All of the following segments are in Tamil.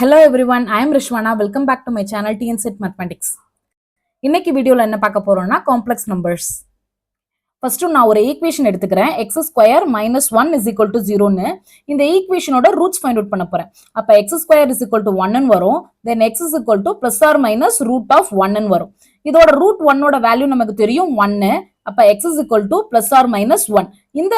Hello everyone, I am Rishwana. Welcome back to my channel TNSET Mathematics. இன்னைக்கு வீடியோல என்ன பார்க்க போறோம்னா காம்ப்ளெக்ஸ் நம்பர்ஸ். ஃபர்ஸ்ட் நான் ஒரு ஈக்குவேஷன் எடுத்துக்கிறேன். x square minus 1 is equal to 0ன்னு இந்த ஈக்குவேஷனோட ரூட்ஸ் ஃபைண்ட் அவுட் பண்ண போறேன். அப்ப x square is equal to 1ன்னு வரும். Then x is equal to plus or minus root of 1ன்னு வரும். இதோட ரூட் 1ஓட வேல்யூ நமக்கு தெரியும் 1. அப்ப x is equal to plus or minus 1. இந்த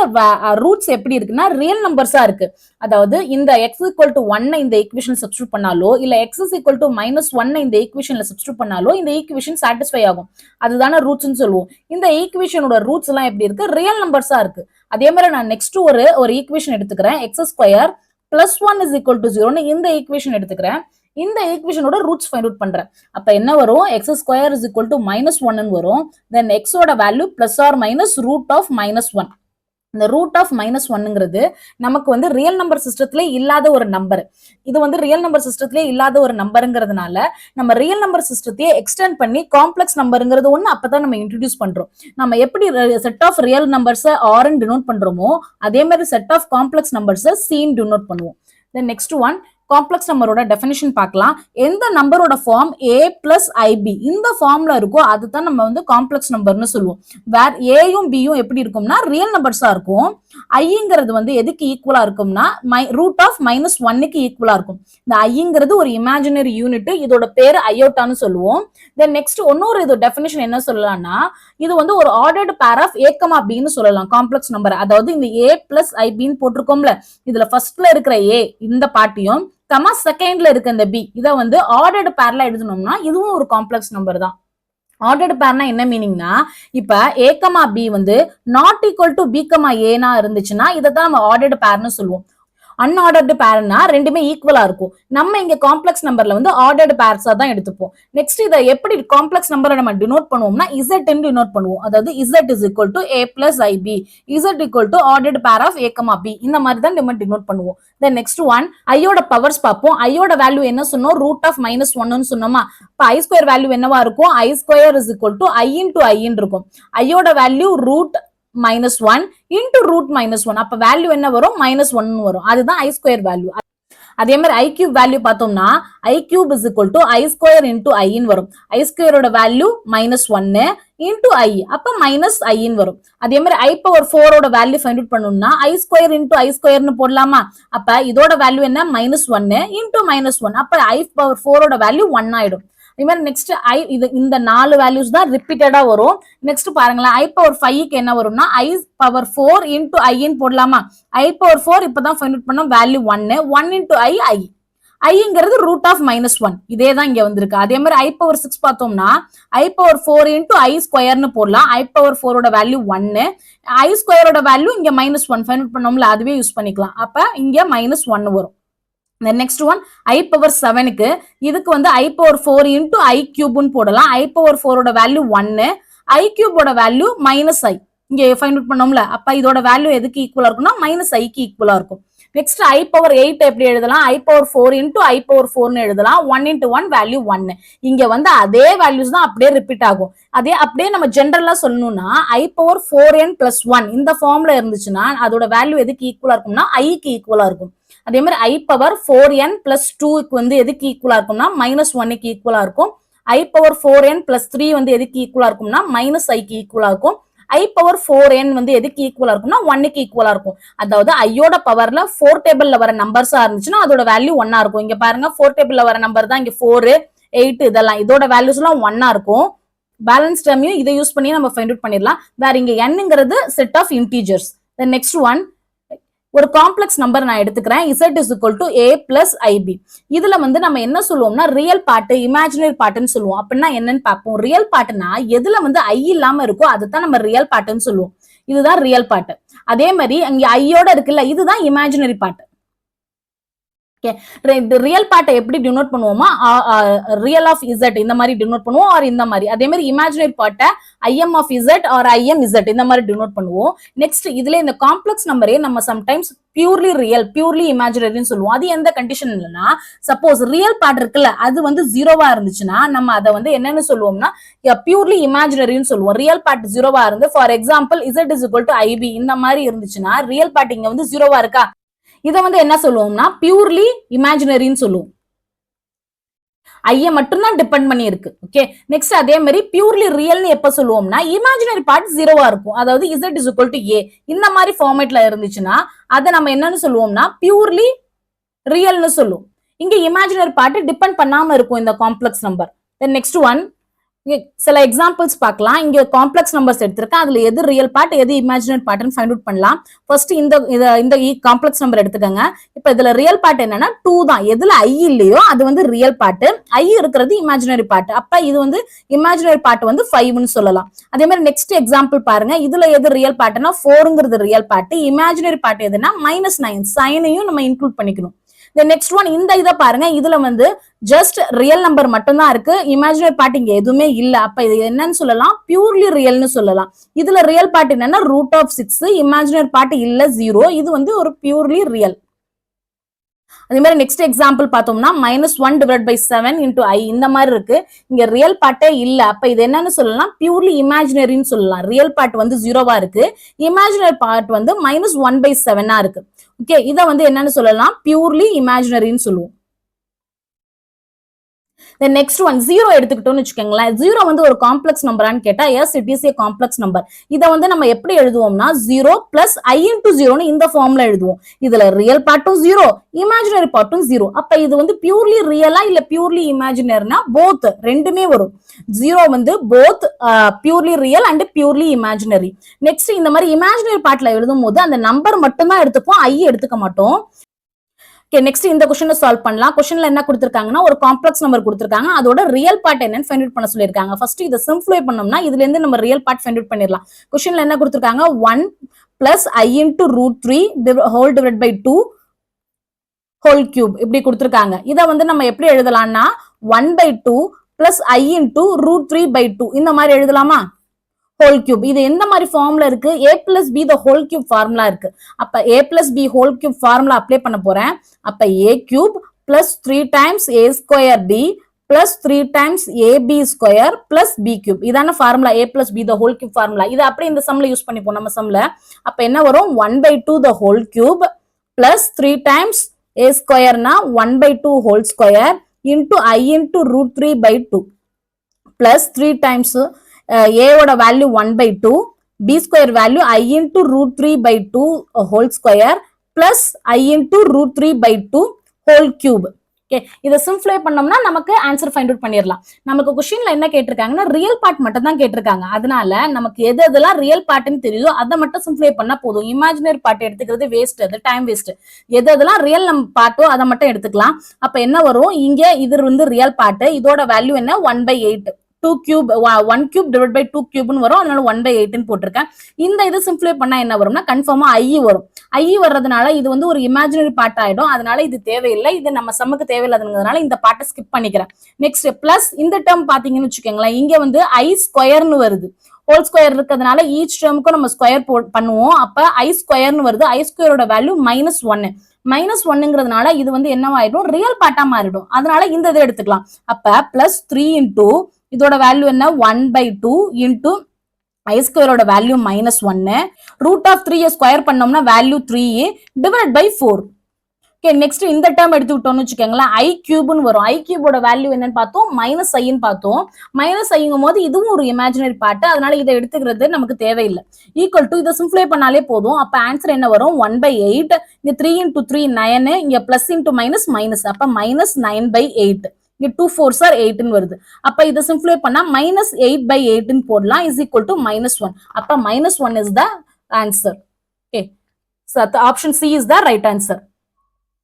ரூட்ஸ் எப்படி இருக்குன்னா ரியல் நம்பர்ஸா இருக்கு. அதாவது இந்த x equal to 1 இந்த ஈக்குவேஷன் சப்ஸ்டிட்யூட் பண்ணாலோ இல்ல x is equal to minus 1 இந்த ஈக்குவேஷன்ல சப்ஸ்டிட்யூட் பண்ணாலோ இந்த ஈக்குவேஷன் சாட்டிஸ்ஃபை ஆகும். அதுதானே ரூட்ஸ்னு சொல்லுவோம். இந்த ஈக்குவேஷனோட ரூட்ஸ் எல்லாம் எப்படி இருக்கு? ரியல் நம்பர்ஸா இருக்கு. அதே மாதிரி நான் நெக்ஸ்ட் ஒரு ஈக்குவேஷன் எடுத்துக்கிறேன். x square plus 1 is equal to 0ன்னு இந்த ஈக்குவேஷன் எடுத்துக்கிறேன். இந்த ஈக்குவேஷனோட ரூட்ஸ் ஃபைண்ட் அவுட் பண்றேன். அப்ப என்ன வரும்? x square is equal to minus 1ன்னு வரும். தென் x ஓட value plus or minus root of minus 1. இந்த ரூட் ஆஃப் மைனஸ் 1ங்கிறது நமக்கு வந்து ரியல் நம்பர் சிஸ்டத்திலே இல்லாத ஒரு நம்பர். இது வந்து ரியல் நம்பர் சிஸ்டத்திலே இல்லாத ஒரு நம்பருங்கிறதுனால நம்ம ரியல் நம்பர் சிஸ்டத்தையே எக்ஸ்டெண்ட் பண்ணி காம்ப்ளெக்ஸ் நம்பருங்கிறது ஒன்று அப்பதான் நம்ம இன்ட்ரடியூஸ் பண்றோம். நம்ம எப்படி செட் ஆஃப் ரியல் நம்பர்ஸை ஆர்ன்னு டினோட் பண்றோமோ அதே மாதிரி செட் ஆஃப் காம்ப்ளெக்ஸ் நம்பர்ஸை சீன் டினோட் பண்ணுவோம். தென் நெக்ஸ்ட் ஒன் காம்ப்ளெக்ஸ் நம்பரோட டெஃபினிஷன் பார்க்கலாம். எந்த நம்பரோட ஃபார்ம் a பிளஸ் ஐபி இந்த ஃபார்ம்ல இருக்கோ அதுதான் நம்ம வந்து காம்ப்ளெக்ஸ் நம்பர்னு சொல்லுவோம். வேர் ஏயும் பியும் எப்படி இருக்கும்னா ரியல் நம்பர்ஸா இருக்கும். ஐங்கிறது வந்து எதுக்கு ஈக்குவலா இருக்கும்னா ரூட் ஆஃப் மைனஸ் 1க்கு ஈக்குவலா இருக்கும். இந்த ஐங்கிறது ஒரு இமேஜினரி யூனிட். இதோட பேரு அயோட்டான்னு சொல்லுவோம். தென் நெக்ஸ்ட் இன்னொரு இது டெஃபினிஷன் என்ன சொல்லலாம்னா இது வந்து ஒரு ஆர்டர்டு பேர் ஆஃப் a, bன்னு சொல்லலாம் காம்ப்ளெக்ஸ் நம்பர். அதாவது இந்த a பிளஸ் ஐபின்னு போட்டிருக்கோம்ல இதுல ஃபர்ஸ்ட்ல இருக்கிற a இந்த பார்ட்டியும் செகண்ட்ல இருக்க இந்த b இதை வந்து ஆர்டர்டு பேர்ல எழுதணும்னா இதுவும் ஒரு காம்ப்ளெக்ஸ் நம்பர் தான். ஆர்டர்டு பேர்னா என்ன மீனிங்னா இப்ப a, b வந்து not equal to b, a இருந்துச்சுன்னா இதை தான் நம்ம ஆர்டர்டு பேர்னு சொல்லுவோம். அன்ஆர்டர்டு பேர்னா ரெண்டுமே ஈக்குவலா இருக்கும். நம்ம இங்க காம்ப்ளெக்ஸ் நம்பர்ல வந்து ஆர்டர்டு பேர்ஸா தான் எடுத்துப்போம். நெக்ஸ்ட் இதை எப்படி காம்ப்ளெக்ஸ் நம்பரை நம்ம டினோட் பண்ணுவோம்னா z டினோட் பண்ணுவோம். அதாவது z is equal to a plus ib, z equal to ordered pair of a, b இந்த மாதிரி தான் நம்ம டினோட் பண்ணுவோம். தென் நெக்ஸ்ட் ஒன் ஐயோட பவர்ஸ் பார்ப்போம். ஐயோட வேல்யூ என்ன சொன்னோம்? ரூட் ஆஃப் மைனஸ் 1ன்னு சொன்னோமா. இப்ப ஐ ஸ்கொயர் வேல்யூ என்னவா இருக்கும்? I square is equal to i into i இருக்கும். ஐயோட value root minus 1 into root minus 1. அப்ப வேல்யூ என்ன வரும்? minus 1 வரும். அதுதான் i ஸ்கொயர் வேல்யூ. அதே மாதிரி i கியூப் வேல்யூ பார்த்தோம்னா i cube is equal to i square into i வரும். i ஸ்கொயரோட வேல்யூ minus 1 into i அப்ப minus i வரும். அதே மாதிரி i பவர் 4 ஓட வேல்யூ ஃபைண்ட் அவுட் பண்ணனும்னா i ஸ்கொயர் into i ஸ்கொயர்னு போடலாமா. அப்ப இதோட வேல்யூ என்ன? minus 1 into minus 1. அப்ப i பவர் 4 ஓட வேல்யூ 1 ஆயிடும். அதே மாதிரி நெக்ஸ்ட் ஐ இந்த 4 வேல்யூஸ் தான் ரிப்பீட்டடா வரும். நெக்ஸ்ட் பாருங்களேன் ஐ பவர் 5க்கு என்ன வரும்னா ஐ பவர் 4 இன்டு ஐன்னு போடலாமா. ஐ பவர் 4 இப்பதான் ஃபைண்ட் அவுட் பண்ணோம். வேல்யூ 1 இன்டு ஐ ஐங்கிறது ரூட் ஆஃப் மைனஸ் 1. இதே தான் இங்க வந்திருக்கு. அதே மாதிரி ஐ பவர் 6 பார்த்தோம்னா ஐ பவர் 4 இன்டு ஐ ஸ்கொயர்னு போடலாம். ஐ பவர் 4ஓட வேல்யூ 1, ஐ ஸ்கொயரோட வேல்யூ இங்க மைனஸ் 1 ஃபைண்ட் அவுட் பண்ணோம்ல அதுவே யூஸ் பண்ணிக்கலாம். அப்ப இங்க மைனஸ் 1 வரும். நெக்ஸ்ட் ஒன் ஐ பவர் 7க்கு இதுக்கு வந்து ஐ பவர் 4 இன்டு ஐ கியூப்னு போடலாம். ஐ பவர் 4ஓட வேல்யூ 1, ஐ கியூபோட வேல்யூ மைனஸ் ஐ இங்க ஃபைண்ட் அவுட் பண்ணோம்ல. அப்ப இதோட வேல்யூ எதுக்கு ஈக்குவலா இருக்கும்னா மைனஸ் ஐக்கு ஈக்குவலா இருக்கும். நெக்ஸ்ட் ஐ பவர் 8 எப்படி எழுதலாம்? I power 4 into i power 4னு எழுதலாம். 1 இன்டு 1 வேல்யூ 1. இங்க வந்து அதே வேல்யூஸ் தான் அப்படியே ரிப்பீட் ஆகும். அதே அப்படியே நம்ம ஜெனரலா சொல்லணும்னா ஐ பவர் 4n plus 1 இந்த ஃபார்ம்ல இருந்துச்சுன்னா அதோட வேல்யூ எதுக்கு ஈக்குவலா இருக்கும்னா ஐக்கு ஈக்குவலா இருக்கும். அதே மாதிரி ஐ பவர் 4n plus 2க்கு வந்து எதுக்கு ஈக்குவலா இருக்கும்னா மைனஸ் 1க்கு ஈக்குவலா இருக்கும். ஐ பவர் 4n plus 3 வந்து எதுக்கு ஈக்குவலா இருக்கும்னா மைனஸ் ஐக்கு ஈக்குவலா இருக்கும். ஐ பவர் 4n வந்து எதுக்கு ஈக்குவலா இருக்கும்னா 1க்கு ஈக்குவலா இருக்கும். அதாவது ஐயோட பவர்ல 4 டேபிள்ல வர நம்பர்ஸா இருந்துச்சுன்னா அதோட வேல்யூ 1 இருக்கும். இங்க பாருங்க 4 டேபிள்ல வர நம்பர் தான் இங்க 4, 8 இதெல்லாம் இதோட வேல்யூஸ் எல்லாம் 1 இருக்கும். பேலன்ஸ் டேர்மையும் இதை யூஸ் பண்ணி நம்ம ஃபைண்ட் அவுட் பண்ணிடலாம். வேற இங்க nங்கிறது set of integers. Then next one ஒரு காம்ப்ளெக்ஸ் நம்பர் நான் எடுத்துக்கிறேன். z is equal to a plus ib. இதுல வந்து நம்ம என்ன சொல்லுவோம்னா ரியல் பார்ட் இமேஜினரி பார்ட்னு சொல்லுவோம். அப்படின்னா என்னன்னு பார்ப்போம். ரியல் பார்ட்னா எதுல வந்து ஐ இல்லாம இருக்கோ அதுதான் நம்ம ரியல் பார்ட்னு சொல்லுவோம். இதுதான் ரியல் பார்ட். அதே மாதிரி அங்க ஐயோட இருக்குல்ல இதுதான் இமேஜினரி பார்ட். ரியல் பார்ட்டை எப்படி டினோட் பண்ணுவோமா ரியல் ஆஃப் இசட் இந்த மாதிரி டினோட் பண்ணுவோம் ஆர் இந்த மாதிரி. அதே மாதிரி இமேஜினரி பார்ட்டை IM of Z or IM Z இந்த மாதிரி டினோட் பண்ணுவோம். நெக்ஸ்ட் இதுல இந்த காம்ப்ளெக்ஸ் நம்பரே நம்ம சம்டைம்ஸ் பியூர்லி ரியல் பியூர்லி இமேஜினரின்னு சொல்லுவோம். அது எந்த கண்டிஷன் இல்லைன்னா சப்போஸ் ரியல் பார்ட் இருக்குல்ல அது வந்து ஜீரோவா இருந்துச்சுன்னா நம்ம அதை வந்து என்னன்னு சொல்லுவோம்னா பியூர்லி இமேஜினரின்னு சொல்லுவோம். ரியல் பார்ட் ஜீரோவா இருந்து for example Z is equal to IP இந்த மாதிரி இருந்துச்சுன்னா ரியல் பார்ட் இங்க வந்து ஜீரோவா இருக்கா இதை வந்து என்ன சொல்லுவோம்னா பியூர்லி இமேஜினரின்னு சொல்லுவோம். ஐய மட்டும் தான் டிபெண்ட் பண்ணி இருக்கு. ஓகே, நெக்ஸ்ட் அதே மாதிரி பியூர்லி ரியல்னு எப்ப சொல்லுவோம்னா இமேஜினரி பார்ட் 0வா இருக்கும். அதாவது z is equal to a இந்த மாதிரி ஃபார்மேட்ல இருந்துச்சுன்னா அதை நம்ம என்னன்னு சொல்லுவோம்னா பியூர்லி ரியல்னு சொல்லுவோம். இங்க இமேஜினரி பார்ட் டிபெண்ட் பண்ணாம இருக்கும் இந்த காம்ப்ளெக்ஸ் நம்பர். தென் நெக்ஸ்ட் ஒன் சில எக்ஸாம்பிள்ஸ் பார்க்கலாம். இங்க காம்ப்ளெக்ஸ் நம்பர்ஸ் எடுத்திருக்கேன். அதுல எது ரியல் பார்ட் எது இமேஜினரி பார்ட்னு ஃபைண்ட் அவுட் பண்ணலாம். ஃபர்ஸ்ட் இந்த காம்ப்ளெக்ஸ் நம்பர் எடுத்துக்கங்க. இப்ப இதுல ரியல் பார்ட் என்னன்னா 2 தான். எதுல ஐ இல்லையோ அது வந்து ரியல் பார்ட், ஐ இருக்கிறது இமேஜினரி பார்ட். அப்ப இது வந்து இமேஜினரி பார்ட் வந்து 5ன்னு சொல்லலாம். அதே மாதிரி நெக்ஸ்ட் எக்ஸாம்பிள் பாருங்க. இதுல எது ரியல் பார்ட்னா 4ங்கிறது ரியல் பார்ட், இமேஜினரி பார்ட் எதுனா -9 சைனையும் நம்ம இன்க்ளூட் பண்ணிக்கணும். The next one இந்த இத பாருங்க. இதுல வந்து ஜஸ்ட் ரியல் நம்பர் மட்டும் தான் இருக்கு, இமேஜினரி பார்ட் இங்க எதுவுமே இல்ல. அப்ப இது என்னன்னு சொல்லலாம் பியூர்லி ரியல்னு சொல்லலாம். இதுல ரியல் பார்ட் என்னன்னா √6, இமேஜினரி பார்ட் இல்ல 0. இது வந்து ஒரு பியூர்லி ரியல். அதே மாதிரி நெக்ஸ்ட் எக்ஸாம்பிள் பார்த்தோம்னா -1/7 into i இந்த மாதிரி இருக்கு. இங்க ரியல் பார்ட்டே இல்ல. அப்ப இது என்னன்னு சொல்லலாம் பியூர்லி இமேஜினரின்னு சொல்லலாம். ரியல் பார்ட் வந்து 0வா இருக்கு, இமேஜினரி பார்ட் வந்து -1/7 இருக்கு. ஓகே, இத வந்து என்னன்னு சொல்லலாம் பியூர்லி இமேஜினரின்னு சொல்லுவோம். The next one 0 எடுத்துக்கிட்டோம்னு வச்சுக்கோங்களேன். 0 வந்து ஒரு காம்ப்ளெக்ஸ் நம்பரான்னு கேட்டா S it is a complex number. இதை வந்து நம்ம எப்படி எழுதுவோம்னா 0 + i × 0ன்னு இந்த ஃபார்ம்ல எழுதுவோம். இதுல ரியல் பார்ட்டும் 0, இமேஜினரி பார்ட்டும் 0. அப்ப இது வந்து பியூர்லி ரியலா இல்ல பியூர்லி இமேஜினரினா போத் ரெண்டுமே வரும். 0 வந்து both purely real and purely imaginary. Next இந்த மாதிரி இமேஜினரி பார்ட்ல எழுதும் போது அந்த நம்பர் மட்டும் தான் எடுத்துப்போம், ஐ எடுத்துக்க மாட்டோம். நெக்ஸ்ட் இந்த क्वेश्चन சால்வ் பண்ணலாம். क्वेश्चनல என்ன கொடுத்திருக்காங்கன்னா ஒரு காம்ப்ளெக்ஸ் நம்பர் கொடுத்திருக்காங்க, அதோட ரியல் பார்ட் என்னன்னு ஃபைண்ட் அவுட் பண்ண சொல்லிருக்காங்க. ஃபர்ஸ்ட் இத சிம்பிளிஃபை பண்ணோம்னா இதுல இருந்து நம்ம ரியல் பார்ட் ஃபைண்ட் அவுட் பண்ணிரலாம். क्वेश्चनல என்ன கொடுத்திருக்காங்க 1 + i × √3 whole divide by 2 whole cube இப்படி கொடுத்திருக்காங்க. இத வந்து நம்ம எப்படி எழுதலாம்னா 1/2 + i × √3/2 இந்த மாதிரி எழுதலாமா ஹோல் கியூப். இது எந்த மாதிரி ஃபார்ம்ல இருக்கு a + b the whole cube formula இருக்கு. அப்ப a + b whole cube formula apply பண்ண போறேன். அப்ப a cube + 3 times a square b + 3 times ab square + b cube இதான formula a + b the whole cube formula. இது அப்படியே இந்த சம்ல யூஸ் பண்ணிப்போம் நம்ம சம்ல. அப்ப என்ன வரும் 1/2 the whole cube + 3 times a square னா 1/2 whole square into i × √3/2 plus 3 times a ஓட value 1/2, b square value i × √3/2 whole square plus i × √3/2 whole cube. Okay, இதை சிம்பிளை பண்ணோம்னா நமக்கு ஆன்சர் ஃபைண்ட் அவுட் பண்ணிடலாம். நமக்கு क्वेश्चनல என்ன கேட்டிருக்காங்கன்னா ரியல் பார்ட் மட்டும் தான் கேட்டிருக்காங்க. அதனால நமக்கு எது எதெல்லாம் ரியல் பார்ட்னு தெரியுதோ அதை மட்டும் சிம்பிளை பண்ணா போதும். இமேஜினரி பார்ட் எடுத்துக்கிறது வேஸ்ட், அது டைம் வேஸ்ட். எது எதெல்லாம் ரியல் பார்ட்டோ அதை மட்டும் எடுத்துக்கலாம். அப்ப என்ன வரும் இங்க இது வந்து ரியல் பார்ட், இதோட வேல்யூ என்ன 1/8, 2 cube 1 cube divided by 2 cube வரும். அதனால 1/8 போட்டிருக்கேன். இந்த இது சிம்பிளை பண்ணா என்ன வரும்னா கன்ஃபார்மா i வரும். i வர்றதுனால இது வந்து ஒரு இமேஜினரி பார்ட் ஆயிடும். அதனால இது தேவையில்லை, இது நம்ம சம்முக்கு தேவையில்லாததுனால இந்த பார்ட்டை ஸ்கிப் பண்ணிக்கிறேன். நெக்ஸ்ட் பிளஸ் இந்த டேர்ம் பாத்தீங்கன்னு வச்சுக்கோங்களேன், இங்க வந்து i ஸ்கொயர்னு வருது. ஹோல் ஸ்கொயர் இருக்கிறதுனால ஈச் டேர்முக்கும் நம்ம ஸ்கொயர் பண்ணுவோம். அப்ப i ஸ்கொயர்னு வருது. i ஸ்கொயரோட வேல்யூ -1. -1ங்கிறதுனால இது வந்து என்னவாயிடும் ரியல் பார்ட்டா மாறிடும். அதனால இந்த இதை எடுத்துக்கலாம். அப்ப +3 into இதோட வேல்யூ என்ன 1/2 into i ஸ்கொயரோட வேல்யூ -1, √3 ஸ்கொயர் பண்ணோம்னா value 3 divide by 4. Okay, next இந்த டேர்ம் எடுத்துக்கிட்டோம்னு வச்சுக்கோங்களேன் i கியூப்னு வரும். i கியூபோட வேல்யூ என்னன்னு பார்த்தோம் -iன்னு பார்த்தோம். -iங்கும் போது இதுவும் ஒரு இமேஜினரி பார்ட், அதனால இதை எடுத்துக்கிறது நமக்கு தேவையில்லை. ஈக்குவல் டு இதை சிம்பிளை பண்ணாலே போதும். அப்ப ஆன்சர் என்ன வரும் 1/8. இங்க 3 × 3 9, இங்க பிளஸ் இன்டு மைனஸ் மைனஸ், அப்ப -9/8. இங்க 2 4s are 8 வருது. அப்ப இதை சிம்பிளை பண்ணா -8/8 போடலாம் இஸ் ஈக்குவல் டு -1. அப்ப -1 is the answer. Okay, so the option C is the right answer.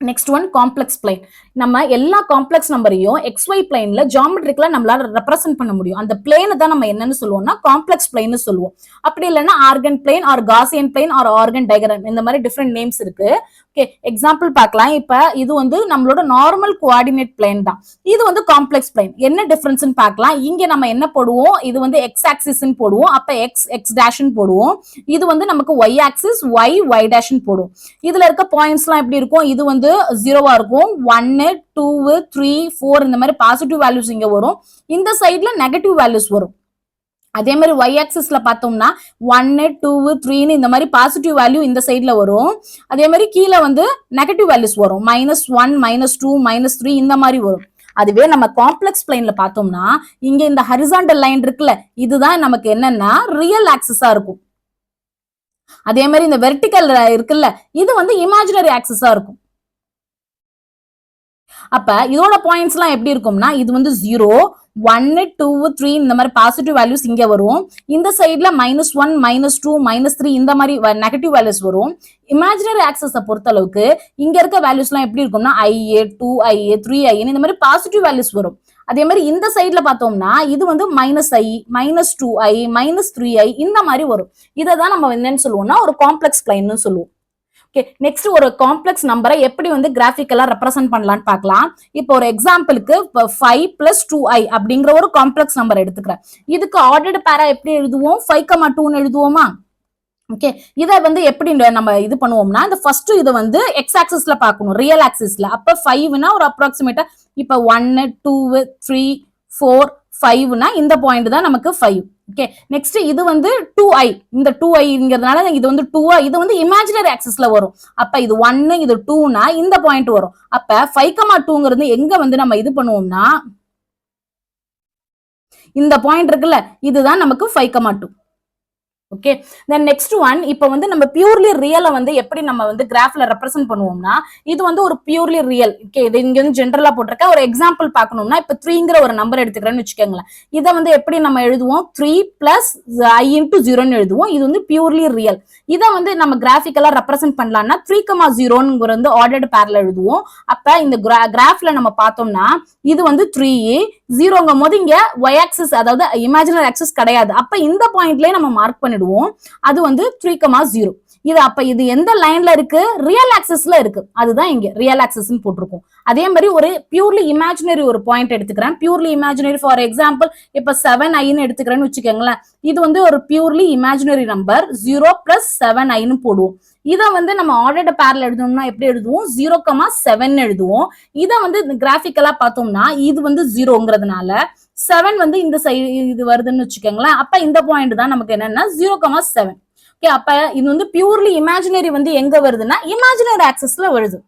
Next one complex plain. நம்ம எல்லா காம்ப்ளெக்ஸ் நம்பரையும் XY பிளைன்ல ஜியோமெட்ரிக்கலா நம்மளால ரெப்ரசென்ட் பண்ண முடியும். அந்த பிளேனை தான் நம்ம என்னன்னு சொல்லுவோம்னா காம்ப்ளெக்ஸ் பிளைன்னு சொல்லுவோம். அப்படி இல்லைன்னா Argand plane or Gaussian plane or Argand diagram, இந்த மாதிரி டிஃப்ரெண்ட் நேம்ஸ் இருக்கு. ஓகே, எக்ஸாம்பிள் பார்க்கலாம். இப்ப இது வந்து நம்மளோட நார்மல் கோஆர்டினேட் பிளைன் தான். இது வந்து காம்ப்ளெக்ஸ் பிளைன். என்ன டிஃபரன்ஸ்னு பார்க்கலாம். இங்க நம்ம என்ன போடுவோம், இது வந்து x ஆக்சிஸ்ன்னு போடுவோம். அப்ப x டேஷ்னு போடுவோம். இது வந்து நமக்கு y ஆக்சிஸ் y டேஷ்னு போடுவோம். இதுல இருக்க பாயிண்ட்ஸ் எல்லாம் எப்படி இருக்கும், இது வந்து 0வா இருக்கும். 1 2 3 4 இந்த மாதிரி பாசிட்டிவ் வேல்யூஸ் இங்க வரும். இந்த சைடுல நெகட்டிவ் வேல்யூஸ் வரும். அதே மாதிரி y ஆக்சிஸ்ல பார்த்தோம்னா 1 2 3 இந்த மாதிரி பாசிட்டிவ் வேல்யூ இந்த சைடுல வரும். அதே மாதிரி கீழே வந்து நெகட்டிவ் வேல்யூஸ் வரும். -1 -2 -3 இந்த மாதிரி வரும். அதுவே நம்ம காம்ப்ளெக்ஸ் பிளைன்ல பார்த்தோம்னா இங்க இந்த ஹரிசாண்டல் லைன் இருக்குல்ல, இதுதான் நமக்கு என்னன்னா ரியல் ஆக்சிஸா இருக்கும். அதே மாதிரி இந்த வெர்டிகல் இருக்குல்ல, இது வந்து இமேஜினரி ஆக்சிஸா இருக்கும். அப்ப இதோட பாயிண்ட்ஸ் எல்லாம் எப்படி இருக்கும்னா, இது வந்து 0, 1, 2, 3 இந்த மாதிரி பாசிட்டிவ் வேல்யூஸ் இங்க வரும். இந்த சைட்ல -1, -2, -3 இந்த மாதிரி நெகட்டிவ் வேல்யூஸ் வரும். இமேஜினரி ஆக்சஸ பொறுத்த அளவுக்கு இங்க இருக்க வேல்யூஸ் எல்லாம் எப்படி இருக்கும்னா IA, 2IA, 3I இந்த மாதிரி பாசிட்டிவ் வேல்யூஸ் வரும். அதே மாதிரி இந்த சைட்ல பார்த்தோம்னா இது வந்து -I, -2I, -3I இந்த மாதிரி வரும். இதை தான் நம்ம என்னன்னு சொல்லுவோம்னா ஒரு காம்ப்ளெக்ஸ் பிளைன்னு சொல்லுவோம். ஓகே, நெக்ஸ்ட் ஒரு காம்ப்ளெக்ஸ் நம்பரை எப்படி வந்து கிராஃபிக்கலா ரெப்ரசென்ட் பண்ணலாம்னு பார்க்கலாம். இப்போ ஒரு எக்ஸாம்பிளுக்கு 5 + 2i அப்படிங்கிற ஒரு காம்ப்ளெக்ஸ் நம்பர் எடுத்துக்கிறேன். இதுக்கு ஆர்டர்டு பேரா எப்படி எழுதுவோம்? 5,2ன்னு எழுதுவோமா? ஓகே, இதை வந்து எப்படி நம்ம இது பண்ணுவோம்னா, இந்த ஃபர்ஸ்ட் இதை வந்து எக்ஸ் ஆக்சிஸ்ல பார்க்கணும், ரியல் ஆக்சிஸ்ல. அப்ப 5னா ஒரு அப்ராக்சிமேட்டா இப்ப 1, 2, 3, 4, 5னா இந்த பாயிண்ட் தான் நமக்கு 5. ஓகே, நெக்ஸ்ட் இது வந்து 2i, இந்த 2iங்கிறதுனால இது வந்து 2i, இது வந்து இமேஜினரி ஆக்சிஸ்ல வரும். அப்ப இது 1, இது 2னா இந்த பாயிண்ட் வரும். அப்ப 5,2ங்கிறது எங்க வந்து நம்ம இது பண்ணுவோம்னா இந்த பாயிண்ட் இருக்குல்ல, இதுதான் நமக்கு 5,2. ஓகே, தென் நெக்ஸ்ட் ஒன், இப்போ வந்து நம்ம பியூர்லி ரியலை வந்து எப்படி நம்ம வந்து கிராஃப்ல ரெப்ரசென்ட் பண்ணுவோம்னா, இது வந்து ஒரு பியூர்லி ரியல். ஓகே, இது இங்க வந்து ஜென்ரலா போட்டிருக்க ஒரு எக்ஸாம்பிள் பார்க்கணும்னா, இப்போ 3ங்கிற ஒரு நம்பர் எடுத்துக்கிறேன்னு வச்சுக்கோங்களேன். இதை வந்து எப்படி நம்ம எழுதுவோம்? 3 + i × 0ன்னு எழுதுவோம். இது வந்து பியூர்லி ரியல். இதை வந்து நம்ம கிராஃபிக்கலா ரெப்ரசென்ட் பண்ணலாம்னா 3,0ங்கிற வந்து ஆர்டர்டு பேர்ல எழுதுவோம். அப்ப இந்த கிராஃப்ல நம்ம பார்த்தோம்னா இது வந்து 3, 0ங்கும் போது இங்க y ஆக்சிஸ் அதாவது இமேஜினரி ஆக்சிஸ் கிடையாது. அப்ப இந்த பாயிண்ட்லயே நம்ம மார்க் பண்ணிடுவோம். அது வந்து 3,0. இது அப்ப இது எந்த லைன்ல இருக்கு? ரியல் ஆக்சிஸ்ல இருக்கு. அதுதான் இங்க ரியல் ஆக்சிஸ்ன்னு போட்டிருக்கோம். அதே மாதிரி ஒரு பியூர்லி இமேஜினரி ஒரு பாயிண்ட் எடுத்துக்கிறேன். பியூர்லி இமேஜினரி ஃபார் எக்ஸாம்பிள் இப்ப 7i எடுத்துக்கிறேன்னு வச்சுக்கோங்களேன். இது வந்து ஒரு பியூர்லி இமேஜினரி நம்பர். 0 + 7i போடுவோம். இதை வந்து நம்ம ஆர்டர்டு பேர்ல எழுதணும்னா எப்படி எழுதுவோம்? 0,7 எழுதுவோம். இதை வந்து கிராஃபிக்கலா பார்த்தோம்னா இது வந்து 0ங்கிறதுனால 7 வந்து இந்த சைடு இது வருதுன்னு வச்சுக்கோங்களேன். அப்ப இந்த பாயிண்ட் தான் நமக்கு என்னன்னா 0,7. ஓகே, அப்ப இது வந்து பியூர்லி இமேஜினரி வந்து எங்க வருதுன்னா இமேஜினரி ஆக்சிஸ்ல வருது.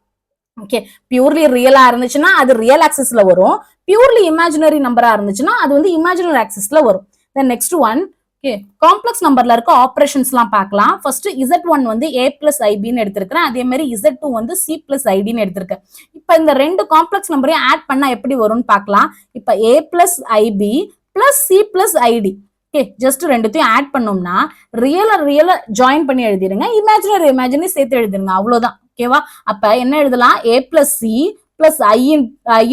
ஓகே, பியூர்லி ரியலா இருந்துச்சுன்னா அது ரியல் ஆக்சிஸ்ல வரும். பியூர்லி இமேஜினரி நம்பரா இருந்துச்சுன்னா அது வந்து இமேஜினரி ஆக்சிஸ்ல வரும். தென் நெக்ஸ்ட் ஒன், ஓகே, காம்ப்ளெக்ஸ் நம்பர்ல இருக்க ஆபரேஷன்ஸ் எல்லாம் பார்க்கலாம். ஃபர்ஸ்ட் Z1 வந்து a + ib எடுத்திருக்கிறேன். அதே மாதிரி Z2 வந்து c + idன்னு எடுத்திருக்கேன். இப்ப இந்த ரெண்டு காம்ப்ளெக்ஸ் நம்பரையும் ஆட் பண்ணா எப்படி வரும்னு பார்க்கலாம். இப்ப a + ib + c + id. Okay, just ரெண்டுத்தையும் ஆட் பண்ணோம்னா ரியல ஜாயின் பண்ணி எழுதிருங்க, இமேஜினரி சேர்த்து எழுதிருங்க, அவ்வளவுதான். ஓகேவா? அப்ப என்ன எழுதலாம்? a + c + i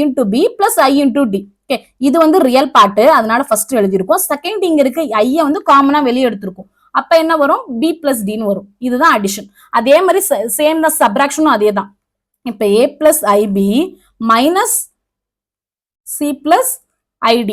× b + i × d. Okay, இது வந்து ரியல் பார்ட், அதனால ஃபர்ஸ்ட் எழுதிருக்கோம். செகண்ட் இங்க இருக்கு ஐய வந்து காமனா வெளியே எடுத்திருக்கோம். அப்ப என்ன வரும்? b + d ன்னு வரும். இதுதான் அடிஷன். அதே மாதிரி சேம் தான் சப்ராக்ஷனும் அதே தான். இப்ப a + ib - c + id.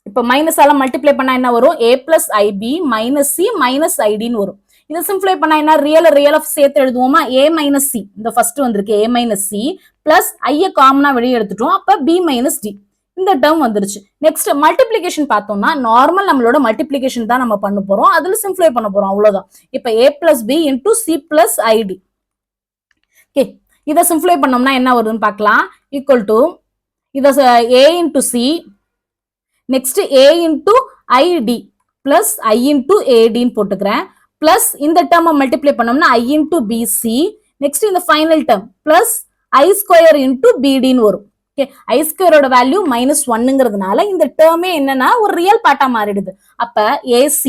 இப்ப மைனஸ் ஆல மல்டிப்ளை பண்ணா என்ன வரும்? a + ib - c - id ன்னு வரும். இதை சிம்பிளை பண்ணா என்ன? ரியல சேர்த்து எழுதுவோமா? a - c, இந்த ஃபர்ஸ்ட் வந்திருக்கு a - c பிளஸ் ஐய காமனா வெளியே எடுத்துட்டோம். அப்ப b - d இந்த டேர்ம் வந்துருச்சு. நெக்ஸ்ட் மல்டிப்ளிகேஷன் பார்த்தோம்னா நார்மல் நம்மளோட மல்டிப்ளிகேஷன் தான் நம்ம பண்ண போறோம். அதுல சிம்பிளை பண்ண போறோம், அவ்வளவுதான். இப்ப a + b × c + id. Okay, இதை சிம்பிளை பண்ணோம்னா என்ன வருதுன்னு பார்க்கலாம். ஈக்குவல் டு இத a × c, next a × id plus i × ad போட்டுக்கிறேன். பிளஸ் இந்த டேர்மை மல்டிப்ளை பண்ணோம்னா i × bc, நெக்ஸ்ட் இந்த final term plus i² × bd வரும். ஓகே, i² வேல்யூ -1ங்கிறதுனால இந்த டேர்மே என்னன்னா ஒரு ரியல் பார்ட்டா மாறிடுது. அப்ப ac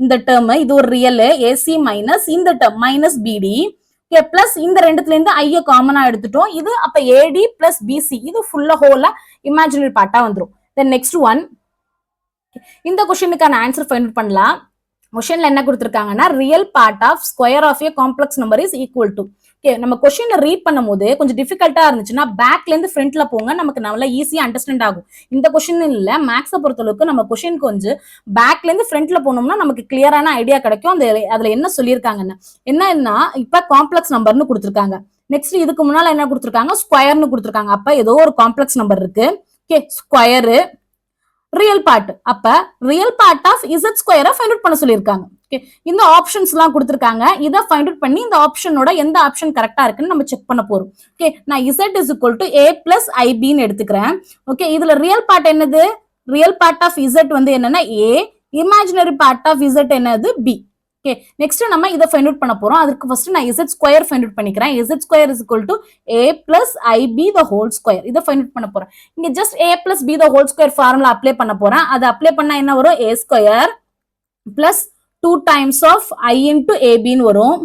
இந்த டேர்ம் இது ஒரு ரியல், ac மைனஸ் இந்த டேர்ம் -bd. ஓகே, பிளஸ் இந்த ரெண்டுத்துல இருந்து ஐய காமனா எடுத்துட்டோம். இது அப்ப ad + bc இது ஃபுல்லா ஹோலா இமேஜினரி பார்ட்டா வந்துரும். தென் நெக்ஸ்ட் ஒன், இந்த क्वेश्चनக்கான ஆன்சர் ஃபைண்ட் பண்ணலாம். क्वेश्चनல என்ன கொடுத்திருக்காங்கன்னா real part of square of a complex number is equal to. Okay, நம்ம क्वेश्चन ரீட் பண்ணும்போது கொஞ்சம் டிஃபிகல்ட்டா இருந்துச்சுன்னா பேக்ல இருந்து ஃப்ரண்ட்ல போங்க, நமக்கு நல்லா ஈஸியா அண்டர்ஸ்டாண்ட் ஆகும். இந்த क्वेश्चन இல்ல, மேக்ஸை பொறுத்தளவுக்கு நம்ம क्वेश्चन கொஞ்சம் பேக்ல இருந்து ஃப்ரண்ட்ல போனோம்னா நமக்கு கிளியரான ஐடியா கிடைக்கும். அதுல என்ன சொல்லியிருக்காங்கன்னு. என்னன்னா இப்ப காம்ப்ளெக்ஸ் நம்பர்னு கொடுத்திருக்காங்க. நெக்ஸ்ட் இதுக்கு முன்னால என்ன கொடுத்திருக்காங்க? ஸ்கொயர்னு கொடுத்திருக்காங்க. அப்ப ஏதோ ஒரு காம்ப்ளெக்ஸ் நம்பர் இருக்கு. Okay, square real part. அப்ப real part of z² find out பண்ண சொல்லியிருக்காங்க. ஓகே, இந்த ஆப்ஷன்ஸ் எல்லாம் கொடுத்திருக்காங்க. இதை ஃபைண்ட் அவுட் பண்ணி இந்த ஆப்ஷனோட எந்த ஆப்ஷன் கரெக்டா இருக்குன்னு நம்ம செக் பண்ண போறோம். ஓகே, நான் z is equal to a plus ib ன்னு எடுத்துக்கிறேன். ஓகே, இதுல ரியல் பார்ட் என்னது? ரியல் பார்ட் ஆஃப் z வந்து என்னன்னா a, imaginary part of z என்னது b. ஓகே, நெக்ஸ்ட் நம்ம இதை ஃபைண்ட் அவுட் பண்ண போறோம். அதுக்கு ஃபர்ஸ்ட் நான் z ஸ்கொயர் ஃபைண்ட் அவுட் பண்ணிக்கிறேன். z square is equal to a plus ib the whole square. இதை ஃபைண்ட் அவுட் பண்ண போறேன். இங்க just a plus b the whole square formula apply பண்ண போறேன். அதை அப்ளை பண்ணா என்ன வரும்? a square plus 2 times of I into AB ன்னு வரும்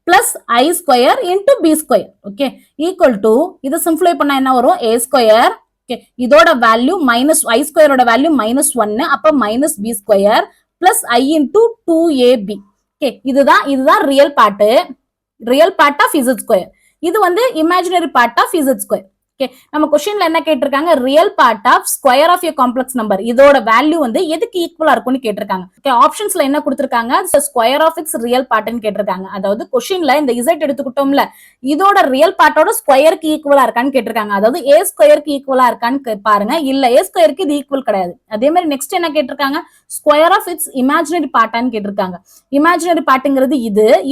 plus I square into B square. Okay, equal to இதை சிம்பிளை பண்ணா என்ன வரும்? A square. ஓகே, இதோட வேல்யூ மைனஸ் I square ஓட வேல்யூ -1, அப்ப minus B square plus I into 2AB. Okay, இதுதான் real part of Z square. இது வந்து imaginary part of Z square. Okay, நம்ம क्वेश्चनல என்ன கேட்டிருக்காங்க? Real part of square of a complex number. இதோட வேல்யூ வந்து எதுக்கு ஈக்குவலா இருக்கும்னு கேட்டிருக்காங்க. ஓகே, ஆப்ஷன்ஸ்ல என்ன கொடுத்திருக்காங்க? ஸ்கொயர் ஆஃப் இட்ஸ் ரியல் பார்ட்னு கேட்டிருக்காங்க. அதாவது क्वेश्चनல இந்த z எடுத்துக்கிட்டோம்ல, இதோட ரியல் பார்ட்டோட ஸ்கொயருக்கு ஈக்குவலா இருக்கான்னு கேட்டிருக்காங்க. அதாவது a ஸ்கொயருக்கு ஈக்குவலா இருக்கான்னு பாருங்க. இல்ல, a ஸ்கொயருக்கு இது ஈக்குவல் கிடையாது. அதே மாதிரி நெக்ஸ்ட் என்ன கேட்டிருக்காங்க? ஸ்கொயர் ஆஃப் இட்ஸ் இமேஜினரி பார்ட்டான்னு கேட்டிருக்காங்க. இமேஜினரி பார்ட்ங்கிறது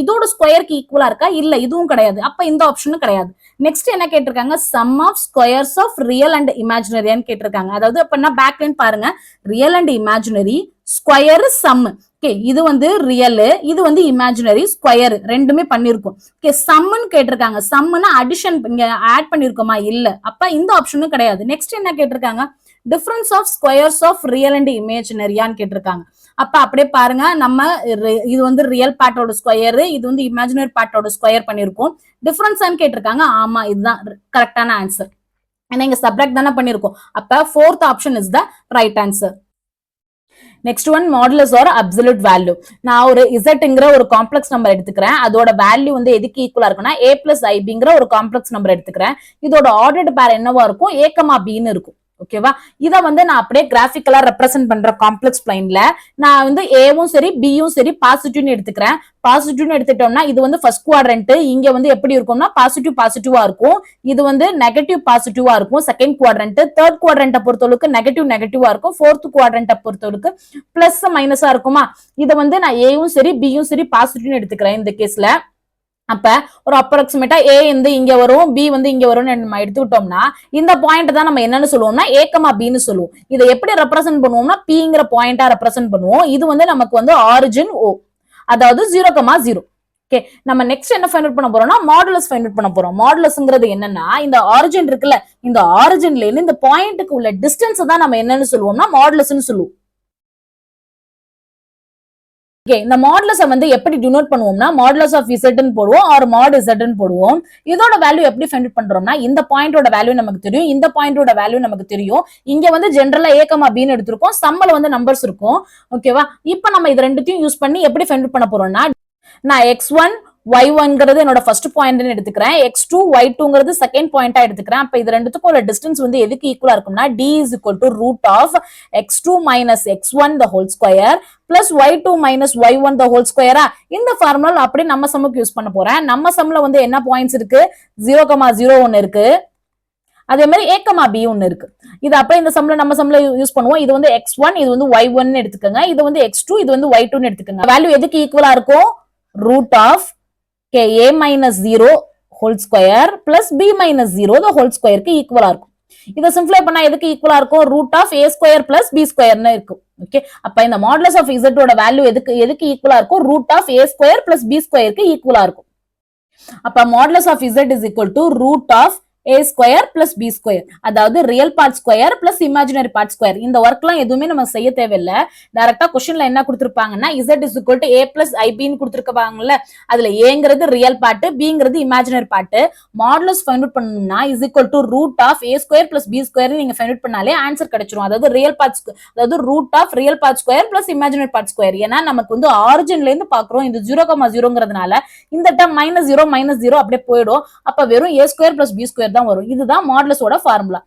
இதோட ஸ்கொயருக்கு ஈக்குவலா இருக்கா? இல்ல, இதுவும் கிடையாது. அப்ப இந்த ஆப்ஷனும் கிடையாது. நெக்ஸ்ட் என்ன கேட்டிருக்காங்க? Sum of squares of real and இமேஜினரின்னு கேட்டிருக்காங்க. அதாவது அப்ப பேக் லைன் பாருங்க, real and imaginary, square, sum. Okay, இது வந்து ரியல், இது வந்து இமேஜினரி, ஸ்கொயர் ரெண்டுமே பண்ணிருக்கோம். ஓகே, சம்னு கேட்டிருக்காங்க. சம்னா அடிஷன் இங்க ஆட் பண்ணிருக்கோமா? இல்ல, அப்ப இந்த ஆப்ஷனும் கிடையாது. நெக்ஸ்ட் என்ன கேட்டிருக்காங்க? Difference of squares of real and இமேஜினரியான்னு கேட்டிருக்காங்க. அப்ப அப்படியே பாருங்க, நம்ம இது வந்து ரியல் பார்ட்டோட ஸ்கொயர், இது வந்து இமேஜினரி பார்ட்டோட ஸ்கொயர் பண்ணிருக்கோம். டிஃபரன்ஸ் கேட்டிருக்காங்க. ஆமா, இதுதான் கரெக்டான ஆன்சர். ஏன்னா இங்க சப்ட்ராக்ட் தானே பண்ணிருக்கோம். அப்ப fourth option is the right answer. Next one, modulus or absolute value. நான் ஒரு இசட்ங்கிற ஒரு காம்ப்ளெக்ஸ் நம்பர் எடுத்துக்கிறேன். அதோட வேல்யூ வந்து எதுக்கு ஈக்குவலா இருக்குன்னா a plus ibங்கிற ஒரு காம்ப்ளெக்ஸ் நம்பர் எடுத்துக்கிறேன். இதோட ஆர்டர்டு பேர் என்னவா இருக்கும்? a, bன்னு இருக்கும். ஓகேவா? இத வந்து நான் அப்படியே கிராஃபிக்கலா ரெப்ரசென்ட் பண்ற காம்ப்ளெக்ஸ் பிளைன்ல நான் வந்து ஏவும் சரி பியும் சரி பாசிட்டிவ்னு எடுத்துக்கிறேன். பாசிட்டிவ்னு எடுத்துட்டோம்னா இது வந்து ஃபர்ஸ்ட் குவாட்ரண்ட், இங்க வந்து எப்படி இருக்கும்னா பாசிட்டிவா இருக்கும். இது வந்து நெகட்டிவ் பாசிட்டிவா இருக்கும் செகண்ட் குவாட்ரண்ட். தேர்ட் குவாட்ரண்ட்டை பொறுத்தவரைக்கும் நெகட்டிவா இருக்கும். ஃபோர்த் குவாட்ரண்ட்டை பொறுத்தவரைக்கும் பிளஸ் மைனஸா இருக்குமா? இதை வந்து நான் ஏவும் சரி பியும் சரி பாசிட்டிவ்னு எடுத்துக்கிறேன் இந்த கேஸ்ல. அப்ப ஒரு அப்ராக்சிமேட்டா ஏ வந்து இங்க வரும், பி வந்து இங்க வரும்னு நம்ம எடுத்துக்கிட்டோம்னா இந்த பாயிண்ட் தான் நம்ம என்னன்னு சொல்லுவோம்னா a, bன்னு சொல்லுவோம். இதை எப்படி ரெப்ரசென்ட் பண்ணுவோம்னா பிங்கிற பாயிண்டா ரெப்ரசென்ட் பண்ணுவோம். இது வந்து நமக்கு வந்து ஆரிஜின் O, அதாவது 0,0. ஓகே, நம்ம நெக்ஸ்ட் என்ன ஃபைண்ட் அவுட் பண்ண போறோம்னா மாடுலஸ் ஃபைண்ட் அவுட் பண்ண போறோம். மாடுலஸ்ங்கிறது என்னன்னா இந்த ஆரிஜின் இருக்குல்ல, இந்த ஆரிஜின்ல இருந்து இந்த பாயிண்ட்டுக்கு உள்ள டிஸ்டன்ஸ் தான் நம்ம என்னன்னு சொல்லுவோம்னா மாடுலஸ்னு சொல்லுவோம். இந்த மாடுலஸை வந்து எப்படி டினோட் பண்ணுவோம்னா மாடுலஸ் ஆஃப் இசட்னு போடுவோம் ஆர் மாட் இசட்னு போடுவோம். இதோட வேல்யூ எப்படி ஃபைண்ட் அவுட் பண்றோம்னா இந்த பாயிண்டோட வேல்யூ நமக்கு தெரியும், இந்த பாயிண்டோட வேல்யூ நமக்கு தெரியும். இங்க வந்து ஜெனரலா a, bன்னு எடுத்திருக்கோம், சம்மல வந்து நம்பர்ஸ் இருக்கும். ஓகேவா? இப்போ நம்ம இது ரெண்டுத்தையும் யூஸ் பண்ணி எப்படி ஃபைண்ட் அவுட் பண்ண போறோம்னா நான் x1 y1ங்கிறது என்னோட ஃபர்ஸ்ட் பாயிண்ட்னு எடுத்துக்கிறேன், x2 y2ங்கிறது செகண்ட் பாயிண்டா எடுத்துக்கிறேன். அப்ப இது ரெண்டுத்துக்கும் உள்ள டிஸ்டன்ஸ் வந்து எதுக்கு ஈக்குவலா இருக்கும்னா d is equal to root of x2 minus x1 the whole square plus y2 minus y1 the whole square. இந்த ஃபார்முலா அப்படி நம்ம சம்முக்கு யூஸ் பண்ண போறேன். நம்ம சம்ல வந்து என்ன பாயிண்ட்ஸ் இருக்கு? 0,0 ஒன்னு இருக்கு, அதே மாதிரி a, b ஒன்னு இருக்கு. இது அப்படியே இந்த சம்ல நம்ம சம்ல யூஸ் பண்ணுவோம். இது வந்து x1, இது வந்து y1 எடுத்துக்கோங்க, இது வந்து x2, இது வந்து y2 எடுத்துக்கோங்க. வேல்யூ எதுக்கு ஈக்குவலா இருக்கும்? root of a minus 0 whole square plus b minus 0 the whole square க்கு ஈக்குவலா இருக்கும். இதை சிம்பிளை பண்ணா எதுக்கு ஈக்குவலா இருக்கும்? root of a square plus b square ன்னு இருக்கும். ஓகே, அப்ப இந்த மாடுலஸ் ஆஃப் z ஓட வேல்யூ எதுக்கு ஈக்குவலா இருக்கும்? root of a square plus b square க்கு ஈக்குவலா இருக்கும். அப்ப modulus of z is equal to root of a square plus b square, அதாவது real part square plus imaginary part square. இந்த ஒர்க்லாம் எதுவுமே நம்ம செய்ய தேவையில்லை. டைரக்டா क्वेश्चनல என்ன கொடுத்திருப்பாங்கன்னா z is equal to a plus ib ன்னு கொடுத்திருக்காங்கல்ல, அதுல a-ங்கிறது ரியல் பார்ட், b-ங்கிறது imaginary part. Modulus find out பண்ணனும்னா is equal to root of a square plus b square நீங்க ஃபைண்ட் அவுட் பண்ணாலே ஆன்சர் கிடைச்சிரும். அதாவது ரியல் பார்ட், அதாவது root of real part square plus imaginary part square. ஏன்னா நமக்கு வந்து ஆரிஜின்ல இருந்து பாக்குறோம், இது 0,0ங்கிறதுனால இந்த டேர்ம் -0 அப்படியே போயிடும். அப்ப வெறும் a square plus b square தான் வரும். இதுதான் மாடுலஸோட ஃபார்முலா.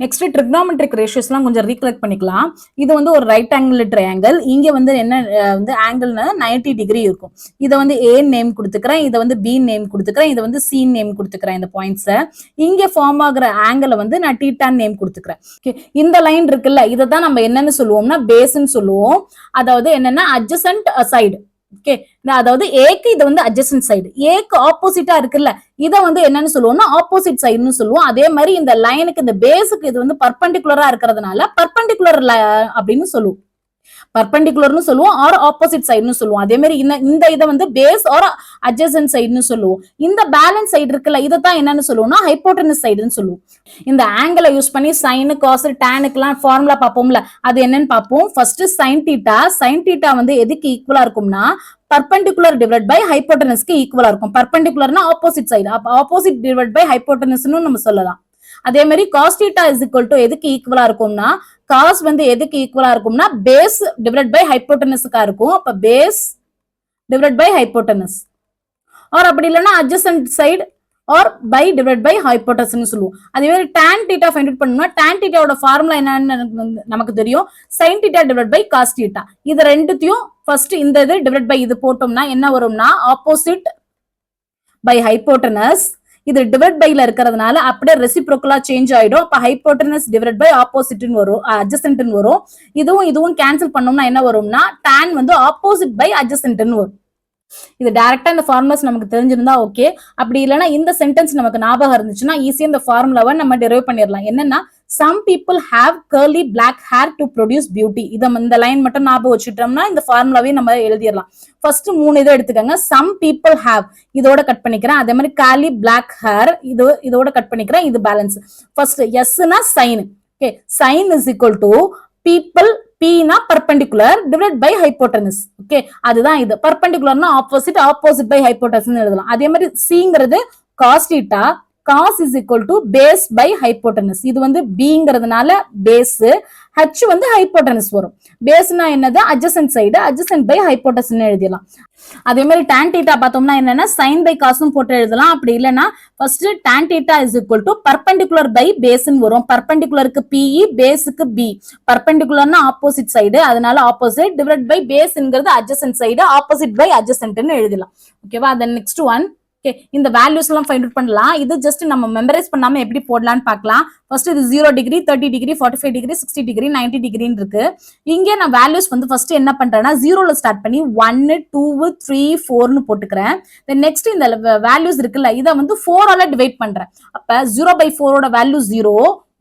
நெக்ஸ்ட் ட்ரிக்னாமெட்ரிக் ரேஷியோஸ்லாம் கொஞ்சம் ரீகலெக்ட் பண்ணிக்கலாம். இது வந்து ஒரு ரைட் ஆங்கிள் ட்ரையாங்கிள். இங்க வந்து என்ன வந்து ஆங்கிள்னா 90 டிகிரி இருக்கும். இதை வந்து ஏ நேம் கொடுத்துக்கிறேன், இதை வந்து பி நேம் கொடுத்துக்கிறேன், இதை வந்து சி நேம் கொடுத்துக்கிறேன். இந்த பாயிண்ட்ஸை இங்க ஃபார்ம் ஆகுற ஆங்கிளை வந்து நான் டீட்டான் நேம் கொடுத்துக்கிறேன். இந்த லைன் இருக்குல்ல, இதை தான் நம்ம என்னன்னு சொல்லுவோம்னா பேஸ்ன்னு சொல்லுவோம். அதாவது என்னன்னா அட்ஜசன்ட் சைடு. ஓகே, அதாவது ஏக்கு இது வந்து அட்ஜசன்ட் சைடு, ஏக்கு ஆப்போசிட்டா இருக்குல்ல, இதை வந்து என்னன்னு சொல்லுவோம்னா ஆப்போசிட் சைடுன்னு சொல்லுவோம். அதே மாதிரி இந்த லைனுக்கு இந்த பேஸுக்கு இது வந்து பர்பெண்டிகுலரா இருக்கிறதுனால பர்பெண்டிகுலர் அப்படின்னு சொல்லுவோம். பர்பெண்டிகுலர்னு சொல்லுவோம் ஆர் ஆப்போசிட் சைடுன்னு சொல்லுவோம். அதே மாதிரி இந்த இதை வந்து பேஸ் ஆர் அட்ஜசன்ட் சைடுன்னு சொல்லுவோம். இந்த பேலன்ஸ் சைடு இருக்குல்ல, இதை தான் என்னன்னு சொல்லுவோம்னா ஹைப்போட்டனஸ் சைடுன்னு சொல்லுவோம். இந்த ஆங்கிளை யூஸ் பண்ணி சைனு காஸ் டேனுக்குலாம் ஃபார்முலா பார்ப்போம்ல, அது என்னன்னு பார்ப்போம். First sine theta. Sine theta வந்து எதுக்கு ஈக்குவலா இருக்கும்னா பர்பெண்டிகுலர் டிவைட் பை ஹைப்போட்டனஸ்க்கு ஈக்குவலா இருக்கும். பர்பெண்டிகுலர்னா opposite side, opposite divide by ஹைப்போட்டனஸ்னு நம்ம சொல்லலாம். அதே மாதிரி cos theta is equal to எதுக்கு ஈக்குவலா இருக்கும்னா காஸ் வந்து எதுக்கு ஈக்குவலா இருக்கும்னா பேஸ் டிவைட் பை ஹைப்போட்டனஸ்க்கா இருக்கும். அப்ப base divide by hypotenuse or அப்படி இல்லைன்னா adjacent side or B divide by ஹைப்போட்டனஸ்னு சொல்லுவோம். அதே மாதிரி டான் தீட்டா ஃபைண்ட் அவுட் பண்ணனும்னா டான் தீட்டாவோட ஃபார்முலா என்னன்னு நமக்கு தெரியும், sine theta divide by cos theta. இது ரெண்டுத்தையும் ஃபர்ஸ்ட் இந்த இது டிவைட் பை இது போட்டோம்னா என்ன வரும்னா ஆப்போசிட் பை ஹைப்போட்டனஸ். இது டிவைட் பைல இருக்கிறதுனால அப்படியே ரெசிப்ரோக்கலா சேஞ்ச் ஆயிடும். அப்ப ஹைப்போட்டனஸ் டிவைட் பை ஆப்போசிட்னு வரும், அட்ஜசன்ட்னு வரும். இதுவும் கேன்சல் பண்ணோம்னா என்ன வரும்னா tan வந்து ஆப்போசிட் பை அட்ஜசன்ட்னு வரும். இது டைரக்டா இந்த ஃபார்முலாஸ் நமக்கு தெரிஞ்சிருந்தா ஓகே. அப்படி இல்லைன்னா இந்த சென்டென்ஸ் நமக்கு ஞாபகம் இருந்துச்சுன்னா ஈஸியா இந்த ஃபார்முலாவை நம்ம டெரைவ் பண்ணிடலாம். என்னன்னா some people have curly black hair to produce beauty. இந்த லைன் மட்டும் ஞாபகம் வச்சுட்டோம்னா இந்த ஃபார்முலாவே நம்ம எழுதிடலாம். ஃபர்ஸ்ட் 3 இதை எடுத்துக்கங்க. some people have இதோட கட் பண்ணிக்கிறேன். அதே மாதிரி curly black hair இதோட கட் பண்ணிக்கிறேன். இது பேலன்ஸ். ஃபர்ஸ்ட் எஸ்னா sine. Okay, sine is equal to people, P-னா perpendicular divided by hypotenuse. Okay, அதுதான் இது. பர்பெண்டிகுலர்னா ஆப்போசிட், ஆப்போசிட் பை ஹைப்போட்டனஸ் எழுதலாம். அதே மாதிரி சிங்கிறது cos theta, cos is equal to base by hypotenuse. இது வந்து Bங்கிறதுனால பேஸ், H வந்து hypotenuse வரும். பேஸ்னா என்னது adjacent side, adjacent by hypotenuse எழுதலாம். அதே மாதிரி tan theta பார்த்தோம்னா என்னன்னா sin by cos போட்டு எழுதலாம். அப்படி இல்லைன்னா first tan theta is equal to perpendicular by base வரும். பர்பெண்டிகுலருக்கு PE, பேஸுக்கு B. பர்பெண்டிகுலர்னா ஆப்போசிட் சைடு, அதனால ஆப்போசிட் டிவைட் பை பேஸ்ங்கிறது adjacent சைடு, ஆப்போசிட் பை adjacentன்னு எழுதலாம். ஓகேவா? Then next one. ஓகே, இந்த வேல்யூஸ் எல்லாம் ஃபைண்ட் அவுட் பண்ணலாம். இது ஜஸ்ட் நம்ம மெமரைஸ் பண்ணாம எப்படி போடலாம்னு பார்க்கலாம். ஃபர்ஸ்ட் இது 0 டிகிரி, 30 டிகிரி, 45 டிகிரி, 60 டிகிரி, 90 டிகிரின்னு இருக்கு. இங்கே நான் வேல்யூஸ் வந்து ஃபர்ஸ்ட் என்ன பண்றேன்னா 0ல ஸ்டார்ட் பண்ணி 1, 2, 3, 4ன்னு போட்டுக்கிறேன். தென் நெக்ஸ்ட் இந்த வேல்யூஸ் இருக்குல்ல, இதை வந்து 4ஆல டிவைட் பண்றேன். அப்ப 0/4ஓட வேல்யூ 0,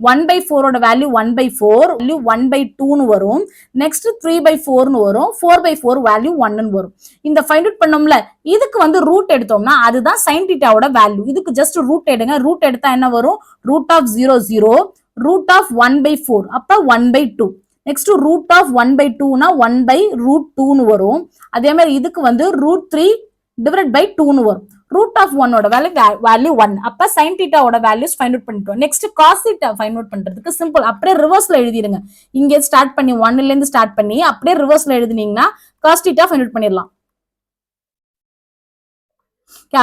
1/4ஓட வேல்யூ 1/4, வேல்யூ 1/2ன்னு வரும். நெக்ஸ்ட் 3/4ன்னு வரும், 4/4 வேல்யூ 1ன்னு வரும். இந்த ஃபைண்ட் அவுட் பண்ணோம்ல, இதுக்கு வந்து ரூட் எடுத்தோம்னா அதுதான் sin θவோட வேல்யூ. இதுக்கு ஜஸ்ட் ரூட் எடுங்க. ரூட் எடுத்தா என்ன வரும்? ரூட் ஆஃப் 0, 0, ரூட் ஆஃப் 1/4, அப்ப 1/2. நெக்ஸ்ட் ரூட் ஆஃப் 1/2னா 1/√2ன்னு வரும். அதே மாதிரி இதுக்கு வந்து √3 டிவைட் பை 2ன்னு வரும். ரூட் ஆஃப் 1ஓட வேல்யூ 1. அப்ப sin θவோட வேல்யூஸ் ஃபைண்ட் அவுட் பண்ணிட்டோம். நெக்ஸ்ட் cos θ ஃபைண்ட் அவுட் பண்றதுக்கு சிம்பிள், அப்படியே ரிவர்ஸ்ல எழுதிடுங்க. இங்க ஸ்டார்ட் பண்ணி 1ல இருந்து ஸ்டார்ட் பண்ணி அப்படியே ரிவர்ஸ்ல எழுதினீங்கன்னா cos θ ஃபைண்ட் அவுட் பண்ணிடலாம்.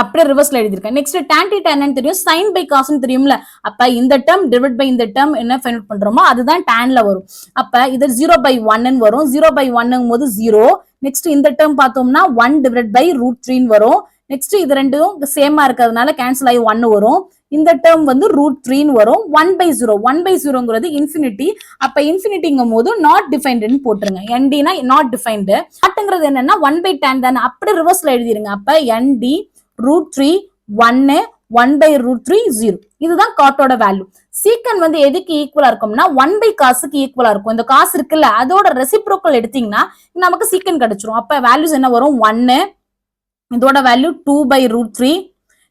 அப்படியே ரிவர்ஸ்ல எழுதிருக்கேன். நெக்ஸ்ட் tan θ என்னன்னு தெரியும், sin by cos தெரியும்ல. அப்ப இந்த டேர்ம் டிவைட் பை இந்த டேர்ம் என்ன ஃபைண்ட் அவுட் பண்றோமோ அதுதான் tanல வரும். அப்ப இது 0/1ன்னு வரும். 0/1ங்கும் போது 0. நெக்ஸ்ட் இந்த டேர்ம் பார்த்தோம்னா 1 டிவைட் பை √3ன்னு வரும். நெக்ஸ்ட் இது ரெண்டும் சேமா இருக்கிறதுனால கேன்சல் ஆகி 1 வரும். இந்த டேர்ம் வந்து √3ன்னு வரும். 1/0, 1/0ங்கிறது இன்ஃபினிட்டி. அப்ப இன்ஃபினிட்டிங்கும் போது நாட் டிஃபைன்டுன்னு போட்டுருங்க. NDனா நாட் டிஃபைன்டு. நாட்ங்கிறது என்னன்னா 1/tan தானே, அப்படியே ரிவர்ஸ்ல எழுதிருங்க. அப்ப ND √3 1, 1/√3 0. இதுதான் காட்டோட வேல்யூ. சீக்கன் வந்து எதுக்கு ஈக்குவலா இருக்கும்னா 1/cosக்கு ஈக்குவலா இருக்கும். இந்த காசு இருக்குல்ல, அதோட ரெசிப்ரோக்கல் எடுத்தீங்கன்னா நமக்கு சீக்கன் கிடைச்சிரும். அப்ப வேல்யூஸ் என்ன வரும்? 1, இதோட value 2/√3,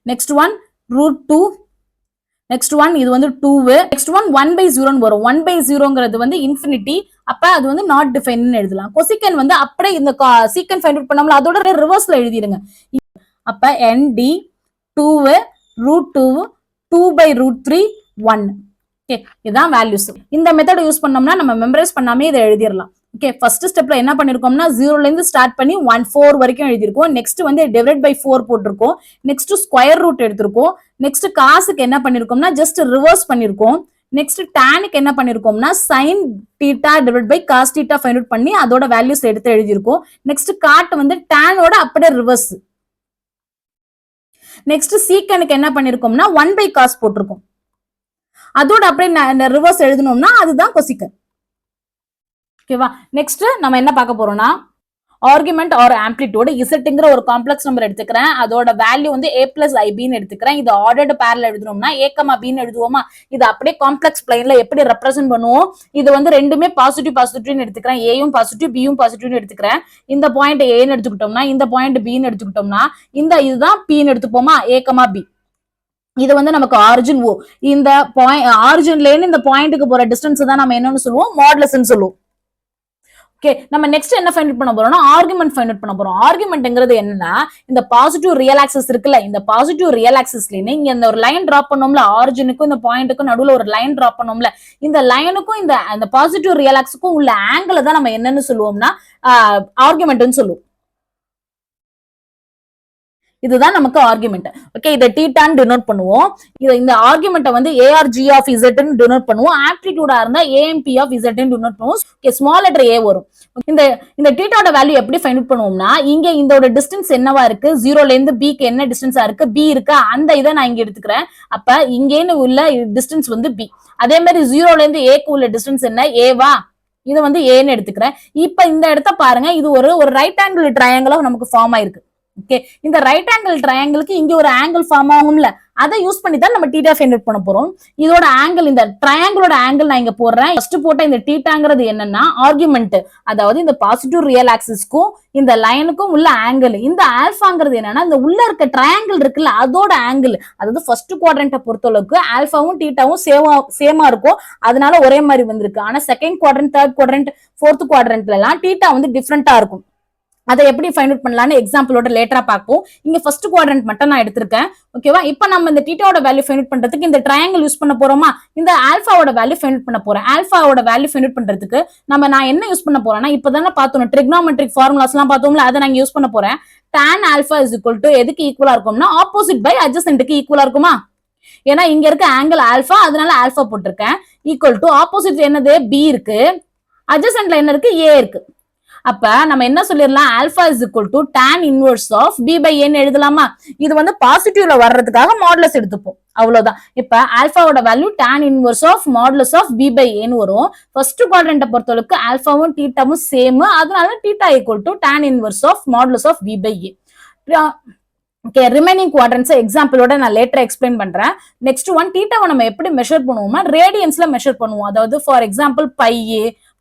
next one √2, next one இது வந்து 2, நெக்ஸ்ட் ஒன் 1/0ன்னு வரும். 1/0ங்கிறது வந்து இன்ஃபினிட்டி. அப்ப அது வந்து நாட் டிஃபைன்னு எழுதலாம். கொசிக்கன் வந்து அப்படியே இந்த சீக்கன் ஃபைண்ட் அவுட் பண்ணாமல அதோட ரிவர்ஸ்ல எழுதிடுங்க. அப்ப ND 2, √2, 2/√3, 1. ஓகே, இதுதான் வேல்யூஸ். இந்த மெத்தட் யூஸ் பண்ணோம்னா நம்ம மெமரைஸ் பண்ணாமே இதை எழுதிடலாம். ஓகே, ஃபர்ஸ்ட் ஸ்டெப்ல என்ன பண்ணிருக்கோம்னா 0ல இருந்து ஸ்டார்ட் பண்ணி 1, 4 வரைக்கும் எழுதிருக்கோம். நெக்ஸ்ட் வந்து டிவைட் பை 4 போட்டிருக்கோம். நெக்ஸ்ட் ஸ்கொயர் ரூட் எடுத்திருக்கோம். நெக்ஸ்ட் காசுக்கு என்ன பண்ணிருக்கோம்னா ஜஸ்ட் ரிவர்ஸ் பண்ணிருக்கோம். நெக்ஸ்ட் டானுக்கு என்ன பண்ணிருக்கோம்னா sin theta divide by cos theta find out பண்ணி அதோட வேல்யூஸ் எடுத்து எழுதியிருக்கோம். நெக்ஸ்ட் காட் வந்து டானோட அப்படியே ரிவர்ஸ். நெக்ஸ்ட் சீக்கனுக்கு என்ன பண்ணிருக்கோம்னா 1 பை காஸ் போட்டிருக்கோம். அதோட அப்படியே ரிவர்ஸ் எழுதணும்னா அதுதான் கொசிக்கன். ஓகேவா? நெக்ஸ்ட் நம்ம என்ன பார்க்க போறோம்னா ஆர்குமெண்ட் ஆர் ஆம்ப்ளிடியூட் இசட்ங்கிற ஒரு காம்ப்ளெக்ஸ் நம்பர் எடுத்துக்கிறேன். அதோட வேல்யூ வந்து a பிளஸ் ஐபின்னு எடுத்துக்கிறேன். இது ஆர்டர்டு பேர்ல எழுதணும்னா a கமா பின்னு எழுதுவோமா? இது அப்படியே காம்ப்ளெக்ஸ் பிளைன்ல எப்படி ரெப்ரசென்ட் பண்ணுவோம்? இது வந்து ரெண்டுமே பாசிட்டிவ் பாசிட்டிவ்னு எடுத்துக்கிறேன். ஏயும் பாசிட்டிவ் பியும் பாசிட்டிவ்னு எடுத்துக்கிறேன். இந்த பாயிண்ட் ஏன்னு எடுத்துக்கிட்டோம்னா இந்த பாயிண்ட் பின்னு எடுத்துக்கிட்டோம்னா இதுதான் பின்னு எடுத்துப்போமா? a comma B. இது வந்து நமக்கு ஆரிஜின் ஓ. இந்த பாயிண்ட் ஆரிஜின்ல இருந்து இந்த பாயிண்ட்டுக்கு போற டிஸ்டன்ஸ் தான் நம்ம என்னன்னு சொல்லுவோம்? மாடுலஸ்ன்னு சொல்லுவோம். ஓகே, நம்ம நெக்ஸ்ட் என்ன ஃபைண்ட் அவுட் பண்ண போறோம்னா ஆர்குமெண்ட் ஃபைண்ட் அவுட் பண்ண போறோம். ஆர்குமெண்ட்ங்கிறது என்னன்னா இந்த பாசிட்டிவ் ரியல் ஆக்சிஸ் இருக்குல்ல, இந்த பாசிட்டிவ் ரியல் ஆக்சிஸ்ல இங்க இந்த ஒரு லைன் டிராப் பண்ணோம்ல, ஆரிஜினுக்கும் இந்த பாயிண்ட்டுக்கும் நடுவுல ஒரு லைன் டிராப் பண்ணோம்ல, இந்த லைனுக்கும் இந்த பாசிட்டிவ் ரியல் ஆக்சிஸ்க்கும் உள்ள ஆங்கிள் தான் நம்ம என்னன்னு சொல்லுவோம்னா ஆர்குமெண்ட்னு சொல்லுவோம். இதுதான் நமக்கு ஆர்குமெண்ட். ஓகே, இதை தீட்டான்னு டினோட் பண்ணுவோம். இந்த ஆர்குமெண்ட்டை வந்து ARG ஆஃப் Z ன்னு டினோட் பண்ணுவோம். ஆம்ப்ளிடியூடா இருந்தா AMP ஆஃப் Z ன்னு டினோட் பண்ணுவோம். ஓகே, ஸ்மால் லெட்டர் A வரும். இந்த தீட்டாவோட வேல்யூ எப்படி ஃபைண்ட் அவுட் பண்ணுவோம்னா இங்க இதோட டிஸ்டன்ஸ் என்னவா இருக்கு? 0ல இருந்து B க்கு என்ன டிஸ்டன்ஸா இருக்கு? B இருக்கா? அந்த இதை நான் இங்க எடுத்துக்கிறேன். அப்ப இங்கேன்னு உள்ள டிஸ்டன்ஸ் வந்து B. அதே மாதிரி 0ல இருந்து A க்கு உள்ள டிஸ்டன்ஸ் என்ன? A வா? இது வந்து ஏன்னு எடுத்துக்கிறேன். இப்ப இந்த இடத்த பாருங்க, இது ஒரு ரைட் ஆங்கிள் ட்ரையாங்கிளா நமக்கு ஃபார்ம் ஆயிருக்கு. ஓகே, இந்த ரைட் ஆங்கிள் ட்ரையாங்கிளுக்கு இங்க ஒரு ஆங்கிள் ஃபார்ம் ஆகும்ல, அதை யூஸ் பண்ணி தான் நம்ம தீட்டா ஃபைண்ட் அவுட் பண்ண போறோம். இதோட ஆங்கிள், இந்த ட்ரையாங்கிளோட ஆங்கிள் நான் இங்க போடுறேன். ஃபர்ஸ்ட் போட்ட இந்த தீட்டாங்கிறது என்னன்னா ஆர்குமெண்ட், அதாவது இந்த பாசிட்டிவ் ரியல் ஆக்சிஸ்க்கும் இந்த லைனுக்கும் உள்ள ஆங்கிள். இந்த ஆல்பாங்கிறது என்னன்னா இந்த உள்ள இருக்க ட்ரையாங்கிள் இருக்குல்ல அதோட ஆங்கிள். அதாவது ஃபர்ஸ்ட் குவாட்ரண்ட்டை பொறுத்தளவுக்கு ஆல்பாவும் தீட்டாவும் சேமா இருக்கும், அதனால ஒரே மாதிரி வந்திருக்கு. ஆனா second quadrant, third quadrant, fourth குவாட்ரண்ட்ல எல்லாம் தீட்டா வந்து டிஃப்ரெண்டா இருக்கும். அதை எப்படி ஃபைண்ட் அவுட் பண்ணலாம்னு எக்ஸாம்பிளோட லேட்டரா பார்ப்போம். இங்க ஃபர்ஸ்ட் குவாட்ரண்ட் மட்டும் நான் எடுத்திருக்கேன். ஓகேவா? இப்போ நம்ம இந்த தீட்டாவோட வேல்யூ ஃபைண்ட் அவுட் பண்றதுக்கு இந்த ட்ரையாங்கிள் யூஸ் பண்ண போறோமா? இந்த ஆல்பாவோட வேல்யூ ஃபைண்ட் அவுட் பண்ண போறேன். ஆல்பாவோட வேல்யூ ஃபைண்ட் அவுட் பண்றதுக்கு நான் என்ன யூஸ் பண்ண போறேன்னா இப்பதானே பார்த்தோம் ட்ரிக்னாமெட்ரிக் ஃபார்முலாஸ் எல்லாம் பார்த்தோம்ல, அதை நான் யூஸ் பண்ண போறேன். tan alpha is equal to எதுக்கு ஈக்குவலா இருக்கும்னா ஆப்போசிட் பை அட்ஜசன்ட்க்கு ஈக்குவலா இருக்குமா? ஏன்னா இங்க இருக்க ஆங்கிள் ஆல்பா, அதனால ஆல்பா போட்டிருக்கேன். ஈக்குவல் டு ஆப்போசிட் என்னது? B இருக்கு. அட்ஜசன்ட்ல என்ன இருக்கு? A இருக்கு. அப்ப நம்ம என்ன சொல்லிடலாம்? Alpha is equal to tan inverse of B by A எழுதலாமா? இது வந்து பாசிட்டிவ்ல வர்றதுக்காக மாடுலஸ் எடுத்துப்போம், அவ்வளவுதான். இப்ப ஆல்பாவோட value tan inverse of modulus of B by A வரும். ஃபர்ஸ்ட் குவாட்ரண்ட்டை பொறுத்தளவுக்கு ஆல்பாவும் தீட்டாவும் சேம், அதனால theta equal to tan inverse of modulus of B by A. Okay, remaining quadrants எக்ஸாம்பிளோட நான் லேட்டரா எக்ஸ்பிளைன் பண்றேன். நெக்ஸ்ட் ஒன், தீட்டாவை நம்ம எப்படி மெஷர் பண்ணுவோம்னா ரேடியன்ஸ்ல மெஷர் பண்ணுவோம். அதாவது ஃபார் எக்ஸாம்பிள் பை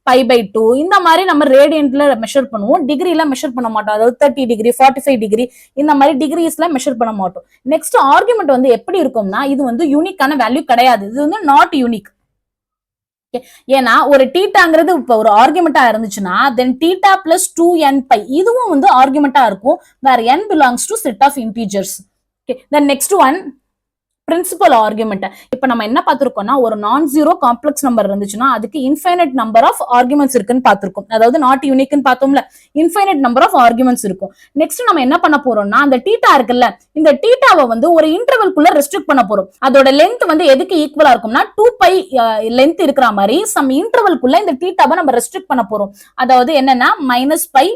பை 2 இந்த மாதிரி நம்ம ரேடியன்ட்ல மெஷர் பண்ணுவோம். டிகிரில மெஷர் பண்ண மாட்டோம். அதாவது 30 டிகிரி, 45 டிகிரி இந்த மாதிரி டிகிரிஸ்ல மெஷர் பண்ண மாட்டோம். நெக்ஸ்ட் ஆர்குமெண்ட் வந்து எப்படி இருக்கும்னா இது வந்து யூனிக்கான வேல்யூ கிடையாது, இது வந்து நாட் யூனிக். ஏன்னா ஒரு தீட்டாங்கிறது இப்ப ஒரு ஆர்குமெண்டா இருந்துச்சுன்னா தென் தீட்டா பிளஸ் 2n பை இதுவும் வந்து ஆர்குமெண்டா இருக்கும், where n belongs to set of integers. Okay, then next one principal argument. இப்ப நம்ம என்ன பார்த்திருக்கோம்னா ஒரு நான் ஜீரோ காம்ப்ளெக்ஸ் நம்பர் இருந்துச்சுன்னா அதுக்கு இன்ஃபைனைட் நம்பர் ஆஃப் ஆர்குமெண்ட்ஸ் இருக்குன்னு பார்த்திருக்கோம். அதாவது நாட் யூனிக்னு பார்த்தோம்ல, இன்ஃபைனைட் நம்பர் ஆஃப் ஆர்குமெண்ட்ஸ் இருக்கும். நெக்ஸ்ட் நம்ம என்ன பண்ண போறோம்னா அந்த தீட்டா இருக்குல்ல, இந்த தீட்டாவை வந்து ஒரு இன்டர்வல்குள்ள ரெஸ்ட்ரிக்ட் பண்ண போறோம். அதோட லென்த் வந்து எதுக்கு ஈக்குவலா இருக்கும்னா 2π லென்த் இருக்கிற மாதிரி சம் இன்டர்வல்குள்ள இந்த தீட்டாவை நம்ம ரெஸ்ட்ரிக்ட் பண்ண போறோம். அதாவது என்னன்னா -π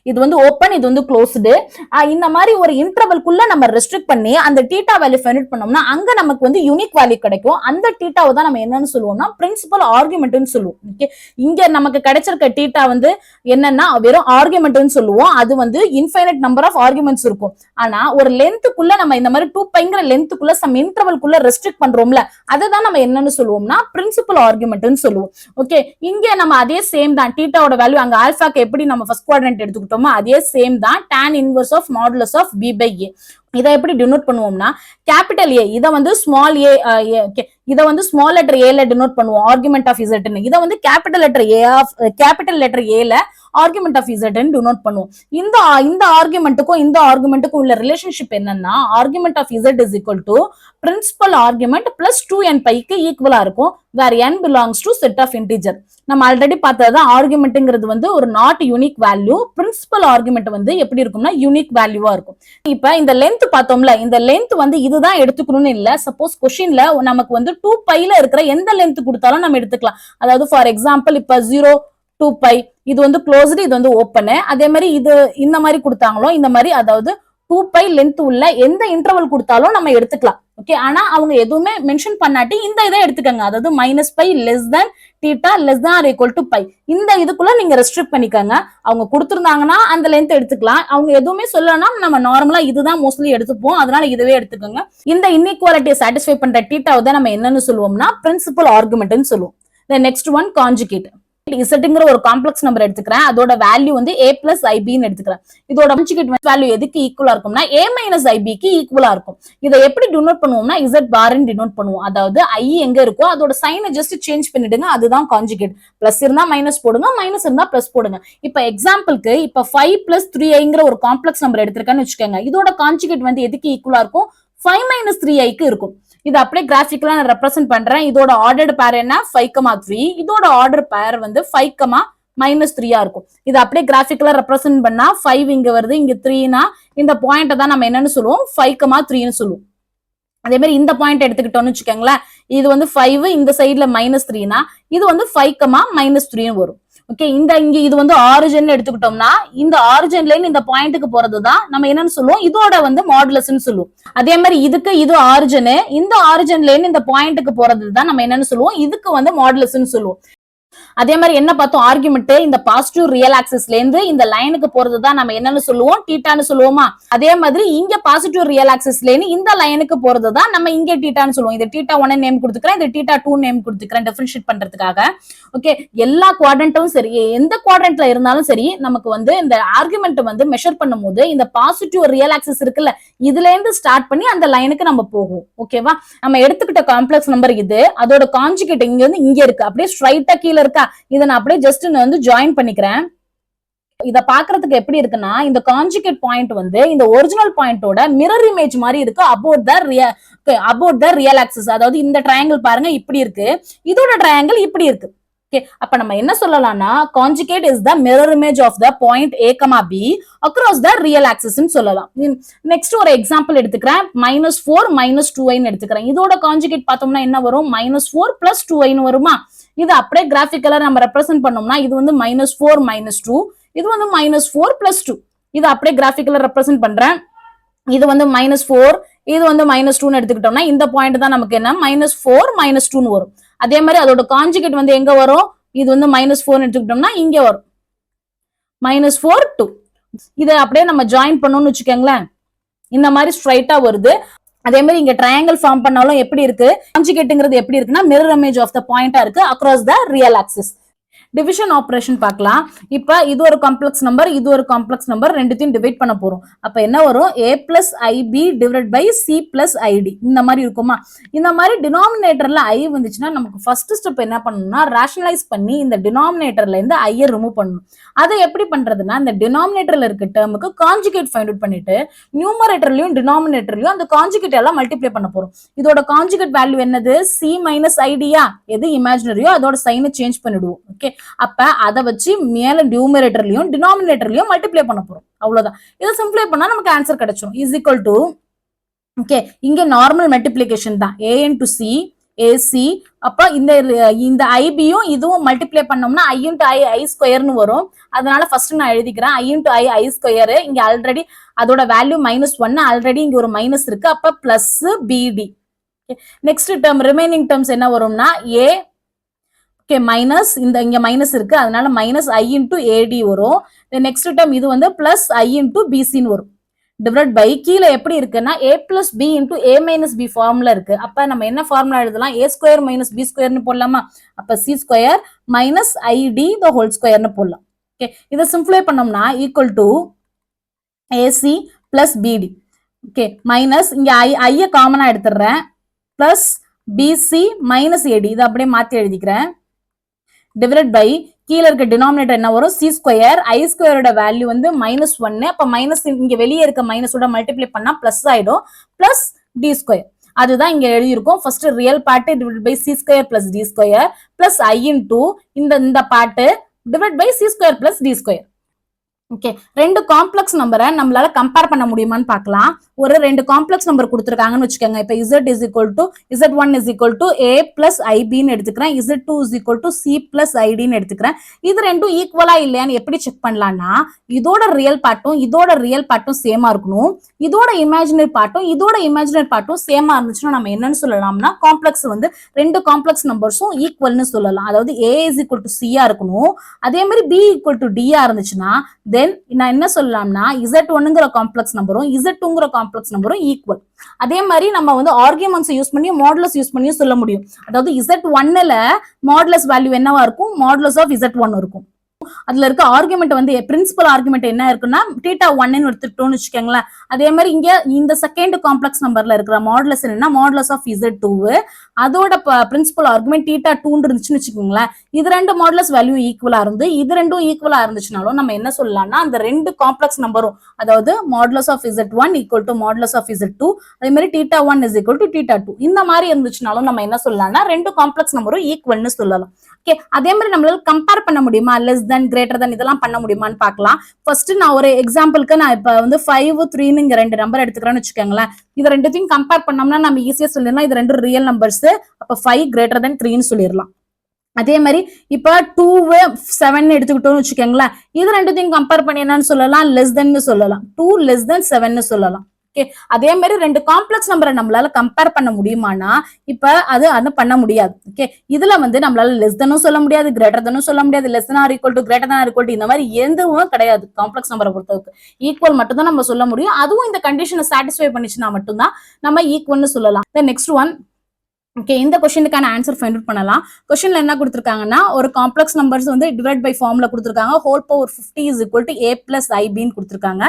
இது வந்து ஓப்பன், இது வந்து க்ளோஸ்டு. இந்த மாதிரி ஒரு இன்டர்வல்குள்ள நம்ம ரெஸ்ட்ரிக்ட் பண்ணி அந்த தீட்டா வேல்யூ ஃபைண்ட் அவுட் பண்ணோம்னா அங்க நமக்கு வந்து யூனிக் வேல்யூ கிடைக்கும். அந்த தீட்டாவை தான் நம்ம என்னன்னு சொல்லுவோம்னா பிரின்சிபல் ஆர்குமெண்ட்னு சொல்லுவோம். ஓகே, இங்க நமக்கு கிடைச்சிருக்க தீட்டா வந்து என்னன்னா வெறும் ஆர்குமெண்ட்னு சொல்லுவோம். அது வந்து இன்ஃபைனைட் நம்பர் ஆஃப் ஆர்குமெண்ட்ஸ் இருக்கும். ஆனா ஒரு லென்த்துக்குள்ள நம்ம இந்த மாதிரி 2πங்கிற லென்த்துக்குள்ள சம் இன்டர்வல்குள்ள ரெஸ்ட்ரிக்ட் பண்றோம்ல, அதை தான் நம்ம என்னன்னு சொல்லுவோம்னா பிரின்சிபல் ஆர்குமெண்ட்னு சொல்லுவோம். ஓகே, இங்க நம்ம அதே சேம் தான், தீட்டாவோட வேல்யூ அங்க ஆல்பாக்கு எப்படி நம்ம ஃபர்ஸ்ட் குவாட்ரண்ட் எடுத்துக்கிட்டோம் அதே சேம் தான் tan inverse of modulus of B by A. இதை எப்படி டினோட் பண்ணுவோம்னா கேபிட்டல் A, இதை வந்து ஸ்மால் A, இதை வந்து ஸ்மால் லெட்டர் A ல டினோட் பண்ணுவோம் ஆர்குமெண்ட் ஆஃப் Z ன்னு. இதை வந்து கேபிட்டல் லெட்டர் A ல ஆர்குமெண்ட் ஆஃப் Z ன்னு டினோட் பண்ணுவோம். இந்த ஆர்குமெண்ட்டுக்கும் இந்த ஆர்குமெண்ட்டுக்கும் உள்ள ரிலேஷன்ஷிப் என்னன்னா argument of Z is equal to principal argument plus 2n பைக்கு ஈக்குவலா இருக்கும், where n belongs to set of integer. நம்ம ஆல்ரெடி பார்த்ததுதான் ஆர்குமெண்ட்ங்கிறது வந்து ஒரு not unique value, principal argument வந்து எப்படி இருக்கும்னா யூனிக் வேல்யூவா இருக்கும். இப்ப இந்த லென்த் லென்த் பார்த்தோம்ல, இந்த லென்த் வந்து இதுதான் எடுத்துக்கணும்னு இல்ல. சப்போஸ் கொஸ்டின்ல நமக்கு வந்து 2π இருக்கிற எந்த லென்த் கொடுத்தாலும் நம்ம எடுத்துக்கலாம். அதாவது ஃபார் எக்ஸாம்பிள் இப்ப 0 2π இது வந்து க்ளோஸ்டு, இது வந்து ஓப்பன். அதே மாதிரி இது இந்த மாதிரி கொடுத்தாங்களோ இந்த மாதிரி, அதாவது 2π லென்த் உள்ள எந்த இன்டர்வல் கொடுத்தாலும் நம்ம எடுத்துக்கலாம். ஓகே, ஆனா அவங்க எதுவுமே மென்ஷன் பண்ணாட்டி இந்த இதை எடுத்துக்கங்க. அதாவது -π less than theta less than or equal to π, இந்த இதுக்குள்ள நீங்க ரெஸ்ட்ரிக்ட் பண்ணிக்கங்க. அவங்க கொடுத்திருந்தாங்கன்னா அந்த லென்த் எடுத்துக்கலாம். அவங்க எதுவுமே சொல்லனா நம்ம நார்மலா இதுதான் மோஸ்ட்லி எடுத்துப்போம். அதனால இதுவே எடுத்துக்கோங்க. இந்த இன்இக்வாலிட்டியை சாட்டிஸ்ஃபை பண்ற தீட்டாவை தான் நம்ம என்னன்னு சொல்லுவோம்னா பிரின்சிபல் ஆர்குமெண்ட்னு சொல்லுவோம். Next one conjugate. இசட்ங்கிற ஒரு காம்ப்ளெக்ஸ் நம்பர் எடுத்துக்கிறேன். அதோட வேல்யூ வந்து a பிளஸ் ஐபின்னு எடுத்துக்கிறேன். இதோட கான்ஜுகேட் வேல்யூ எதுக்கு ஈக்குவலா இருக்கும்னா a மைனஸ் ஐபிக்கு ஈக்குவலா இருக்கும். இதை எப்படி டினோட் பண்ணுவோம்னா z பார்ன்னு டினோட் பண்ணுவோம். அதாவது i எங்க இருக்கோ அதோட சைனை ஜஸ்ட் சேஞ்ச் பண்ணிடுங்க, அதுதான் கான்ஜுகேட். பிளஸ் இருந்தா மைனஸ் போடுங்க, மைனஸ் இருந்தா பிளஸ் போடுங்க. இப்ப எக்ஸாம்பிளுக்கு இப்ப 5 பிளஸ் 3iங்கிற ஒரு காம்ப்ளெக்ஸ் நம்பர் எடுத்திருக்கேன்னு வச்சுக்கோங்க. இதோட கான்ஜுகேட் வந்து எதுக்கு ஈக்குவலா இருக்கும்? 5 மைனஸ் 3iக்கு இருக்கும். இது அப்படியே கிராஃபிக்கலா நான் ரெப்ரசென்ட் பண்றேன். இதோட ஆர்டர்டு பேர் என்ன? 5,3. இதோட ஆர்டர் பேர் வந்து 5,-3 இருக்கும். இது அப்படியே கிராஃபிக்கலா ரெப்ரசென்ட் பண்ணா 5 இங்க வருது, இங்க 3னா இந்த பாயிண்ட் தான் நம்ம என்னன்னு சொல்லுவோம்? 5,3ன்னு சொல்லுவோம். அதே மாதிரி இந்த பாயிண்ட் எடுத்துக்கிட்டோம்னு வச்சுக்கோங்களேன். இது வந்து 5, இந்த சைட்ல -3னா இது வந்து 5,-3ன்னு வரும். ஓகே, இங்க இது வந்து ஆரிஜின் எடுத்துக்கிட்டோம்னா இந்த ஆரிஜின்ல இந்த பாயிண்ட்டுக்கு போறதுதான் நம்ம என்னன்னு சொல்லுவோம்? இதோட வந்து மாடுலஸ்ன்னு சொல்லுவோம். அதே மாதிரி இதுக்கு இது ஆரிஜின், இந்த ஆரிஜின்ல இந்த பாயிண்ட்டுக்கு போறதுதான் நம்ம என்னன்னு சொல்லுவோம்? இதுக்கு வந்து மாடுலஸ்ன்னு சொல்லுவோம். அதே மாதிரி என்ன பார்த்தோம்? ஆர்குமெண்ட் இந்த பாசிட்டிவ் ரியல் ஆக்சிஸ்ல இருந்து இந்த லைனுக்கு போறதுதான் நம்ம என்னன்னு சொல்லுவோம்? தீட்டான்னு சொல்லுவோமா? அதே மாதிரி இங்க பாசிட்டிவ் ரியல் ஆக்சிஸ்ல இருந்து இந்த லைனுக்கு போறதுதான் நம்ம இங்க தீட்டான்னு சொல்லுவோம். இது தீட்டா 1 நேம் கொடுத்துக்கிறேன், இது தீட்டா 2 நேம் கொடுத்துக்கிறேன் டிஃபரன்ஷியேட் பண்றதுக்காக. ஓகே, எல்லா குவாட்ரண்ட்டும் சரி, எந்த குவாட்ரண்ட்ல இருந்தாலும் சரி, நமக்கு வந்து இந்த ஆர்குமெண்ட் வந்து மெஷர் பண்ணும்போது இந்த பாசிட்டிவ் ரியல் ஆக்சிஸ் இருக்குல்ல, இதுல இருந்து ஸ்டார்ட் பண்ணி அந்த லைனுக்கு நம்ம போகும். ஓகேவா? நம்ம எடுத்துக்கிட்ட காம்ப்ளெக்ஸ் நம்பர் இது, அதோட கான்ஜுகேட் இங்க வந்து இங்க இருக்கு, அப்படியே ஸ்ட்ரைட்டா கீழ இருக்கா. இதை நான் அப்படியே ஜஸ்ட் வந்து ஜாயின் பண்ணிக்கிறேன். இத பாக்குறதுக்கு எப்படி இருக்குன்னா, இந்த கான்ஜுகேட் பாயிண்ட் வந்து இந்த ஒரிஜினல் பாயிண்டோட மிரர் இமேஜ் மாதிரி இருக்கு அபவுட் த ரியல் ஆக்சிஸ். அதாவது இந்த ட்ரையாங்கிள் பாருங்க இப்படி இருக்கு, இதோட ட்ரையாங்கிள் இப்படி இருக்கு. அப்ப நம்ம என்ன சொல்லலாம்னா conjugate is the mirror image of the point a, b across the real axis ன்னு சொல்லலாம். நெக்ஸ்ட் ஒரு எக்ஸாம்பிள் எடுத்துக்கிறேன். -4 -2i எடுத்துக்கிறேன். இதோட கான்ஜுகேட் பார்த்தோம்னா என்ன வரும்? -4 + 2i வருமா? இது அப்படியே கிராஃபிக்கலா நம்ம ரெப்ரசென்ட் பண்ணோம்னா இது வந்து -4 -2, இது வந்து -4 + 2. இது அப்படியே கிராஃபிக்கலா ரெப்ரசென்ட் பண்றேன். இது வந்து -4, இது வந்து -2ன்னு எடுத்துக்கிட்டோம்னா இந்த பாயிண்ட் தான் நமக்கு என்ன? -4 -2ன்னு வரும். அதே மாதிரி அதோட கான்ஜுகேட் வந்து எங்க வரும்? இது வந்து -4 எடுத்துக்கிட்டோம்னா இங்க வரும் -4 2. இதை அப்படியே நம்ம ஜாயின் பண்ணோம்னு வச்சுக்கோங்களேன், இந்த மாதிரி ஸ்ட்ரைட்டா வருது. அதே மாதிரி இங்க ட்ரையாங்கிள் ஃபார்ம் பண்ணாலும் எப்படி இருக்கு? கான்ஜுகேட்ங்கிறது எப்படி இருக்குன்னா மிரர் இமேஜ் ஆஃப் த பாயிண்டா இருக்கு across the real axis. Division operation பார்க்கலாம். இப்ப இது ஒரு காம்ப்ளெக்ஸ் நம்பர், இது ஒரு காம்ப்ளெக்ஸ் நம்பர், ரெண்டுத்தையும் டிவைட் பண்ண போறோம். அப்ப என்ன வரும்? a + ib / c + id இந்த மாதிரி இருக்குமா? இந்த மாதிரி டினாமினேட்டர்ல i வந்துச்சுன்னா நமக்கு ஃபர்ஸ்ட் ஸ்டெப் என்ன பண்ணணும்னா ரேஷனலைஸ் பண்ணி இந்த டினாமினேட்டர்ல இருந்து i ரிமூவ் பண்ணணும். அதை எப்படி பண்றதுன்னா இந்த டினாமினேட்டர்ல இருக்க டேர்முக்கு கான்ஜுகேட் ஃபைண்ட் அவுட் பண்ணிட்டு நியூமரேட்டர்லயும் டினாமினேட்டர்லயும் அந்த கான்ஜுகேட் எல்லாம் மல்டிப்ளை பண்ண போறோம். இதோட கான்ஜுகேட் வேல்யூ என்னது? c - idயா? எது இமேஜினரியோ அதோட சைனை சேஞ்ச் பண்ணிடுவோம். ஓகே, அப்ப அதை வச்சு மேல நியூமரேட்டர்லயும் டினாமினேட்டர்லயும் மல்டிப்ளை பண்ண போறோம். அவ்வளவுதான். இதை சிம்பிளை பண்ணா நமக்கு ஆன்சர் கிடைச்சிடும். இஸ் ஈக்குவல் டு ஓகே, இங்க நார்மல் மல்டிப்ளிகேஷன் தான் a × c ac. அப்ப இந்த ஐபியும் இதுவும் மல்டிப்ளை பண்ணோம்னா i × i ஸ்கொயர்னு வரும். அதனால ஃபர்ஸ்ட் நான் எழுதிக்கிறேன் i × i ஸ்கொயர். இங்க ஆல்ரெடி அதோட வேல்யூ -1, ஆல்ரெடி இங்க ஒரு மைனஸ் இருக்கு. அப்ப plus bd. Next term remaining terms என்ன வரும்னா a ஓகே மைனஸ் இங்க மைனஸ் இருக்கு, அதனால -i × ad வரும். நெக்ஸ்ட் டேர்ம் இது வந்து +i × bc ன்னு வரும். டிவைட் பை கீழே எப்படி இருக்குன்னா a + b × a - b formula இருக்கு. அப்ப நம்ம என்ன ஃபார்முலா எழுதலாம்? a² - b² ன்னு போடலாமா? அப்ப c² - id the whole square ன்னு போடலாம். ஓகே, இதை சிம்பிளை பண்ணோம்னா equal to ac + bd. Okay, minus இங்க i காமனா எடுத்துறேன், பிளஸ் bc - ad இதை அப்படியே மாத்தி எழுதிக்கிறேன். டிவைட் பை கீழ இருக்க டினாமினேட்டர் என்ன வரும்? c² i² வேல்யூ வந்து -1. அப்ப மைனஸ் இங்க வெளியே இருக்க மைனஸோட மல்டிப்ளை பண்ணா பிளஸ் ஆயிடும், பிளஸ் d². அதுதான் இங்க எழுதியிருக்கும். First real part divide by c² + d² plus i × இந்த part divide by c² + d². ஓகே, ரெண்டு காம்ப்ளெக்ஸ் நம்பரை நம்மளால கம்பேர் பண்ண முடியுமான்னு பார்க்கலாம். ஒரு ரெண்டு காம்ப்ளெக்ஸ் நம்பர் கொடுத்துருக்காங்கன்னு வச்சுக்கோங்க. இப்போ z is equal to z1 is equal to a plus ஐபின்னு எடுத்துக்கிறேன். z2 is equal to c plus ஐடின்னு எடுத்துக்கிறேன். இது ரெண்டும் ஈக்குவலா இல்லையான்னு எப்படி செக் பண்ணலாம்னா, இதோட ரியல் பார்ட்டும் சேமா இருக்கணும், இதோட இமேஜினரி பார்ட்டும் சேமா இருந்துச்சுன்னா நம்ம என்னன்னு சொல்லலாம்னா காம்ப்ளெக்ஸ் வந்து ரெண்டு காம்ப்ளெக்ஸ் நம்பர்ஸும் ஈக்குவல்னு சொல்லலாம். அதாவது a is equal to c இருக்கணும், அதே மாதிரி b ஈக்குவல் டு d இருந்துச்சுன்னா தென் நான் என்ன சொல்லலாம்னா z1ங்கிற காம்ப்ளெக்ஸ் நம்பரும் z2ங்கிற காம்ப்ளெக்ஸ் நம்பரும் ஈக்குவல். அதே மாதிரி நம்ம வந்து ஆர்குமெண்ட்ஸ் யூஸ் பண்ணி மாடுலஸ் யூஸ் பண்ணி சொல்ல முடியும். அதாவது z1ல மாடுலஸ் வேல்யூ என்னவா இருக்கும், மாடுலஸ் ஆஃப் z1 இருக்கும். அதுல இருக்க ஆர்குமெண்ட் வந்து பிரின்சிபல் ஆர்குமெண்ட் என்ன இருக்குன்னா θ1 எடுத்துட்டோம்னு வச்சுக்கோங்களேன். அதே மாதிரி இங்க இந்த செகண்ட் காம்ப்ளெக்ஸ் நம்பர்ல இருக்கிற மாடுலஸ் என்னன்னா மாடுலஸ் ஆஃப் z2, அதோட பிரின்சிபல் ஆர்குமெண்ட் θ2 இருந்துச்சுன்னு வச்சுக்கோங்களேன். இது ரெண்டு மாடுலஸ் வேல்யூ ஈக்குவலா இருந்து இது ரெண்டும் ஈக்குவலா இருந்துச்சுனாலும் நம்ம என்ன சொல்லலாம்னா அந்த ரெண்டு காம்ப்ளெக்ஸ் நம்பரும், அதாவது modulus of z1 equal to modulus of z2, அதே மாதிரி θ1 இஸ் ஈக்குவல் டு θ2, இந்த மாதிரி இருந்துச்சுனாலும் நம்ம என்ன சொல்லலாம்னா ரெண்டு காம்ப்ளெக்ஸ் நம்பரும் ஈக்குவல்னு சொல்லலாம். ஓகே, அதே மாதிரி நம்மளால கம்பேர் பண்ண முடியுமா, லெஸ் தென் கிரேட்டர் தென் இதெல்லாம் பண்ண முடியுமான்னு பார்க்கலாம். ஃபர்ஸ்ட் நான் ஒரு எக்ஸாம்பிளுக்கு நான் இப்ப வந்து 5, 3 இங்க ரெண்டு நம்பர் எடுத்துக்கிறேன்னு வச்சுக்கோங்களேன். இது ரெண்டுத்தையும் கம்பேர் பண்ணோம்னா நம்ம ஈஸியா சொல்லிடலாம் இது ரெண்டு ரியல் நம்பர்ஸ், அப்ப 5 கிரேட்டர் தென் 3ன்னு சொல்லிடலாம். அதே மாதிரி இப்ப 2, 7 எடுத்துக்கிட்டோம்னு வச்சுக்கோங்களேன். இது ரெண்டுத்தையும் கம்பேர் பண்ணி என்னன்னு சொல்லலாம், லெஸ் தென் சொல்லலாம், 2 லெஸ் தென் 7ன்னு சொல்லலாம். ஓகே, அதே மாதிரி ரெண்டு காம்ப்ளெக்ஸ் நம்பரை நம்மளால கம்பேர் பண்ண முடியுமானா இப்ப அது பண்ண முடியாது. ஓகே, இதுல வந்து நம்மளால லெஸ் தெனும் சொல்ல முடியாது, கிரேட்டர் தெனும் சொல்ல முடியாது, less than or equal to greater than or equal to இந்த மாதிரி எதுவும் கிடையாது. காம்ப்ளெக்ஸ் நம்பரை பொறுத்தவரைக்கு ஈக்குவல் மட்டும் தான் நம்ம சொல்ல முடியும். அதுவும் இந்த கண்டிஷனை சாட்டிஸ்ஃபை பண்ணிச்சுன்னா மட்டும்தான் நம்ம ஈக்குவல்னு சொல்லலாம். Next one. ஓகே, இந்த கொஸ்டினுக்கான ஆன்சர் ஃபைண்ட் அவுட் பண்ணலாம். கொஸ்டின்ல என்ன கொடுத்துருக்காங்கன்னா ஒரு காம்ப்ளெக்ஸ் நம்பர்ஸ் வந்து டிவைட் பை ஃபார்ம்ல கொடுத்துருக்காங்க. Whole power 50 is equal to a plus ஐபின்னு கொடுத்துருக்காங்க.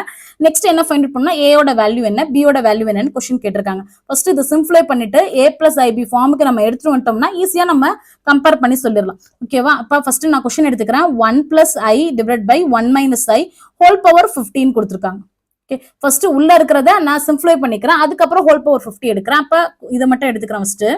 நெக்ஸ்ட் என்ன ஃபைண்ட் அவுட் பண்ணா ஏயோட வேல்யூ என்ன, பியோட வேல்யூ என்னன்னு கொஸ்டின் கேட்டிருக்காங்க. ஃபர்ஸ்ட் இது சிம்பிளை பண்ணிட்டு a பிளஸ் ஐபி ஃபார்முக்கு நம்ம எடுத்துட்டு வந்துட்டோம்னா ஈஸியா நம்ம கம்பேர் பண்ணி சொல்லிடலாம். ஓகேவா, அப்ப ஃபர்ஸ்ட் நான் கொஸ்டின் எடுத்துக்கிறேன். 1 plus i divide by 1 minus i whole power 15 கொடுத்துருக்காங்க. ஓகே, ஃபர்ஸ்ட் உள்ள இருக்கிறத நான் சிம்பிளை பண்ணிக்கிறேன், அதுக்கப்புறம் ஹோல் பவர் 50 எடுக்கிறேன். அப்ப இதை மட்டும் எடுத்துக்கிறேன். ஃபர்ஸ்ட்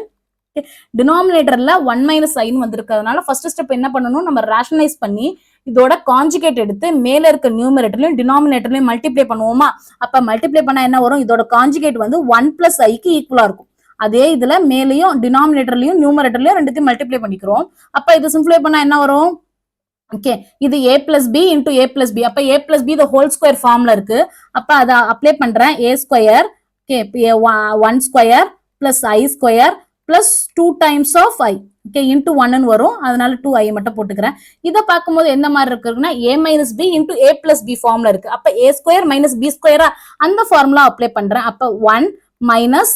டினாமினேட்டர்ல 1 மைனஸ் ஐன்னு வந்திருக்கிறதுனால ஃபர்ஸ்ட் ஸ்டெப் என்ன பண்ணணும், நம்ம ரேஷனலைஸ் பண்ணி இதோட கான்ஜுகேட் எடுத்து மேல இருக்க நியூமரேட்டர்லயும் டினாமினேட்டர்லயும் மல்டிப்ளை பண்ணுவோமா. அப்ப மல்டிப்ளை பண்ணா என்ன வரும், இதோட கான்ஜுகேட் வந்து 1 பிளஸ் ஐக்கு ஈக்குவலா இருக்கும். அதே இதுல மேலையும் டினாமினேட்டர்லயும் நியூமரேட்டர்லயும் ரெண்டுத்தையும் மல்டிப்ளை பண்ணிக்கிறோம். அப்ப இது சிம்பிளை பண்ணா என்ன வரும், ஓகே, இது a plus b into a plus b. அப்ப a பிளஸ் பி இது ஹோல் ஸ்கொயர் ஃபார்ம்ல இருக்கு. அப்ப அதை அப்ளை பண்றேன். a ஸ்கொயர், okay, 1 square plus i square plus 2 times of i, okay, into 1ன்னு வரும். அதனால 2i மட்டும் போட்டுக்கிறேன். இதை பார்க்கும்போது எந்த மாதிரி இருக்குன்னா a minus B into a plus B ஃபார்ம்ல இருக்கு. அப்ப a ஸ்கொயர் மைனஸ் பி ஸ்கொயரா அந்த ஃபார்முலா அப்ளை பண்றேன். அப்ப 1 மைனஸ்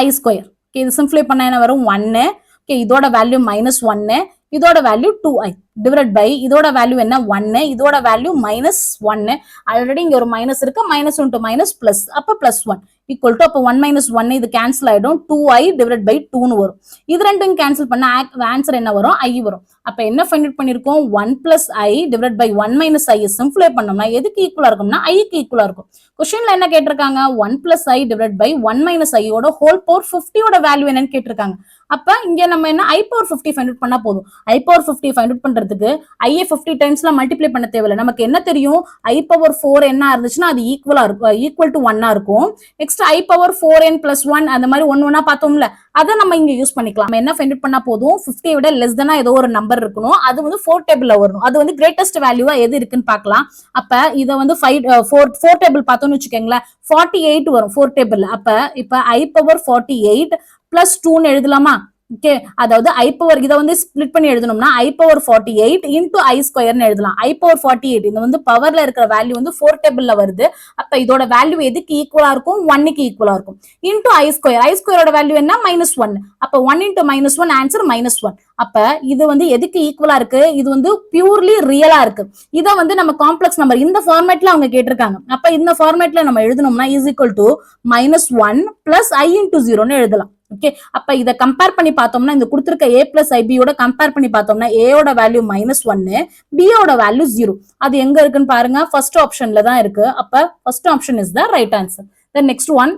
ஐ ஸ்கொயர். இது சிம்பிளை பண்ண என்ன வரும், 1. ஓகே, இதோட வேல்யூ மைனஸ் 1, இதோட வேல்யூ 2i டிவைட் பை இதோட வேல்யூ என்ன 1, இதோட வேல்யூ மைனஸ் 1. ஆல்ரெடி இங்க ஒரு மைனஸ் இருக்கு, மைனஸ் இன்டூ மைனஸ் பிளஸ், அப்ப பிளஸ் 1 ஈக்குவல் டு அப்ப 1 மைனஸ் 1 இது கேன்சல் ஆயிடும், 2i டிவைட் பை 2ன்னு வரும். இது ரெண்டும் கேன்சல் பண்ண ஆன்சர் என்ன வரும், i வரும். அப்ப என்ன ஃபைண்ட் அவுட் பண்ணிருக்கோம், 1 plus i divide by 1 minus i சிம்பிளை பண்ணோம்னா எதுக்கு ஈக்குவலா இருக்கும்னா ஐக்கு ஈக்குவலா இருக்கும். கொஸ்டின்ல என்ன கேட்டிருக்காங்க, 1 plus i divide by 1 minus ஐயோட ஹோல் பவர் 50யோட வேல்யூ என்னன்னு கேட்டிருக்காங்க. அப்ப இங்க நம்ம என்ன i பவர் 50 ஃபைண்ட் அவுட் பண்ணா போதும். i பவர் 50 ஃபைண்ட் அவுட் பண்றதுக்கு ஐ 50 டைம்ஸ்ல மல்டிப்ளை பண்ண தேவையில்லை. நமக்கு என்ன தெரியும், i பவர் 4 என்ன இருந்துச்சுன்னா அது ஈக்குவலா இருக்கும், ஈக்குவல் டு 1 இருக்கும். Next i power 4n plus 1 அந்த மாதிரி ஒன்னா பார்த்தோம்ல, அதை நம்ம இங்க யூஸ் பண்ணிக்கலாம். நம்ம என்ன ஃபைண்ட் அவுட் பண்ணா போதும், 50 விட லெஸ் தெனா ஏதோ ஒரு நம்பர் இருக்கணும், அது வந்து 4 டேபிள்ல வரணும். அது வந்து கிரேட்டஸ்ட் வேல்யூவா எது இருக்குன்னு பார்க்கலாம். அப்ப இதை வந்து 4 டேபிள் பார்த்தோம்னு வச்சுக்கோங்களேன், 48 வரும் 4 டேபிள்ல. அப்ப இப்ப i பவர் 48 பிளஸ் 2ன்னு எழுதலாமா. ஓகே, அதாவது i பவர் இதை வந்து ஸ்பிளிட் பண்ணி எழுதணும்னா i பவர் 48 இன்டூ ஐ ஸ்கொயர்னு எழுதலாம். i பவர் 48 இது வந்து பவர்ல இருக்கிற வேல்யூ வந்து 4 டேபிள்ல வருது. அப்ப இதோட வேல்யூ எதுக்கு ஈக்குவலா இருக்கும், 1க்கு ஈக்குவலா இருக்கும். இன்டூ ஐ ஸ்கொயர், ஐ ஸ்கொயரோட வேல்யூ என்ன மைனஸ் 1. அப்ப 1 இன்டூ மைனஸ் 1 ஆன்சர் மைனஸ் 1. அப்ப இது வந்து எதுக்கு ஈக்குவலா இருக்கு, இது வந்து பியூர்லி ரியலா இருக்கு. இதை வந்து நம்ம காம்ப்ளெக்ஸ் நம்பர் இந்த ஃபார்மேட்ல அவங்க கேட்டிருக்காங்க. அப்ப இந்த ஃபார்மேட்ல நம்ம எழுதணும்னா is equal to minus 1 plus i into 0ன்னு எழுதலாம். ஓகே, அப்ப இத கம்பேர் பண்ணி பார்த்தோம்னா இந்த கொடுத்திருக்க a பிளஸ் ஐபியோட கம்பேர் பண்ணி பார்த்தோம்னா ஏயோட வேல்யூ மைனஸ் 1, பியோட வேல்யூ 0. அது எங்க இருக்குன்னு பாருங்க, ஃபர்ஸ்ட் ஆப்ஷன்ல தான் இருக்கு. அப்ப first option is the right answer. Then next one.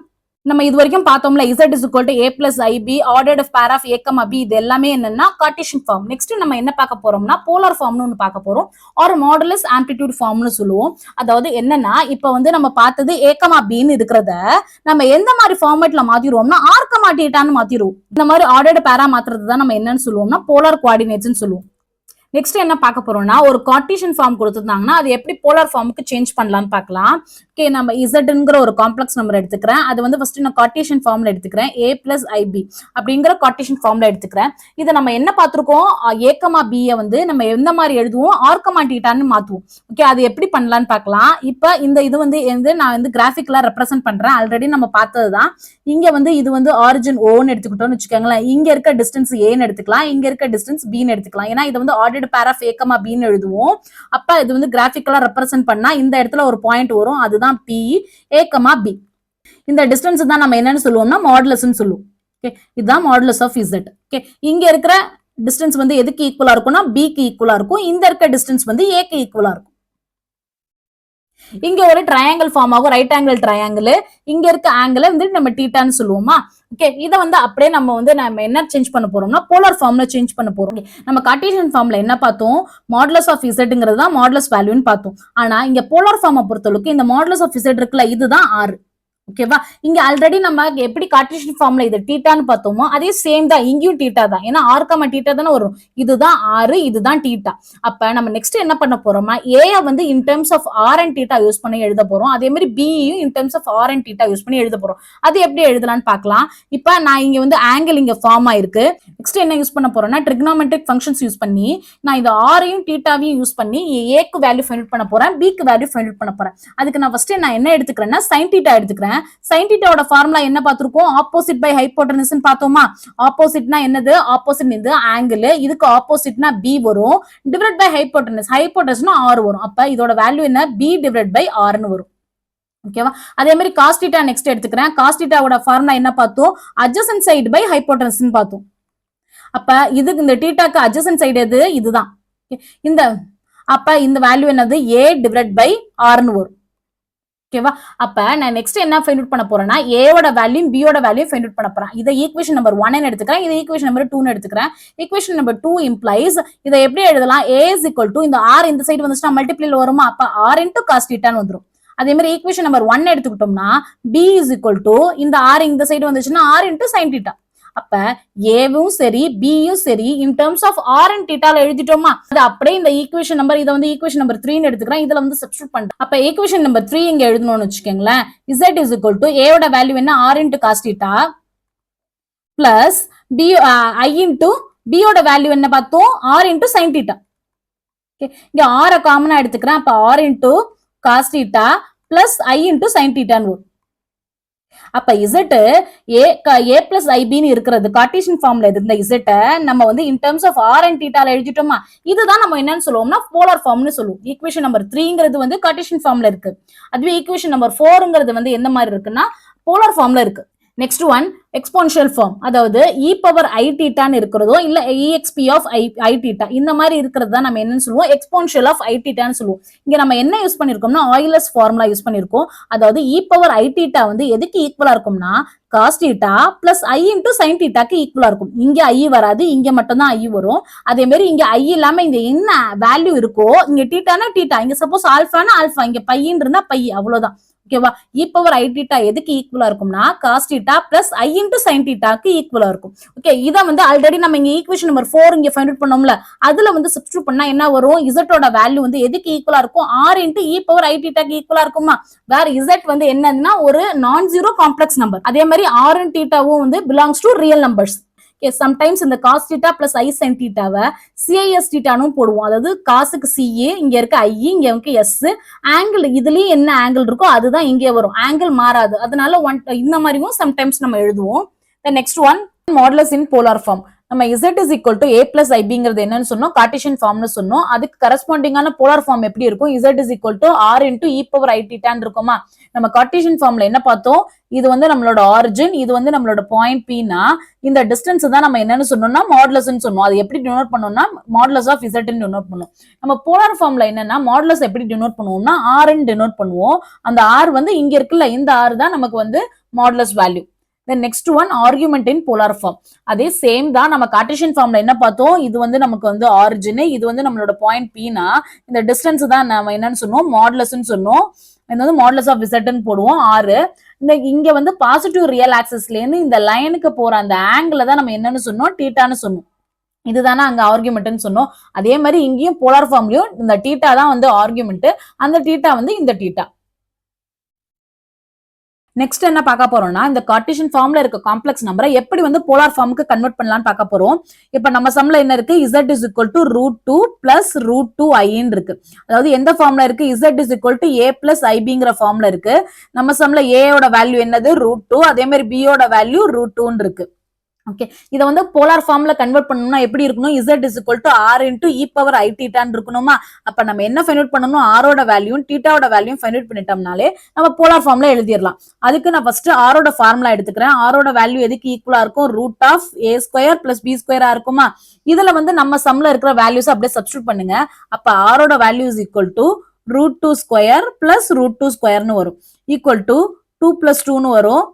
நம்ம இது வரைக்கும் பார்த்தோம்ல z is equal to a plus ib ordered pair of a comma b இது எல்லாமே என்னன்னா கார்ட்டீசியன் ஃபார்ம். நெக்ஸ்ட் நம்ம என்ன பார்க்க போறோம்னா போலார் ஃபார்ம்னு ஒன்னு பார்க்க போறோம், ஆர் மாடுலஸ் ஆம்ப்ளிடியூட் ஃபார்ம்னு சொல்லுவோம். அதாவது என்னன்னா இப்ப வந்து நம்ம பார்த்தது a comma b ன்னு இருக்கிறத நம்ம எந்த மாதிரி ஃபார்மேட்ல மாத்திடுவோம்னா r comma θ ன்னு மாத்திடுவோம். இந்த மாதிரி ஆர்டர்ட் பேரா மாத்துறது தான் நம்ம என்னன்னு சொல்லுவோம்னா போலார் கோஆர்டினேட்ஸ்னு சொல்லுவோம். நெக்ஸ்ட் என்ன பார்க்க போறோம்னா ஒரு கார்ட்டீசியன் ஃபார்ம் கொடுத்திருந்தாங்கன்னா அது எப்படி போலார் ஃபார்முக்கு சேஞ்ச் பண்ணலாம்னு பார்க்கலாம். ஓகே, நம்ம இசட்ங்கிற ஒரு காம்ப்ளெக்ஸ் நம்பர் எடுத்துக்கிறேன். அது வந்து ஃபர்ஸ்ட் நான் கார்ட்டீசியன் ஃபார்ம்ல எடுத்துக்கிறேன், a plus ib அப்படிங்கிற கார்ட்டீசியன் ஃபார்ம்ல எடுத்துக்கிறேன். இதை நம்ம என்ன பார்த்திருக்கோம், a comma b வந்து நம்ம எந்த மாதிரி எழுதுவோம், r comma θ ன்னு மாத்துவோம். ஓகே, அது எப்படி பண்ணலாம்னு பார்க்கலாம். இப்போ இது வந்து நான் வந்து கிராஃபிக்கலா ரெப்ரசென்ட் பண்றேன். ஆல்ரெடி நம்ம பார்த்ததுதான். இங்க வந்து இது வந்து ஆரிஜின் ஓன்னு எடுத்துக்கிட்டோம்னு வச்சுக்கோங்களேன். இங்க இருக்க டிஸ்டன்ஸ் ஏன்னு எடுத்துக்கலாம், இங்க இருக்க டிஸ்டன்ஸ் பின்னு எடுத்துக்கலாம். ஏன்னா இது வந்து ordered pair of a comma b ன்னு எழுதுவோம். அப்ப இது வந்து கிராஃபிக்கலா ரெப்ரசென்ட் பண்ணா இந்த இடத்துல ஒரு பாயிண்ட் வரும், அதுதான் p a comma b. இந்த டிஸ்டன்ஸ் தான் நம்ம என்னன்னு சொல்லுவோம்னா மாடுலஸ்ன்னு சொல்லுவோம். ஓகே, இதுதான் மாடுலஸ் ஆஃப் z. ஓகே, இங்க இருக்கிற டிஸ்டன்ஸ் வந்து எதுக்கு ஈக்குவலா இருக்கும்னா b க்கு ஈக்குவலா இருக்கும். இந்த இருக்க டிஸ்டன்ஸ் வந்து a க்கு ஈக்குவலா இருக்கும். இங்க ஒரு ட்ரையாங்கிள் ஃபார்ம் ஆகும், ரைட் ஆங்கிள் ட்ரையாங்கிள். இங்க இருக்க ஆங்கிள் வந்து நம்ம தீட்டான்னு சொல்லுவோமா. ஓகே, இதை வந்து அப்படியே நம்ம என்ன சேஞ்ச் பண்ண போறோம்னா போலார் ஃபார்ம்ல சேஞ்ச் பண்ண போறோம். நம்ம கார்ட்டீசியன் ஃபார்ம்ல என்ன பார்த்தோம், மாடுலஸ் ஆஃப் இசட்ங்கிறது தான் மாடுலஸ் வேல்யூன்னு பார்த்தோம். ஆனா இங்க போலார் ஃபார்மை பொறுத்தளவுக்கு இந்த மாடுலஸ் ஆஃப் இசட் இருக்குல்ல, இதுதான் 6. ஓகேவா, இங்க ஆல்ரெடி நம்ம எப்படி கார்ட்டீசியன் ஃபார்ம்ல இது தீட்டான்னு பார்த்தோமோ அதே சேம் தான், இங்கேயும் தீட்டா தான். ஏன்னா r comma θ தானே வரும். இதுதான் 6, இதுதான் தீட்டா. அப்ப நம்ம நெக்ஸ்ட் என்ன பண்ண போறோம்னா a வந்து in terms of r and θ use பண்ணி எழுத போறோம். அதே மாதிரி b யும் in terms of r and θ use பண்ணி எழுத போறோம். அது எப்படி எழுதலாம்னு பார்க்கலாம். இப்ப நான் இங்க வந்து ஆங்கிள் இங்க ஃபார்ம் ஆயிருக்கு. நெக்ஸ்ட் என்ன யூஸ் பண்ண போறோம்னா ட்ரிகோனோமெட்ரிக் ஃபங்க்ஷன்ஸ் யூஸ் பண்ணி நான் இந்த r யும் θவையும் யூஸ் பண்ணி a க்கு வேல்யூ ஃபைண்ட் அவுட் பண்ண போறேன், b க்கு வேல்யூ ஃபைண்ட் அவுட் பண்ண போறேன். அதுக்கு நான் ஃபர்ஸ்ட் என்ன எடுத்துக்கிறேன்னா sin θ எடுத்துக்கிறேன். sin θ ஓட ஃபார்முலா என்ன பார்த்திருக்கோம், ஆப்போசிட் பை ஹைபோடெனஸ் பார்த்தோமா. ஆப்போசிட்னா என்னது, ஆப்போசிட் இது ஆங்கிள், இதுக்கு ஆப்போசிட்னா b வரும், டிவைட் பை ஹைபோடெனஸ், ஹைபோடெனஸ்னா r வரும். அப்ப இதோட வேல்யூ என்ன, b டிவைட் பை r ன்னு வரும். ஓகேவா, அதே மாதிரி cos θ நெக்ஸ்ட் எடுத்துக்கிறேன். cos θ ஓட ஃபார்முலா என்ன பார்த்தோம், adjacent side பை ஹைபோடெனஸ் பார்த்தோம். அப்ப இதுக்கு இந்த θக்கு adjacent side எது, இதுதான். இந்த அப்ப இந்த வேல்யூ என்னது, a டிவைட் பை r ன்னு வரும். ஓகேவா, அப்ப நான் நெக்ஸ்ட் என்ன ஃபைண்ட் அவுட் பண்ண போறேன்னா a ஓட வேல்யூ b ஓட வேல்யூ ஃபைண்ட் அவுட் பண்ண போறேன். இதை ஈக்குவேஷன் நம்பர் 1 ன்னு எடுத்துக்கிறேன், இதை ஈக்குவேஷன் நம்பர் 2 ன்னு எடுத்துக்கிறேன். ஈக்குவேஷன் நம்பர் 2 இம்ப்ளைஸ் இதை எப்படி எழுதலாம், a is equal to இந்த r இந்த சைடு வந்துச்சுன்னா மல்டிப்ளைல வருமா, அப்ப r into cos θ ன்னு வந்துரும். அதே மாதிரி ஈக்குவேஷன் நம்பர் 1 எடுத்துக்கிட்டோம்னா b is equal to இந்த r இந்த சைடு வந்துச்சுன்னா r into sin θ. அப்ப ஏவும் சரி பியும் சரி in terms of r and θ எழுதிட்டோமா. அது அப்படியே இந்த ஈக்குவேஷன் நம்பர், இதை வந்து ஈக்குவேஷன் நம்பர் 3 ன்னு எடுத்துக்கிறேன், இதுல வந்து சப்ஸ்டிட்யூட் பண்றேன். அப்ப ஈக்குவேஷன் நம்பர் 3 இங்க எழுதணும்னு வச்சுக்கோங்களேன். z is equal to a ஓட வேல்யூ என்ன, r into cos θ plus b i into b ஓட வேல்யூ என்ன பார்த்தோம், r into sin θ. இங்க r காமனா எடுத்துக்கிறேன். அப்ப r into cos θ plus i into sin θ ன்னு வரும். அப்ப z a plus ib ன்னு இருக்கிறது கார்ட்டீசியன் ஃபார்ம்ல இருந்த z நம்ம வந்து in terms of r and θ எழுதிட்டோமா. இதுதான் நம்ம என்னன்னு சொல்லுவோம்னா போலார் ஃபார்ம்னு சொல்லுவோம். ஈக்குவேஷன் நம்பர் 3ங்கிறது வந்து கார்ட்டீசியன் ஃபார்ம்ல இருக்கு. அதுவே ஈக்குவேஷன் நம்பர் 4ங்கிறது வந்து என்ன மாதிரி இருக்குன்னா போலார் ஃபார்ம்ல இருக்கு. நெக்ஸ்ட் ஒன் எக்ஸ்போனன்ஷியல் ஃபார்ம், அதாவது e பவர் i θன்னு இருக்கிறதோ இல்ல exp of i θ இந்த மாதிரி இருக்கிறது தான் நம்ம என்னன்னு சொல்லுவோம், எக்ஸ்போனன்ஷியல் ஆஃப் i θன்னு சொல்லுவோம். இங்க நம்ம என்ன யூஸ் பண்ணிருக்கோம்னா ஆயிலர்ஸ் ஃபார்முலா யூஸ் பண்ணிருக்கோம். அதாவது e பவர் i θ வந்து எதுக்கு ஈக்குவலா இருக்கும்னா cos θ plus i into sin θக்கு ஈக்குவலா இருக்கும். இங்க i வராது, இங்க மட்டும் தான் i வரும். அதே மாதிரி இங்க i இல்லாம இங்க என்ன வேல்யூ இருக்கோ, இங்க θனா θ, இங்க சப்போஸ் ஆல்பானா ஆல்பா, இங்க பைன்னு இருந்தா பை, அவ்வளவுதான். ஓகேவா, e பவர் i θ எதுக்கு ஈக்குவலா இருக்கும்னா cos θ plus i into sin θக்கு ஈக்குவலா இருக்கும். ஓகே, இத வந்து ஆல்ரெடி நம்ம இங்க ஈக்குவேஷன் நம்பர் 4 இங்க ஃபைண்ட் அவுட் பண்ணோம்ல, அதுல வந்து சப்ஸ்டிட்யூட் பண்ணா என்ன வரும், z ஓட வேல்யூ வந்து எதுக்கு ஈக்குவலா இருக்கும், r into e power i θக்கு ஈக்குவலா இருக்குமா. வேற z வந்து என்னன்னா ஒரு நான் ஜீரோ காம்ப்ளெக்ஸ் நம்பர். அதே மாதிரி r and θவும் வந்து belongs to real numbers. Sometimes இந்த cos θ பிளஸ் i sin θவை cis θனும் போடுவோம். அதாவது காசுக்கு ca, இங்க இருக்க i, இங்க இருக்க s, ஆங்கிள் இதுலயும் என்ன ஆங்கிள் இருக்கோ அதுதான் இங்கே வரும், ஆங்கிள் மாறாது. அதனால இந்த மாதிரியும் சம்டைம்ஸ் நம்ம எழுதுவோம். Next one modulus in polar form. நம்ம z is equal to a plus ibங்கிறது என்னன்னு சொன்னோம், கார்ட்டீசியன் ஃபார்ம்னு சொன்னோம். அதுக்கு கரஸ்பாண்டிங்கான போலார் ஃபார்ம் எப்படி இருக்கும், z is equal to r into e power i theta இருக்குமா. நம்ம கார்ட்டீசியன் ஃபார்ம்ல என்ன பார்த்தோம், இது வந்து நம்மளோட ஆரிஜின், இது வந்து நம்மளோட பாயிண்ட் Pனா இந்த டிஸ்டன்ஸ் தான் நம்ம என்னன்னு சொன்னோம்னா மாடுலஸ்ன்னு சொன்னோம். அது எப்படி டினோட் பண்ணோம்னா மாடுலஸ் ஆஃப் z ன்னு டினோட் பண்ணுவோம். நம்ம போலார் ஃபார்ம்ல என்னன்னா மாடுலஸ் எப்படி டினோட் பண்ணுவோம்னா r ன்னு டினோட் பண்ணுவோம். அந்த r வந்து இங்க இருக்குல்ல, இந்த r தான் நமக்கு வந்து modulus value. Then next one argument in polar form. அதே சேம் தான் நம்ம கார்ட்டீசியன் ஃபார்ம்ல என்ன பார்த்தோம், இது வந்து நமக்கு வந்து ஆரிஜின், இது வந்து நம்மளோட பாயிண்ட் Pனா இந்த டிஸ்டன்ஸ் தான் நம்ம என்னன்னு சொன்னோம் மாடுலஸ்ன்னு சொன்னோம். இது வந்து மாடுலஸ் ஆஃப் z ன்னு போடுவோம் r. இந்த இங்க வந்து பாசிட்டிவ் ரியல் ஆக்சிஸ்ல இருந்து இந்த லைனுக்கு போற அந்த ஆங்கிள் தான் நம்ம என்னன்னு சொன்னோம் தீட்டான்னு சொன்னோம். இதுதானே அங்க ஆர்குமெண்ட்னு சொன்னோம். அதே மாதிரி இங்கேயும் போலார் ஃபார்ம்லயும் இந்த தீட்டா தான் வந்து ஆர்குமெண்ட், அந்த தீட்டா வந்து இந்த தீட்டா. நெக்ஸ்ட் என்ன பார்க்க போறோம்னா இந்த கார்ட்டீசியன் ஃபார்ம்ல இருக்க காம்ப்ளெக்ஸ் நம்பரை எப்படி வந்து போலார் ஃபார்முக்கு கன்வெர்ட் பண்ணலாம்னு பார்க்க போறோம். இப்ப நம்ம சம்ல என்ன இருக்கு, z is equal to √2 plus √2i இருக்கு. அதாவது எந்த ஃபார்ம்ல இருக்கு, z is equal to a plus ibங்கிற ஃபார்ம்ல இருக்கு. நம்ம சம்ல a ஓட வேல்யூ என்னது √2, அதே மாதிரி b ஓட வேல்யூ √2 இருக்கு. ஓகே, இத வந்து போலார் ஃபார்ம்ல கன்வெர்ட் பண்ணனும்னா எப்படி இருக்கணும், z is equal to r into e power i theta ன்னு இருக்கணுமா. அப்ப நம்ம என்ன ஃபைண்ட் அவுட் பண்ணனும், r ஓட வேல்யூ theta ஓட வேல்யூ ஃபைண்ட் அவுட் பண்ணிட்டோம்னாலே நம்ம போலார் ஃபார்ம்ல எழுதிரலாம். அதுக்கு நான் ஃபர்ஸ்ட் r ஓட ஃபார்முலா எடுத்துக்கிறேன். r ஓட வேல்யூ எதுக்கு ஈக்குவலா இருக்கும், √a² plus b² இருக்குமா. இதுல வந்து நம்ம சம்ல இருக்கிற வேல்யூஸ் அப்படியே சப்ஸ்டிட்யூட் பண்ணுங்க. அப்ப r ஓட value is equal to √2² plus √2² ன்னு வரும், ஈக்குவல் டு 2 plus 2 ன்னு வரும்,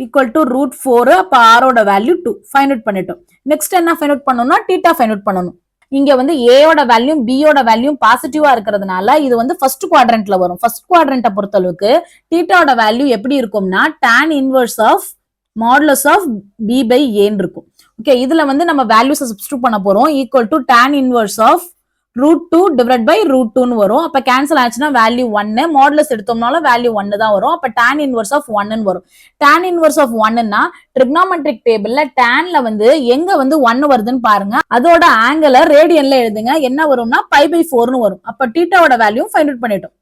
equal to √4. அப்ப r ஓட வேல்யூ 2 ஃபைண்ட் அவுட் பண்ணிட்டோம். நெக்ஸ்ட் என்ன ஃபைண்ட் அவுட் பண்ணனும்னா தீட்டா ஃபைண்ட் அவுட் பண்ணனும். இங்க வந்து a ஓட வேல்யூ b ஓட வேல்யூ பாசிட்டிவா இருக்கிறதுனால இது வந்து ஃபர்ஸ்ட் குவாட்ரண்ட்ல வரும். ஃபர்ஸ்ட் குவாட்ரண்ட்டை பொறுத்தளவுக்கு தீட்டாவோட வேல்யூ எப்படி இருக்கும்னா tan inverse of modulus of b by a ன்னு இருக்கும். ஓகே, இதுல வந்து நம்ம வேல்யூஸ் சப்ஸ்டிட்யூட் பண்ண போறோம். Equal to tan inverse of √2 divided by √2 ன்னு வரும். அப்ப கேன்சல் ஆச்சுன்னா வேல்யூ 1, மாடுலஸ் எடுத்தோம்னாலும் வேல்யூ 1 தான் வரும். அப்ப tan inverse of 1 ன்னு வரும். tan inverse of 1ன்னா ட்ரிகோனோமெட்ரிக் டேபிள்ல tanல வந்து எங்க வந்து 1 வருதுன்னு பாருங்க, அதோட ஆங்கிள் ரேடியன்ல எழுதுங்க, என்ன வரும்னா π/4 ன்னு வரும். அப்ப தீட்டாவோட வேல்யூ ஃபைண்ட் அவுட் பண்ணிட்டோம்.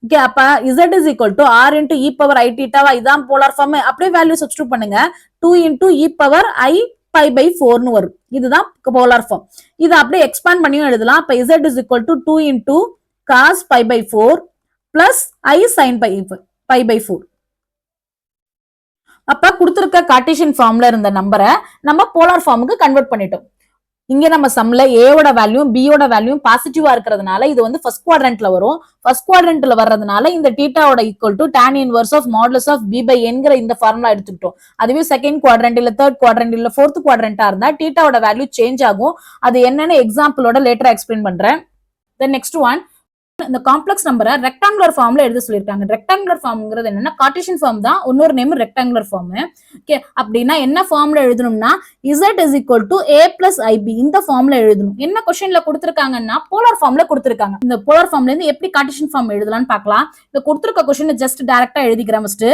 ஓகே, அப்ப z is equal to r into e power i theta, இதான் போலார் ஃபார்ம். அப்படியே வேல்யூ சப்ஸ்டிட்யூட் பண்ணுங்க, 2 into e power i π/4 ன்னு வரும். இதுதான் போலார் ஃபார்ம். இதை அப்படியே எக்ஸ்பாண்ட் பண்ணியும் எழுதலாம். அப்ப z is equal to 2 into cos π/4 plus i sin π/4. அப்ப கொடுத்திருக்க கார்ட்டீசியன் ஃபார்ம்ல இருந்த நம்பரை நம்ம போலார் ஃபார்முக்கு கன்வெர்ட் பண்ணிட்டோம். இங்க நம்ம சம்ல a ஓட வேல்யூ b ஓட வேல்யூ பாசிட்டிவா இருக்கிறதுனால இது வந்து ஃபர்ஸ்ட் குவாட்ரண்ட்ல வரும். ஃபர்ஸ்ட் குவாட்ரண்ட்ல வர்றதுனால இந்த தீட்டாவோட equal to tan inverse of modulus of b by nங்கிற இந்த ஃபார்முலா எடுத்துக்கிட்டோம். அதுவே செகண்ட் குவாட்ரண்ட் இல்ல தேர்ட் குவாட்ரண்ட் இல்ல ஃபோர்த் குவாட்ரண்டா இருந்தா தீட்டாவோட வேல்யூ சேஞ்ச் ஆகும். அது என்னன்னு எக்ஸாம்பிளோட லேட்டரா எக்ஸ்பிளைன் பண்றேன். தென் நெக்ஸ்ட் ஒன், இந்த காம்ப்ளெக்ஸ் நம்பரை ரெக்டாங்குலர் ஃபார்ம்ல எழுத சொல்லிருக்காங்க. ரெக்டாங்குலர் ஃபார்ம்ங்கிறது என்னன்னா கார்ட்டீசியன் ஃபார்ம் தான், இன்னொரு நேம் ரெக்டாங்குலர் ஃபார்ம். ஓகே, அப்படின்னா என்ன ஃபார்ம்ல எழுதணும்னா z is equal to a plus ib இந்த ஃபார்ம்ல எழுதணும். என்ன क्वेश्चनல கொடுத்திருக்காங்கன்னா போலார் ஃபார்ம்ல கொடுத்திருக்காங்க. இந்த போலார் ஃபார்ம்ல இருந்து எப்படி கார்ட்டீசியன் ஃபார்ம் எழுதலாம்னு பார்க்கலாம். இந்த கொடுத்திருக்க क्वेश्चन ஜஸ்ட் டைரக்டா எழுதிக்கிறேன் ஃபர்ஸ்ட்.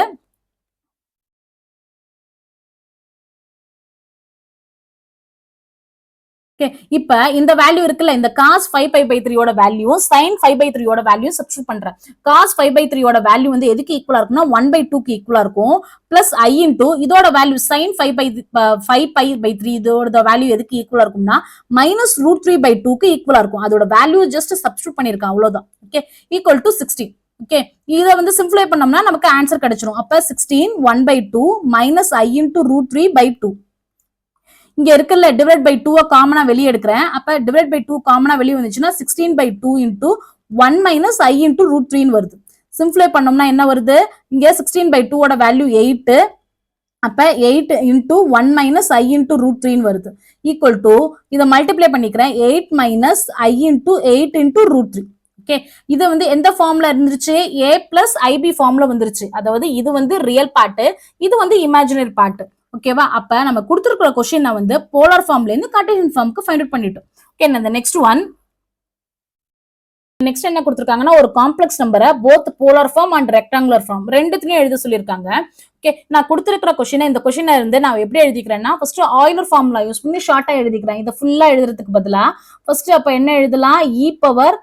இப்ப இந்த வேல்யூ இருக்குல்ல, இந்த cos 5π/3 ஓட வேல்யூ sin 5/3 ஓட வேல்யூ சப்ஸ்டிட்யூட் பண்றேன். cos 5/3 ஓட வேல்யூ வந்து எதுக்கு ஈக்குவலா இருக்கும்னா 1/2 க்கு ஈக்குவலா இருக்கும். பிளஸ் i இன்டு இதோட வேல்யூ sin 5π/3 இதோட வேல்யூ எதுக்கு ஈக்குவலா இருக்கும்னா -√3/2 க்கு ஈக்குவலா இருக்கும். அதோட வேல்யூ ஜஸ்ட் சப்ஸ்டிட்யூட் பண்ணிருக்கேன், அவ்வளவுதான். Okay, equal to 16. ஓகே, இதை வந்து சிம்பிளை பண்ணோம்னா நமக்கு ஆன்சர் கிடைச்சிரும். அப்ப 16 1/2 மைனஸ் i இன்டு √3/2. இங்க இருக்குல்ல டிவைட் பை 2 காமனா வெளியே எடுக்கிறேன். அப்ப டிவைட் பை 2 காமனா வெளியே வந்துச்சுன்னா 16/2 இன்டு 1 மைனஸ் i இன்டு √3 வருது. சிம்பிளை பண்ணோம்னா என்ன வருது, இங்க 16/2 ஓட வேல்யூ 8, அப்ப 8 இன்டு 1 மைனஸ் i இன்டு √3 வருது. ஈக்குவல் டு இதை மல்டிப்ளை பண்ணிக்கிறேன், 8 minus i into 8 into √3. Okay, இது வந்து எந்த ஃபார்ம்ல இருந்துச்சு, a பிளஸ் ib ஃபார்ம்ல வந்துருச்சு. அதாவது இது வந்து ரியல் பார்ட், இது வந்து இமேஜினரி பார்ட். ஓகேவா, அப்ப நம்ம கொடுத்திருக்கிற क्वेश्चन வந்து போலார் ஃபார்ம்ல இருந்து கார்ட்டீசியன் ஃபார்முக்கு ஃபைண்ட் அவுட் பண்ணிட்டோம். ஓகே, இந்த நெக்ஸ்ட் ஒன், நெக்ஸ்ட் என்ன கொடுத்திருக்காங்கன்னா ஒரு காம்ப்ளெக்ஸ் நம்பரை both polar form and rectangular form ரெண்டுத்துலயும் எழுத சொல்லியிருக்காங்க. ஓகே, நான் கொடுத்திருக்கிற क्वेश्चन இந்த क्वेश्चन இருந்து நான் எப்படி எழுதிக்கிறேன்னா ஃபர்ஸ்ட் ஆயிலர் ஃபார்முலா யூஸ் பண்ணி ஷார்ட்டா எழுதிக்கிறேன். இதை ஃபுல்லா எழுதுறதுக்கு பதிலா ஃபர்ஸ்ட் அப்ப என்ன எழுதலாம், e பவர்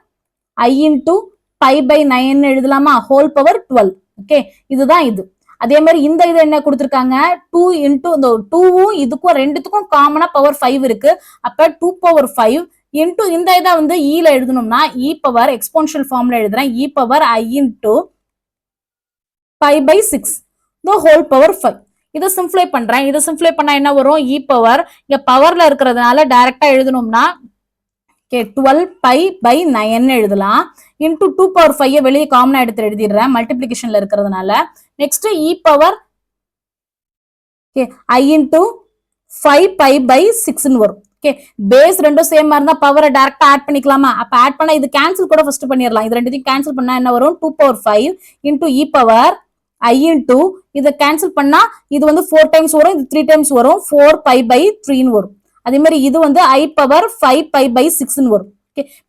i இன்டு π/9 எழுதலாமா, ஹோல் பவர் 12. ஓகே, இதுதான் இது. அதே மாதிரி இந்த இது என்ன கொடுத்திருக்காங்க 2 இன்டூ இந்த 2வும் இதுக்கும் ரெண்டுத்துக்கும் காமனா பவர் 5 இருக்கு. அப்ப 2 பவர் 5 இன்டூ இந்த இதை வந்து ஈல எழுதணும்னா இ பவர் எக்ஸ்போனன்ஷியல் ஃபார்ம்ல எழுதுறேன். E power I into 5/6 the whole power 5. இதை சிம்பிளை பண்றேன். இதை சிம்பிளை பண்ணா என்ன வரும்? இ பவர் இங்க பவர்ல இருக்கிறதுனால டைரக்டா எழுதணும்னா 12π/9 எழுதலாம். இன்டூ 2 பவர் 5 வெளியே காமனா எடுத்து எழுதிடுறேன் மல்டிபிளிகேஷன்ல இருக்கிறதுனால. நெக்ஸ்ட் இ பவர் I இன்டூ 5π/6 வரும். பேஸ் ரெண்டும் சேமா இருந்தா பவரை டைரக்டா ஆட் பண்ணிக்கலாமா? அப்ப ஆட் பண்ணா இது கேன்சல் கூட ஃபர்ஸ்ட் பண்ணிடலாம். இது ரெண்டுத்தையும் கேன்சல் பண்ணா என்ன வரும்? 2 power 5 into E power I into இதை கேன்சல் பண்ணா இது வந்து 4 டைம்ஸ் வரும், இது 3 டைம்ஸ் வரும், 4π/3 வரும். அதே மாதிரி இது வந்து I பவர் 5π/6 வரும்.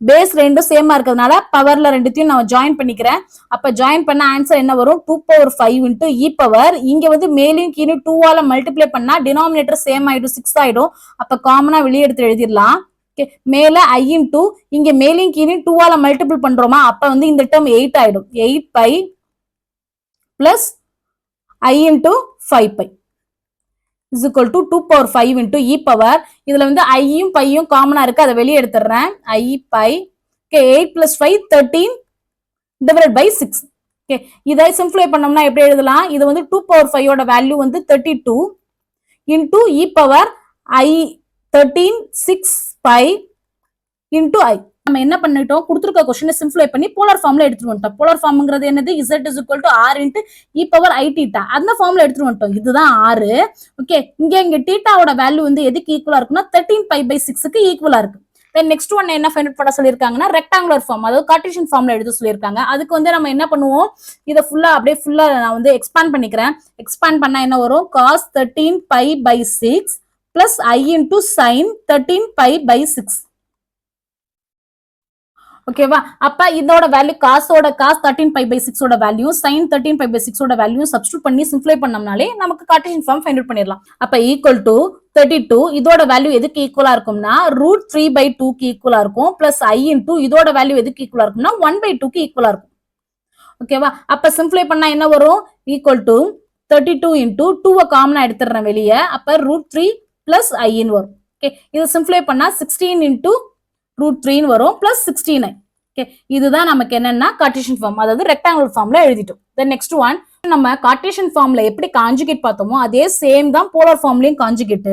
பேஸ் ரெண்டும் சேமா இருக்கிறதுனால பவர்ல ரெண்டுத்தையும் நான் ஜாயின் பண்ணிக்கிறேன். அப்ப ஜாயின் பண்ண ஆன்சர் என்ன வரும்? 2 பவர் 5 இன்டூ இ பவர் இங்க வந்து மேலையும் கீழே 2ஆல மல்டிப்ளை பண்ணா டினாமினேட்டர் சேம் ஆயிடும், 6 ஆயிடும். அப்ப காமனா வெளியே எடுத்து எழுதிடலாம். மேல I இன்டூ இங்க மேலையும் கீழே 2ஆல மல்டிபிள் பண்றோமா? அப்ப வந்து இந்த டேர்ம் 8 ஆயிடும். 8π plus I into 5π is equal to 2 power 5 into e power. இதுல வந்து ஐயும் பையும் காமனா இருக்கு, அதை வெளியே எடுத்துறேன். I by 8 plus 5 13 divided by 6. இதை சிம்பிளை பண்ணோம்னா எப்படி எழுதலாம்? இது வந்து 2 power 5 ஓட வேல்யூ வந்து 32 into e power I 13 6π into I. நம்ம என்ன பண்ணிட்டோம்? கொடுத்துருக்க கொஸ்டினை சிம்பிளை பண்ணி போலார் ஃபார்ம்ல எடுத்துட்டு வந்துட்டோம். போலார் ஃபார்ம்ங்கிறது என்னது? z is equal to r into e power I theta. அந்த ஃபார்ம்ல எடுத்துட்டு வந்துட்டோம். இதுதான் r. ஓகே, இங்க தீட்டாவோட வேல்யூ வந்து எதுக்கு ஈக்குவலா இருக்குன்னா 13π/6க்கு ஈக்குவலா இருக்கு. தென் நெக்ஸ்ட் ஒன் என்ன ஃபைண்ட் அவுட் பண்ண சொல்லிருக்காங்கன்னா ரெக்டாங்குலர் ஃபார்ம், அதாவது கார்ட்டீசியன் ஃபார்ம்ல எழுத சொல்லிருக்காங்க. அதுக்கு வந்து நம்ம என்ன பண்ணுவோம்? இதை ஃபுல்லா அப்படியே ஃபுல்லா நான் வந்து எக்ஸ்பாண்ட் பண்ணிக்கிறேன். எக்ஸ்பாண்ட் பண்ணா என்ன வரும்? cos 13π/6 plus I into sin 13π/6. ஓகேவா? அப்ப இதோட வேல்யூ cos 13π/6 ஓட வேல்யூ sin 13π/6 ஓட வேல்யூ சப்ஸ்டிட்யூட் பண்ணி சிம்பிளை பண்ணோம்னாலே நமக்கு கார்ட்டீசியன் ஃபார்ம் ஃபைண்ட் அவுட் பண்ணிடலாம். அப்ப ஈக்குவல் டு 32 இதோட வேல்யூ எதுக்கு ஈக்குவலா இருக்கும்னா √3/2க்கு ஈக்குவலா இருக்கும். பிளஸ் I இன்டூ இதோட வேல்யூ எதுக்கு ஈக்குவலா இருக்கும்னா 1/2க்கு ஈக்குவலா இருக்கும். ஓகேவா? அப்ப சிம்பிளை பண்ணா என்ன வரும்? ஈக்குவல் டு 32 இன்டூ 2 காமனா எடுத்துறேன் வெளியே. அப்ப √3 பிளஸ் I வரும். ஓகே, இது சிம்பிளை பண்ணா 16 இன்டூ √3 வரும் பிளஸ் 16i. ஓகே, இதுதான் நமக்கு என்னன்னா கார்ட்டீசியன் ஃபார்ம், அதாவது ரெக்டாங்குலர் ஃபார்ம்ல எழுதிட்டோம். தென் நெக்ஸ்ட் ஒன் நம்ம கார்ட்டீசியன் ஃபார்ம்ல எப்படி கான்ஜுகேட் பார்த்தோமோ அதே சேம் தான் போலார் ஃபார்ம்லயும் கான்ஜுகேட்.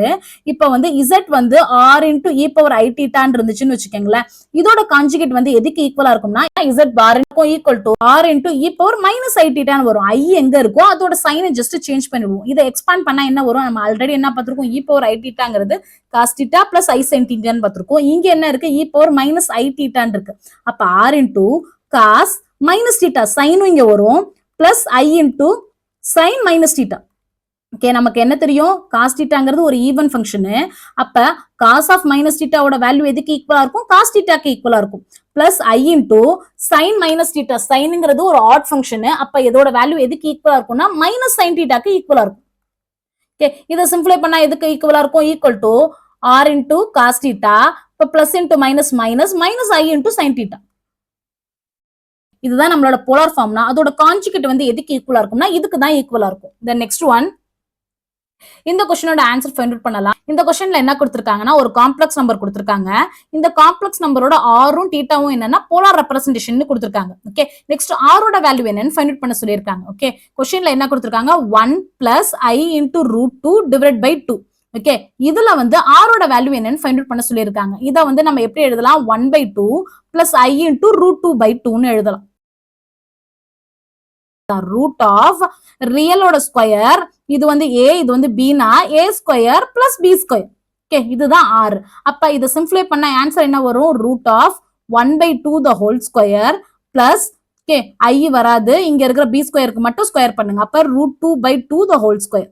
இப்போ வந்து z வந்து r into e power I theta இருந்துச்சுன்னு வச்சுக்கோங்களேன். இதோட கான்ஜுகேட் வந்து எதுக்கு ஈக்குவலா இருக்கும்னா z bar equal to r into e power minus I theta வரும். I எங்க இருக்கோ அதோட சைனை ஜஸ்ட் சேஞ்ச் பண்ணிடுவோம். இதை எக்ஸ்பாண்ட் பண்ணா என்ன வரும்? நம்ம ஆல்ரெடி என்ன பார்த்திருக்கோம்? e power I thetaங்கிறது cos theta plus I sin theta பார்த்திருக்கோம். இங்க என்ன இருக்கு? e power minus I theta இருக்கு. அப்ப r into cos minus theta சைனும் இங்க வரும் plus I into sine minus theta. Okay, நமக்கு என்ன தெரியும்? காஸ் தீட்டாங்கிறது ஒரு ஈவன் ஃபங்க்ஷனு. அப்ப காஸ் ஆஃப் மைனஸ் தீட்டாவோட வேல்யூ எதுக்கு ஈக்குவலா இருக்கும்? காஸ் தீட்டாக்கு ஈக்குவலா இருக்கும். Plus I into sine minus theta. சைனுங்கிறது ஒரு ஆட் ஃபங்க்ஷனு. அப்ப இதோட வேல்யூ எதுக்கு ஈக்குவலா இருக்கும்னா மைனஸ் சைன் தீட்டாக்கு ஈக்குவலா இருக்கும். ஓகே, இதை சிம்பிளை பண்ணா எதுக்கு ஈக்குவலா இருக்கும்? Equal to r into cos theta plus into minus minus minus I into sine theta. இதுதான் நம்மளோட போலார் ஃபார்ம்னா அதோட கான்ஜுகேட் வந்து எதுக்கு ஈக்குவலா இருக்கும்னா இதுக்கு தான் ஈக்குவலா இருக்கும். தென் நெக்ஸ்ட் ஒன் இந்த क्वेश्चनோட ஆன்சர் ஃபைண்ட் அவுட் பண்ணலாம். இந்த क्वेश्चनல என்ன கொடுத்திருக்காங்கன்னா ஒரு காம்ப்ளெக்ஸ் நம்பர் கொடுத்திருக்காங்க. இந்த காம்ப்ளெக்ஸ் நம்பரோட r-ம் தீட்டாவும் என்னன்னா போலார் ரெப்ரசன்டேஷன் கொடுத்திருக்காங்க. ஓகே, நெக்ஸ்ட் r-ஓட வேல்யூ என்னன்னு ஃபைண்ட் அவுட் பண்ண சொல்லிருக்காங்க. ஓகே, क्वेश्चनல என்ன கொடுத்திருக்காங்க? 1 plus I into √2 divided by 2. Okay, இதுல வந்து r-ஓட வேல்யூ என்னன்னு ஃபைண்ட் அவுட் பண்ண சொல்லிருக்காங்க. இத வந்து நம்ம எப்படி எழுதலாம்? 1/2 plus I into √2/2ன்னு எழுதலாம். ரூட் ஆஃப் ரியலோட ஸ்கொயர், இது வந்து a, இது வந்து b னா a square plus b square. Okay, இதுதான் r. அப்ப இதை சிம்பிளை பண்ண ஆன்சர் என்ன வரும்? Root of 1/2 the whole square plus okay I வராது, இங்க இருக்கிற b ஸ்கொயருக்கு மட்டும் ஸ்கொயர் பண்ணுங்க. அப்ப √2/2 the whole square.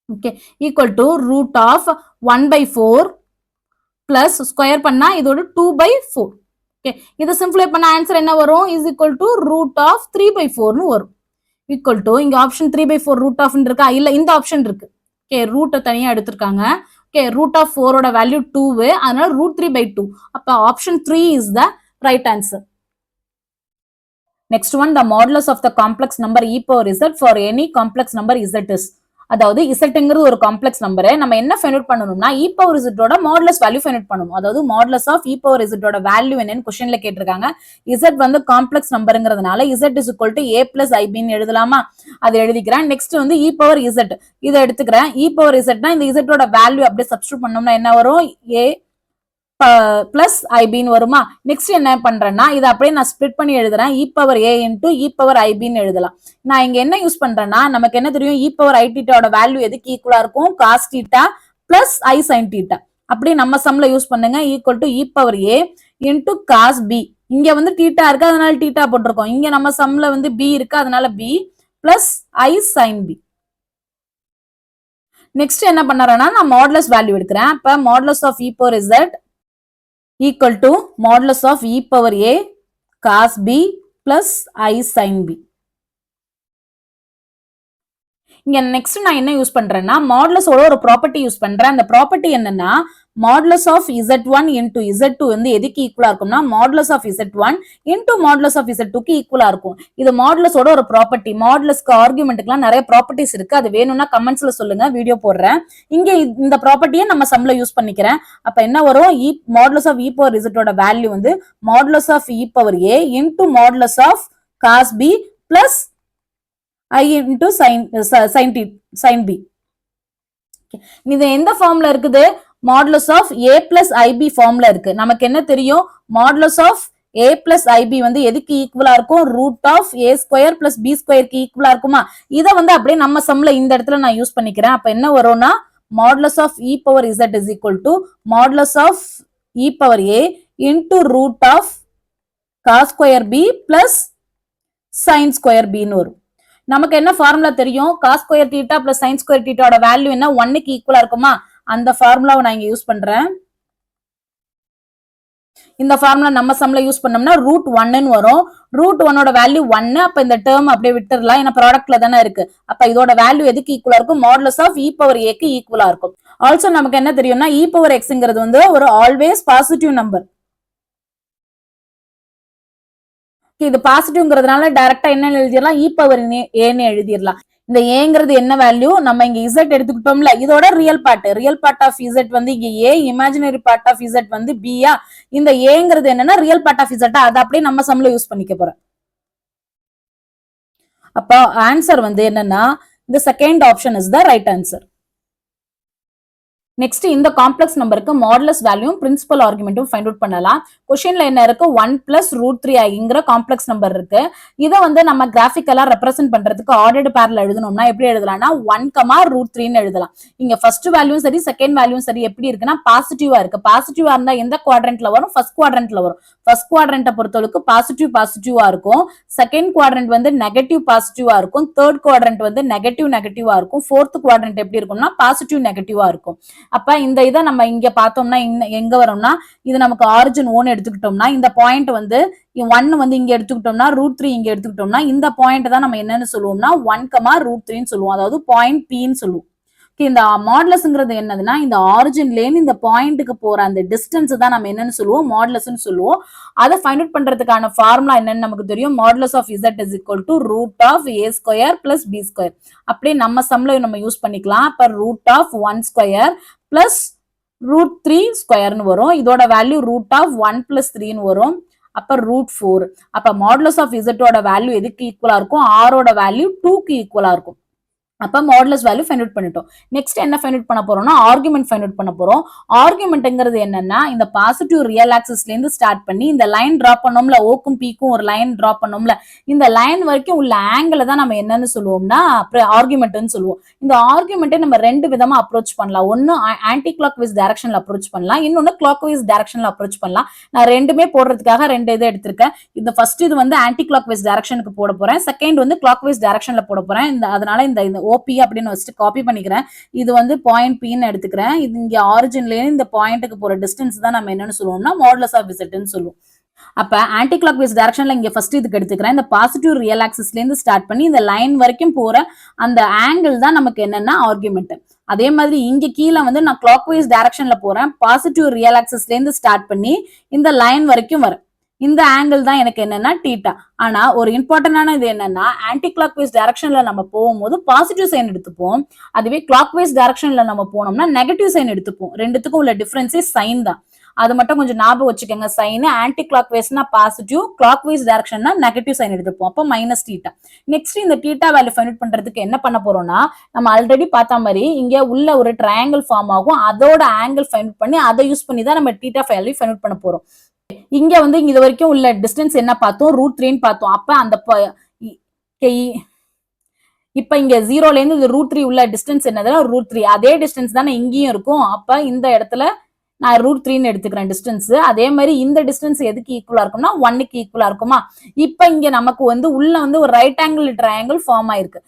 Okay, equal to root of 1/4 plus square பண்ணா இதோட 2/4. ஓகே, இதை சிம்பிளை பண்ண ஆன்சர் என்ன வரும்? Is equal to root of 3/4ன்னு வரும். ஈக்குவல் டு இங்க ஆப்ஷன் 3/4 ரூட் ஆஃப் இருக்கா? இல்ல, இந்த ஆப்ஷன் இருக்கு. ஓகே, ரூட்டை தனியா எடுத்திருக்காங்க. ஓகே, ரூட் ஆஃப் 4ஓட வேல்யூ 2, அதனால √3/2. அப்ப option 3 is the right answer. Next one, the modulus of the complex number e power z for any complex number z is. அதாவது இசட்ங்கிறது ஒரு காம்ப்ளெக்ஸ் நம்பர். நம்ம என்ன ஃபைண்ட் அவுட் பண்ணணும்னா இ பவர் இசட்டோட மாடுலஸ் வேல்யூ ஃபைண்ட் அவுட் பண்ணணும். அதாவது மாடுலஸ் ஆஃப் இ பவர் இசட்டோட வேல்யூ என்னன்னு क्वेश्चनல கேட்டிருக்காங்க. இசட் வந்து காம்ப்ளெக்ஸ் நம்பர்ங்கிறதுனால z is equal to a plus ஐபின்னு எழுதலாமா? அதை எழுதிக்கிறேன். நெக்ஸ்ட் வந்து இ பவர் இசட் இதை எடுத்துக்கிறேன். இ பவர் இசட்னா இந்த இசட்டோட வேல்யூ அப்படியே சப்ஸ்டிட்யூட் பண்ணோம்னா என்ன வரும்? a பிளஸ் ஐபின்னு வருமா? நெக்ஸ்ட் என்ன பண்றேன்னா இதை அப்படியே நான் ஸ்பிளிட் பண்ணி எழுதுறேன். E power A into e power ஐபின்னு எழுதலாம். நான் இங்க என்ன யூஸ் பண்றேன்னா நமக்கு என்ன தெரியும்? இ பவர் ஐ டீட்டாவோட வேல்யூ எதுக்கு ஈக்குவலா இருக்கும்? Cos theta plus i sine theta. அப்படி நம்ம சம்ல யூஸ் பண்ணுங்க. Equal to e power A into cos B. இங்க வந்து டீட்டா இருக்கு அதனால டீட்டா போட்டிருக்கோம். இங்க நம்ம சம்ல வந்து பி இருக்கு அதனால B plus i sine B. Next என்ன பண்றேன்னா நான் மாடுலஸ் வேல்யூ எடுக்கிறேன். அப்ப modulus of e power z equal to modulus of e power a cos b plus I sin b. இங்க நெக்ஸ்ட் நான் என்ன யூஸ் பண்றேன்னா மாடுலஸோட ஒரு ப்ராப்பர்ட்டி யூஸ் பண்றேன். அந்த ப்ராப்பர்ட்டி என்னன்னா modulus of z1 into z2 வந்து எதுக்கு ஈக்குவலா இருக்கும்னா modulus of z1 into modulus of z2 க்கு ஈக்குவலா இருக்கும். இது மாடுலஸோட ஒரு ப்ராப்பர்ட்டி. மாடுலஸ்க்கு ஆர்குமெண்ட்டுக்குலாம் நிறைய ப்ராப்பர்ட்டிஸ் இருக்கு. அது வேணும்னா கமெண்ட்ஸ்ல சொல்லுங்க, வீடியோ போடுறேன். இங்க இந்த ப்ராப்பர்ட்டியை நம்ம சம்ல யூஸ் பண்ணிக்கிறேன். அப்ப என்ன வரும்? மாடுலஸ் ஆஃப் இ பவர் இசட்டோட வேல்யூ வந்து modulus of e power A into modulus of cos b plus I into sin b. இது எந்த ஃபார்ம்ல இருக்குது? Modulus of a plus IP ஃபார்ம்ல இருக்கு. நமக்கு என்ன தெரியும்? Modulus of a plus i b வந்து எதுக்கு ஈக்குவலா இருக்கும்? Root of a square plus b ஸ்கொயருக்கு ஈக்குவலா இருக்குமா? இதை வந்து அப்படியே நம்ம சம்ல இந்த இடத்துல நான் யூஸ் பண்ணிக்கிறேன். அப்ப என்ன வரும்னா modulus of e power z is equal to modulus of e power a into root of cos square b plus sine square b ன்னு வரும். நமக்கு என்ன ஃபார்முலா தெரியும்? Cos square theta plus sine square தீட்டாவோட வேல்யூ என்ன? 1க்கு ஈக்குவலா இருக்குமா? அந்த ஃபார்முலாவை நான் இங்க யூஸ் பண்றேன். இந்த ஃபார்முலா நம்ம சம்ல யூஸ் பண்ணோம்னா ரூட் 1ன்னு வரும். ரூட் 1ஓட வேல்யூ 1. அப்ப இந்த டேர்ம் அப்படியே விட்டுறலாம். ஏன்னா ப்ராடக்ட்ல தானே இருக்கு. அப்ப இதோட வேல்யூ எதுக்கு ஈக்குவலா இருக்கும்? மாடுலஸ் ஆஃப் இ பவர் ஏக்கு ஈக்குவலா இருக்கும். ஆல்சோ நமக்கு என்ன தெரியும்னா இ பவர் எக்ஸ்ங்கிறது வந்து ஒரு ஆல்வேஸ் பாசிட்டிவ் நம்பர். இது பாசிட்டிவ்ங்கிறதுனால டைரக்டா என்ன எழுதிடலாம்? இ பவர் ஏன்னு எழுதிடலாம். இந்த ஏங்கிறது என்ன வேல்யூ? நம்ம இங்க இசட் எடுத்துக்கிட்டோம்ல, இதோட ரியல் பார்ட் ஆஃப் இசட் வந்து இங்க ஏ, இமேஜினரி பார்ட் ஆஃப் இசட் வந்து பியா. இந்த ஏங்கிறது என்னன்னா ரியல் பார்ட் ஆஃப் இசட்டா, அதை அப்படியே நம்ம சம்ல யூஸ் பண்ணிக்க போறோம். அப்ப ஆன்சர் வந்து என்னன்னா இந்த second option is the right answer. Next இந்த காம்ப்ளெக்ஸ் நம்பருக்கு மாடுலஸ் வேல்யூ பிரின்சிபல் ஆர்குமெண்ட்டும் ஃபைண்ட் அவுட் பண்ணலாம். क्वेश्चनல என்ன இருக்கு? 1 பிளஸ் ரூட் 3iங்கிற காம்ப்ளெக்ஸ் நம்பர் இருக்கு. இதை வந்து நம்ம கிராஃபிக்கலா ரெப்ரசென்ட் பண்றதுக்கு ஆர்டர்டு பேர்ல எழுதணும்னா எப்படி எழுதலாம்னா 1, ரூட் 3ன்னு எழுதலாம். இங்க ஃபர்ஸ்ட் வேல்யூவும் சரி செகண்ட் வேல்யூவும் சரி எப்படி இருக்குன்னா பாசிட்டிவா இருக்கு. பாசிட்டிவா இருந்தா எந்த குவாட்ரண்ட்ல வரும்? ஃபர்ஸ்ட் குவாட்ரண்ட்ல வரும். ஃபர்ஸ்ட் குவாட்ரண்ட்டை பொறுத்தவரைக்கும் பாசிட்டிவா இருக்கும். செகண்ட் குவாட்ரண்ட் வந்து நெகட்டிவ் பாசிட்டிவா இருக்கும். தேர்ட் குவாட்ரண்ட் வந்து நெகட்டிவா இருக்கும். ஃபோர்த் குவாட்ரண்ட் எப்படி இருக்கும்னா பாசிட்டிவ் நெகட்டிவா இருக்கும். அப்ப இந்த இதை நம்ம இங்க பார்த்தோம்னா எங்க வரும்னா இது நமக்கு ஆரிஜின் 1 எடுத்துக்கிட்டோம்னா இந்த பாயிண்ட் வந்து 1 வந்து இங்க எடுத்துக்கிட்டோம்னா ரூட் 3 இங்க எடுத்துக்கிட்டோம்னா இந்த பாயிண்ட் தான் நம்ம என்னன்னு சொல்லுவோம்னா 1, ரூட் 3ன்னு சொல்லுவோம். அதாவது பாயிண்ட் Pன்னு சொல்லுவோம். இந்த மாடுலஸ்ங்கிறது என்னதுன்னா இந்த ஆரிஜின்ல இருந்து இந்த பாயிண்ட்டுக்கு போற அந்த டிஸ்டன்ஸ் தான் நம்ம என்னன்னு சொல்லுவோம்? மாடுலஸ்ன்னு சொல்லுவோம். அதை ஃபைண்ட் அவுட் பண்றதுக்கான ஃபார்முலா என்னன்னு நமக்கு தெரியும். Modulus of z is equal to root of a square plus b square. அப்படியே நம்ம சம்ல நம்ம யூஸ் பண்ணிக்கலாம். அப்ப root of 1 square plus root 3 ஸ்கொயர்னு வரும். இதோட வேல்யூ ரூட் ஆஃப் 1 பிளஸ் 3ன்னு வரும். அப்ப ரூட் 4. அப்ப மாடுலஸ் ஆஃப் z வேல்யூ எதுக்கு ஈக்குவலா இருக்கும்? r ஓட வேல்யூ 2க்கு ஈக்குவலா இருக்கும். அப்ப மாடுலஸ் வேல்யூ ஃபைண்ட் அவுட் பண்ணிட்டோம். நெக்ஸ்ட் என்ன ஃபைண்ட் அவுட் பண்ண போறோம்னா ஆர்குமெண்ட் ஃபைண்ட் அவுட் பண்ண போறோம். ஆர்குமெண்ட்ங்கிறது என்னன்னா இந்த பாசிட்டிவ் ரியல் ஆக்சிஸ்ல இருந்து ஸ்டார்ட் பண்ணி இந்த லைன் டிரா பண்ணோம்ல, ஓக்கும் பீக்கும் ஒரு லைன் டிரா பண்ணோம்ல, இந்த லைன் வரைக்கும் உள்ள ஆங்கிள் தான் நம்ம என்னன்னு சொல்லுவோம்னா ஆர்குமெண்ட்னு சொல்லுவோம். இந்த ஆர்குமெண்ட்டை நம்ம ரெண்டு விதமா அப்ரோச் பண்ணலாம். ஒன்னு ஆன்டி கிளாக் வைஸ் டைரக்ஷன்ல அப்ரோச் பண்ணலாம், இன்னொன்னு கிளாக் வைஸ் டைரக்ஷன்ல அப்ரோச் பண்ணலாம். நான் ரெண்டுமே போடுறதுக்காக ரெண்டு இதை எடுத்திருக்கேன். இந்த ஃபர்ஸ்ட் இது வந்து ஆன்டி கிளாக் வைஸ் டைரக்ஷனுக்கு போட போறேன். செகண்ட் வந்து கிளாக் வைஸ் டைரக்ஷன்ல போட போறேன். அதனால இந்த OP அப்படின்னு வச்சுட்டு காப்பி பண்ணிக்கிறேன். இது வந்து பாயிண்ட் Pன்னு எடுத்துக்கிறேன். இது இங்க ஆரிஜின்ல இந்த பாயிண்ட்டுக்கு போற டிஸ்டன்ஸ் தான் நம்ம என்னன்னு சொல்லுவோம்னா மாடுலஸ் ஆஃப் z சொல்லுவோம். அப்ப ஆன்டி கிளாக் வைஸ் டைரக்ஷன்ல இங்க ஃபர்ஸ்ட் இதுக்கு எடுத்துக்கிறேன். இந்த பாசிட்டிவ் ரியல் ஆக்சிஸ்ல இருந்து ஸ்டார்ட் பண்ணி இந்த லைன் வரைக்கும் போற அந்த ஆங்கிள் தான் நமக்கு என்னன்னா ஆர்குமெண்ட். அதே மாதிரி இங்க கீழே வந்து நான் கிளாக் வைஸ் டைரக்ஷன்ல போறேன். பாசிட்டிவ் ரியல் ஆக்சிஸ்ல இருந்து ஸ்டார்ட் பண்ணி இந்த லைன் வரைக்கும் வரேன். இந்த ஆங்கிள் தான் எனக்கு என்னன்னா தீட்டா. ஆனா ஒரு இம்பார்ட்டன்டான இது என்னன்னா ஆன்டி கிளாக் வைஸ் டைரக்ஷன்ல நம்ம போகும்போது பாசிட்டிவ் சைன் எடுத்துப்போம். அதுவே கிளாக் வைஸ் டைரக்ஷன்ல நம்ம போனோம்னா நெகட்டிவ் சைன் எடுத்துப்போம். ரெண்டுத்துக்கும் உள்ள டிஃபரன்ஸே சைன் தான். அது மட்டும் கொஞ்சம் ஞாபகம் வச்சுக்கோங்க. சைன் ஆன்டி கிளாக் வைஸ்னா பாசிட்டிவ், கிளாக் வைஸ் டைரக்ஷன்னா நெகட்டிவ் சைன் எடுத்துப்போம். அப்போ மைனஸ் தீட்டா. நெக்ஸ்ட் இந்த தீட்டா வேல்யூ ஃபைண்ட் அவுட் பண்றதுக்கு என்ன பண்ண போறோம்னா நம்ம ஆல்ரெடி பார்த்த மாதிரி இங்க உள்ள ஒரு ட்ரையாங்கிள் ஃபார்ம் ஆகும். அதோட ஆங்கிள் ஃபைண்ட் பண்ணி அதை யூஸ் பண்ணி தான் நம்ம தீட்டா வேல்யூ ஃபைண்ட் அவுட் பண்ண போறோம். இங்க வந்து இது வரைக்கும் உள்ள டிஸ்டன்ஸ் என்ன பார்த்தோம், √3 பார்த்தோம். அப்ப அந்த இப்ப இங்க 0ல இருந்து இந்த √3 உள்ள டிஸ்டன்ஸ் என்னதுன்னா √3. அதே டிஸ்டன்ஸ் தானே இங்கேயும் இருக்கும். அப்ப இந்த இடத்துல நான் √3 எடுத்துக்கிறேன் டிஸ்டன்ஸ். அதே மாதிரி இந்த டிஸ்டன்ஸ் எதுக்கு ஈக்குவலா இருக்கும்னா 1க்கு ஈக்குவலா இருக்குமா. இப்ப இங்க நமக்கு வந்து உள்ள வந்து ஒரு ரைட் ஆங்கிள் ட்ரையாங்கிள் ஃபார்ம் ஆயிருக்கு.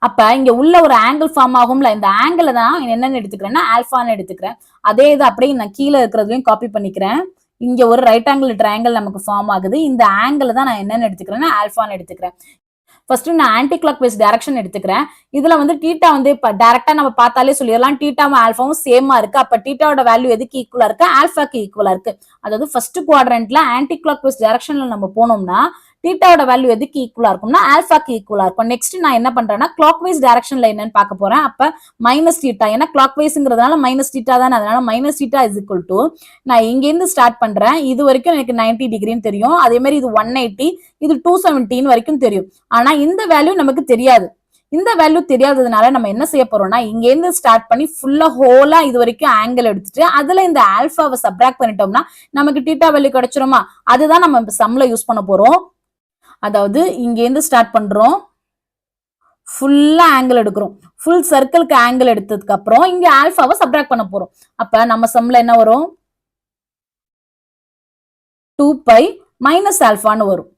அப்ப இங்க உள்ள ஒரு ஆங்கிள் ஃபார்ம் ஆகும்ல, இந்த ஆங்கிள் தான் என்னன்னு எடுத்துக்கிறேன்னா ஆல்பான்னு எடுத்துக்கிறேன். அதே இது அப்படியே நான் கீழே இருக்கிறதையும் காப்பி பண்ணிக்கிறேன். இங்க ஒரு ரைட் ஆங்கிள் ட்ரையாங்கிள் நமக்கு ஃபார்ம் ஆகுது. இந்த ஆங்கிள் தான் நான் என்னன்னு எடுத்துக்கிறேன்னா ஆல்பான்னு எடுத்துக்கிறேன். ஃபர்ஸ்ட் நான் ஆன்டி கிளாக் வைஸ் டைரக்ஷன் எடுத்துக்கிறேன். இதுல வந்து தீட்டா வந்து இப்ப டைரக்டா நம்ம பார்த்தாலே சொல்லிடலாம் தீட்டாவும் ஆல்பாவும் சேமா இருக்கு. அப்ப தீட்டாவோட வேல்யூ எதுக்கு ஈக்குவலா இருக்கு, ஆல்பாக்கு ஈக்குவலா இருக்கு. அதாவது ஃபர்ஸ்ட் குவாட்ரண்ட்ல ஆன்டி கிளாக் வைஸ் டைரக்ஷன்ல நம்ம போனோம்னா தீட்டாவோட வேல்யூ எதுக்கு ஈக்குவலா இருக்கும்னா ஆல்பாக்கு ஈக்குவலா இருக்கும். நெக்ஸ்ட் நான் என்ன பண்றேன்னா கிளாக் வைஸ் டைரக்ஷன்ல என்னன்னு பார்க்க போறேன். அப்ப மைனஸ் தீட்டா, ஏன்னா கிளாக் வைஸ்ங்கிறதுனால மைனஸ் தீட்டா தானே, அதனால minus theta is equal to நான் இங்க இருந்து ஸ்டார்ட் பண்றேன். இது வரைக்கும் எனக்கு 90 டிகிரின்னு தெரியும். அதே மாதிரி இது 180, இது 270 வரைக்கும் தெரியும். ஆனா இந்த வேல்யூ நமக்கு தெரியாது. இந்த வேல்யூ தெரியாததுனால நம்ம என்ன செய்ய போறோம்னா இங்க இருந்து ஸ்டார்ட் பண்ணி ஃபுல்லா ஹோலா இது வரைக்கும் ஆங்கிள் எடுத்துட்டு அதுல இந்த ஆல்பாவை சப்ராக்ட் பண்ணிட்டோம்னா நமக்கு தீட்டா வேல்யூ கிடைச்சிருமா. அதுதான் நம்ம சம்ல யூஸ் பண்ண போறோம். அதாவது இங்க இருந்து ஸ்டார்ட் பண்றோம், ஃபுல்லா ஆங்கிள் எடுக்கிறோம். ஃபுல் சர்க்கிளுக்கு ஆங்கிள் எடுத்ததுக்கு அப்புறம் இங்க ஆல்பாவை சப்ராக்ட் பண்ண போறோம். அப்ப நம்ம சம்ல என்ன வரும், 2π மைனஸ் ஆல்பான்னு வரும்.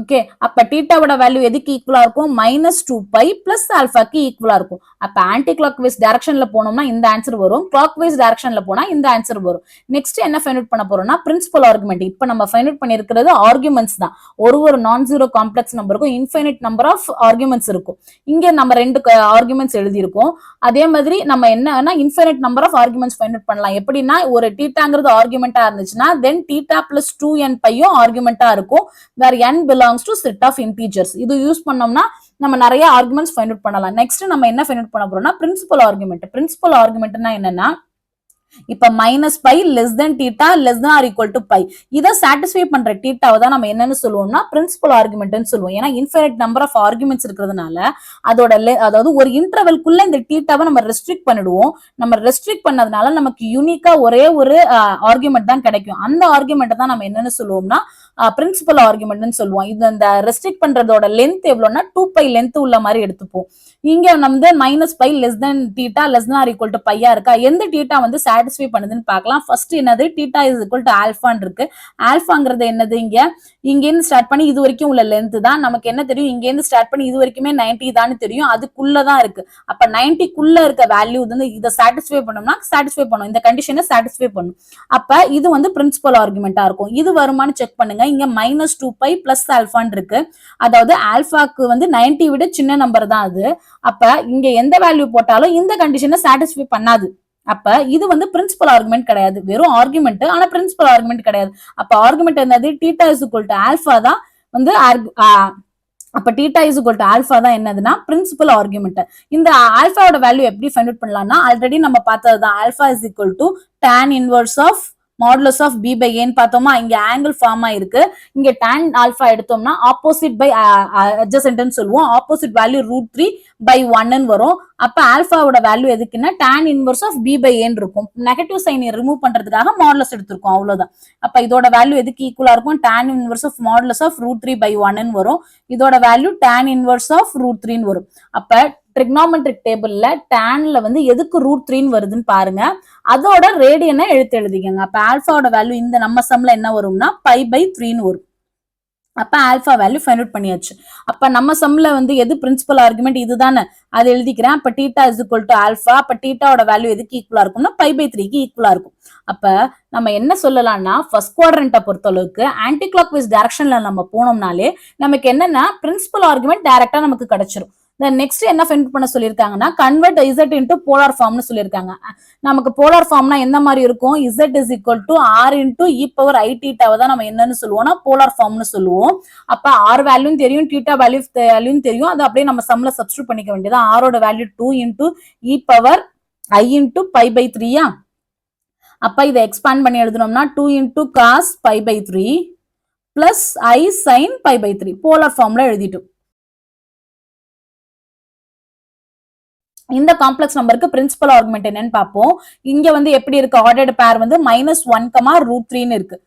ஓகே, அப்ப தீட்டாவோட வேல்யூ எதுக்கு ஈக்குவலா இருக்கும், -2π பிளஸ் ஆல்பாக்கு ஈக்குவலா இருக்கும். அப்ப ஆன்டி கிளாக் வைஸ் டைரக்ஷன்ல போனோம்னா இந்த ஆன்சர் வரும், கிளாக் வைஸ் டைரக்ஷன்ல போனா இந்த ஆன்சர் வரும். நெக்ஸ்ட் என்ன ஃபைண்ட் அவுட் பண்ண போறோம்னா பிரின்சிபல் ஆர்குமெண்ட். இப்ப நம்ம ஃபைண்ட் அவுட் பண்ணிருக்கிறது ஆர்குமெண்ட்ஸ் தான். ஒரு நான் ஜீரோ காம்ப்ளெக்ஸ் நம்பருக்கும் இன்ஃபைனைட் நம்பர் ஆஃப் ஆர்குமெண்ட்ஸ் இருக்கும். இங்க நம்ம 2 ஆர்குமெண்ட்ஸ் எழுதியிருக்கோம். அதே மாதிரி நம்ம என்னன்னா infinite number of arguments find out பண்ணலாம். எப்படின்னா ஒரு தீட்டாங்கிறது ஆர்குமெண்டா இருந்துச்சுன்னா தென் தீட்டா பிளஸ் 2nπயும் ஆர்குமெண்டா இருக்கும். வேற n belongs to set of integers. இது யூஸ் பண்ணோம்னா நம்ம நிறைய ஆர்குமெண்ட்ஸ் ஃபைண்ட் அவுட் பண்ணலாம். நெக்ஸ்ட் நம்ம என்ன ஃபைண்ட் அவுட் பண்ண போறோம்னா பிரின்சிபல் ஆர்குமெண்ட். பிரின்சிபல் ஆர்குமெண்ட்னா என்னன்னா இப்ப -π less than theta less than or equal to π இதை சாட்டிஸ்ஃபை பண்ற தீட்டாவை தான் நம்ம என்னன்னு சொல்லுவோம்னா பிரின்சிபல் ஆர்குமெண்ட்னு சொல்லுவோம். ஏன்னா இன்ஃபைனைட் நம்பர் ஆஃப் ஆர்குமெண்ட்ஸ் இருக்கிறதுனால அதோட அதாவது ஒரு இன்டர்வெல்குள்ள இந்த தீட்டாவை நம்ம ரெஸ்ட்ரிக்ட் பண்ணிடுவோம். நம்ம ரெஸ்ட்ரிக்ட் பண்ணதுனால நமக்கு யூனிக்கா ஒரே ஒரு ஆர்குமெண்ட் தான் கிடைக்கும். அந்த ஆர்குமெண்ட் தான் நம்ம என்னன்னு சொல்லுவோம்னா பிரின்சிபல் ஆர்குமெண்ட்னு சொல்லுவோம். இது இந்த ரெஸ்ட்ரிக்ட் பண்றதோட லென்த் எவ்வளவுனா 2π லென்த் உள்ள மாதிரி எடுத்துப்போம். இங்க நம்ம -π less than theta less than or equal to பையா இருக்கா, எந்த தீட்டா வந்து சாட்டிஸ்ஃபை பண்ணுதுன்னு பார்க்கலாம். ஃபர்ஸ்ட் என்னது, தீட்டா இஸ் ஈக்குவல் டு ஆல்பான்னு இருக்கு. ஆல்பாங்கிறது என்னது, இங்க இருந்து ஸ்டார்ட் பண்ணி இது வரைக்கும் உள்ள லென்த் தான். நமக்கு என்ன தெரியும், இங்க இருந்து ஸ்டார்ட் பண்ணி இது வரைக்குமே 90 தான் தெரியும். அதுக்குள்ளதான் இருக்கு. அப்ப 90க்குள்ள இருக்க வேல்யூ வந்து இதை சாட்டிஸ்ஃபை பண்ணோம்னா சாட்டிஸ்ஃபை பண்ணும், இந்த கண்டிஷனை சாட்டிஸ்ஃபை பண்ணும். அப்ப இது வந்து பிரின்சிபல் ஆர்குமெண்டா இருக்கும். இது வருமானு செக் பண்ணுங்க. இங்க -2π பிளஸ் ஆல்பான்னு இருக்கு. அதாவது ஆல்பாக்கு வந்து 90 விட சின்ன நம்பர் தான் அது. அப்ப இங்க எந்த வேல்யூ போட்டாலும் இந்த கண்டிஷனை சாட்டிஸ்ஃபை பண்ணாது. அப்ப இது வந்து பிரின்சிபல் ஆர்குமெண்ட் கிடையாது, வெறும் ஆர்குமெண்ட். ஆனா பிரின்சிபல் ஆர்குமெண்ட் கிடையாது. அப்ப ஆர்குமெண்ட் என்னது, theta is equal to alpha தான் வந்து அப்ப theta is equal to alpha தான் என்னதுன்னா பிரின்சிபல் ஆர்குமெண்ட். இந்த ஆல்பாவோட வேல்யூ எப்படி ஃபைண்ட் அவுட் பண்ணலாம்னா ஆல்ரெடி நம்ம பார்த்ததுதான். Alpha is equal to tan inverse of modulus of b by a பார்த்தோமா, இங்க ஆங்கிள் ஃபார்ம் ஆயிருக்கு. இங்க tan ஆல்பா எடுத்தோம்னா ஆப்போசிட் பை அட்ஜசன்ட்னு சொல்லுவோம். ஆப்போசிட் வேல்யூ √3/1 வரும். அப்ப ஆல்பாவோட வேல்யூ எதுக்குன்னா tan inverse of b by a இருக்கும். நெகட்டிவ் சைன் ரிமூவ் பண்றதுக்காக மாடுலஸ் எடுத்திருக்கோம், அவ்வளவுதான். அப்ப இதோட வேல்யூ எதுக்கு ஈக்குவலா இருக்கும், tan inverse of modulus of √3/1 வரும். இதோட வேல்யூ tan இன்வர்ஸ் ஆஃப் √3 வரும். அப்ப ட்ரிக்னாமெட்ரிக் டேபிள்ல டேன்ல வந்து எதுக்கு √3 வருதுன்னு பாருங்க. அதோட ரேடியனை எழுதிக்கங்க. அப்ப ஆல்பாவோட வேல்யூ இந்த நம்ம சம்ல என்ன வரும்னா π/3 வரும். அப்ப ஆல்பா வேல்யூ ஃபைண்ட் அவுட் பண்ணியாச்சு. அப்ப நம்ம சம்ல வந்து எது பிரின்சிபல் ஆர்குமெண்ட் இதுதானே, அது எழுதிக்கிறேன். அப்ப theta is equal to alpha. அப்ப தீட்டாவோட வேல்யூ எதுக்கு ஈக்குவலா இருக்கும்னா π/3க்கு ஈக்குவலா இருக்கும். அப்ப நம்ம என்ன சொல்லலாம்னா ஃபர்ஸ்ட் குவாட்ரண்ட்டை பொறுத்த அளவுக்கு ஆன்டி கிளாக் வைஸ் டைரக்ஷன்ல நம்ம போனோம்னாலே நமக்கு என்னன்னா பிரின்சிபல் ஆர்குமெண்ட் டைரக்டா நமக்கு கிடைச்சிரும். நெக்ஸ்ட் என்ன ஃபைண்ட் பண்ண சொல்லியிருக்காங்கன்னா கன்வெர்ட் z இன்டு போலார் ஃபார்ம்னு சொல்லியிருக்காங்க. நமக்கு போலார் ஃபார்ம்னா எந்த மாதிரி இருக்கும், z is equal to r into e power i தீட்டாவை தான் நம்ம என்னன்னு சொல்லுவோம்னா போலார் ஃபார்ம்னு சொல்லுவோம். அப்ப ஆர் வேல்யூ தெரியும், தீட்டா வேல்யூ தெரியும், அதை அப்படியே நம்ம சம்ல சப்ஸ்டிட்யூட் பண்ணிக்க வேண்டியது. ஆரோட value 2 into e power i into pi by 3. அப்ப இதை எக்ஸ்பாண்ட் பண்ணி எழுதணும்னா 2 into cos pi by 3 plus i sine pi by 3 polar ஃபார்ம்ல எழுதிட்டோம். இந்த காம்ப்ளெக்ஸ் நம்பருக்கு பிரின்சிபல் ஆர்குமெண்ட் என்னன்னு பார்ப்போம். இங்க வந்து எப்படி இருக்கு, ஆர்டர்டு பேர் வந்து -1, இருக்கு.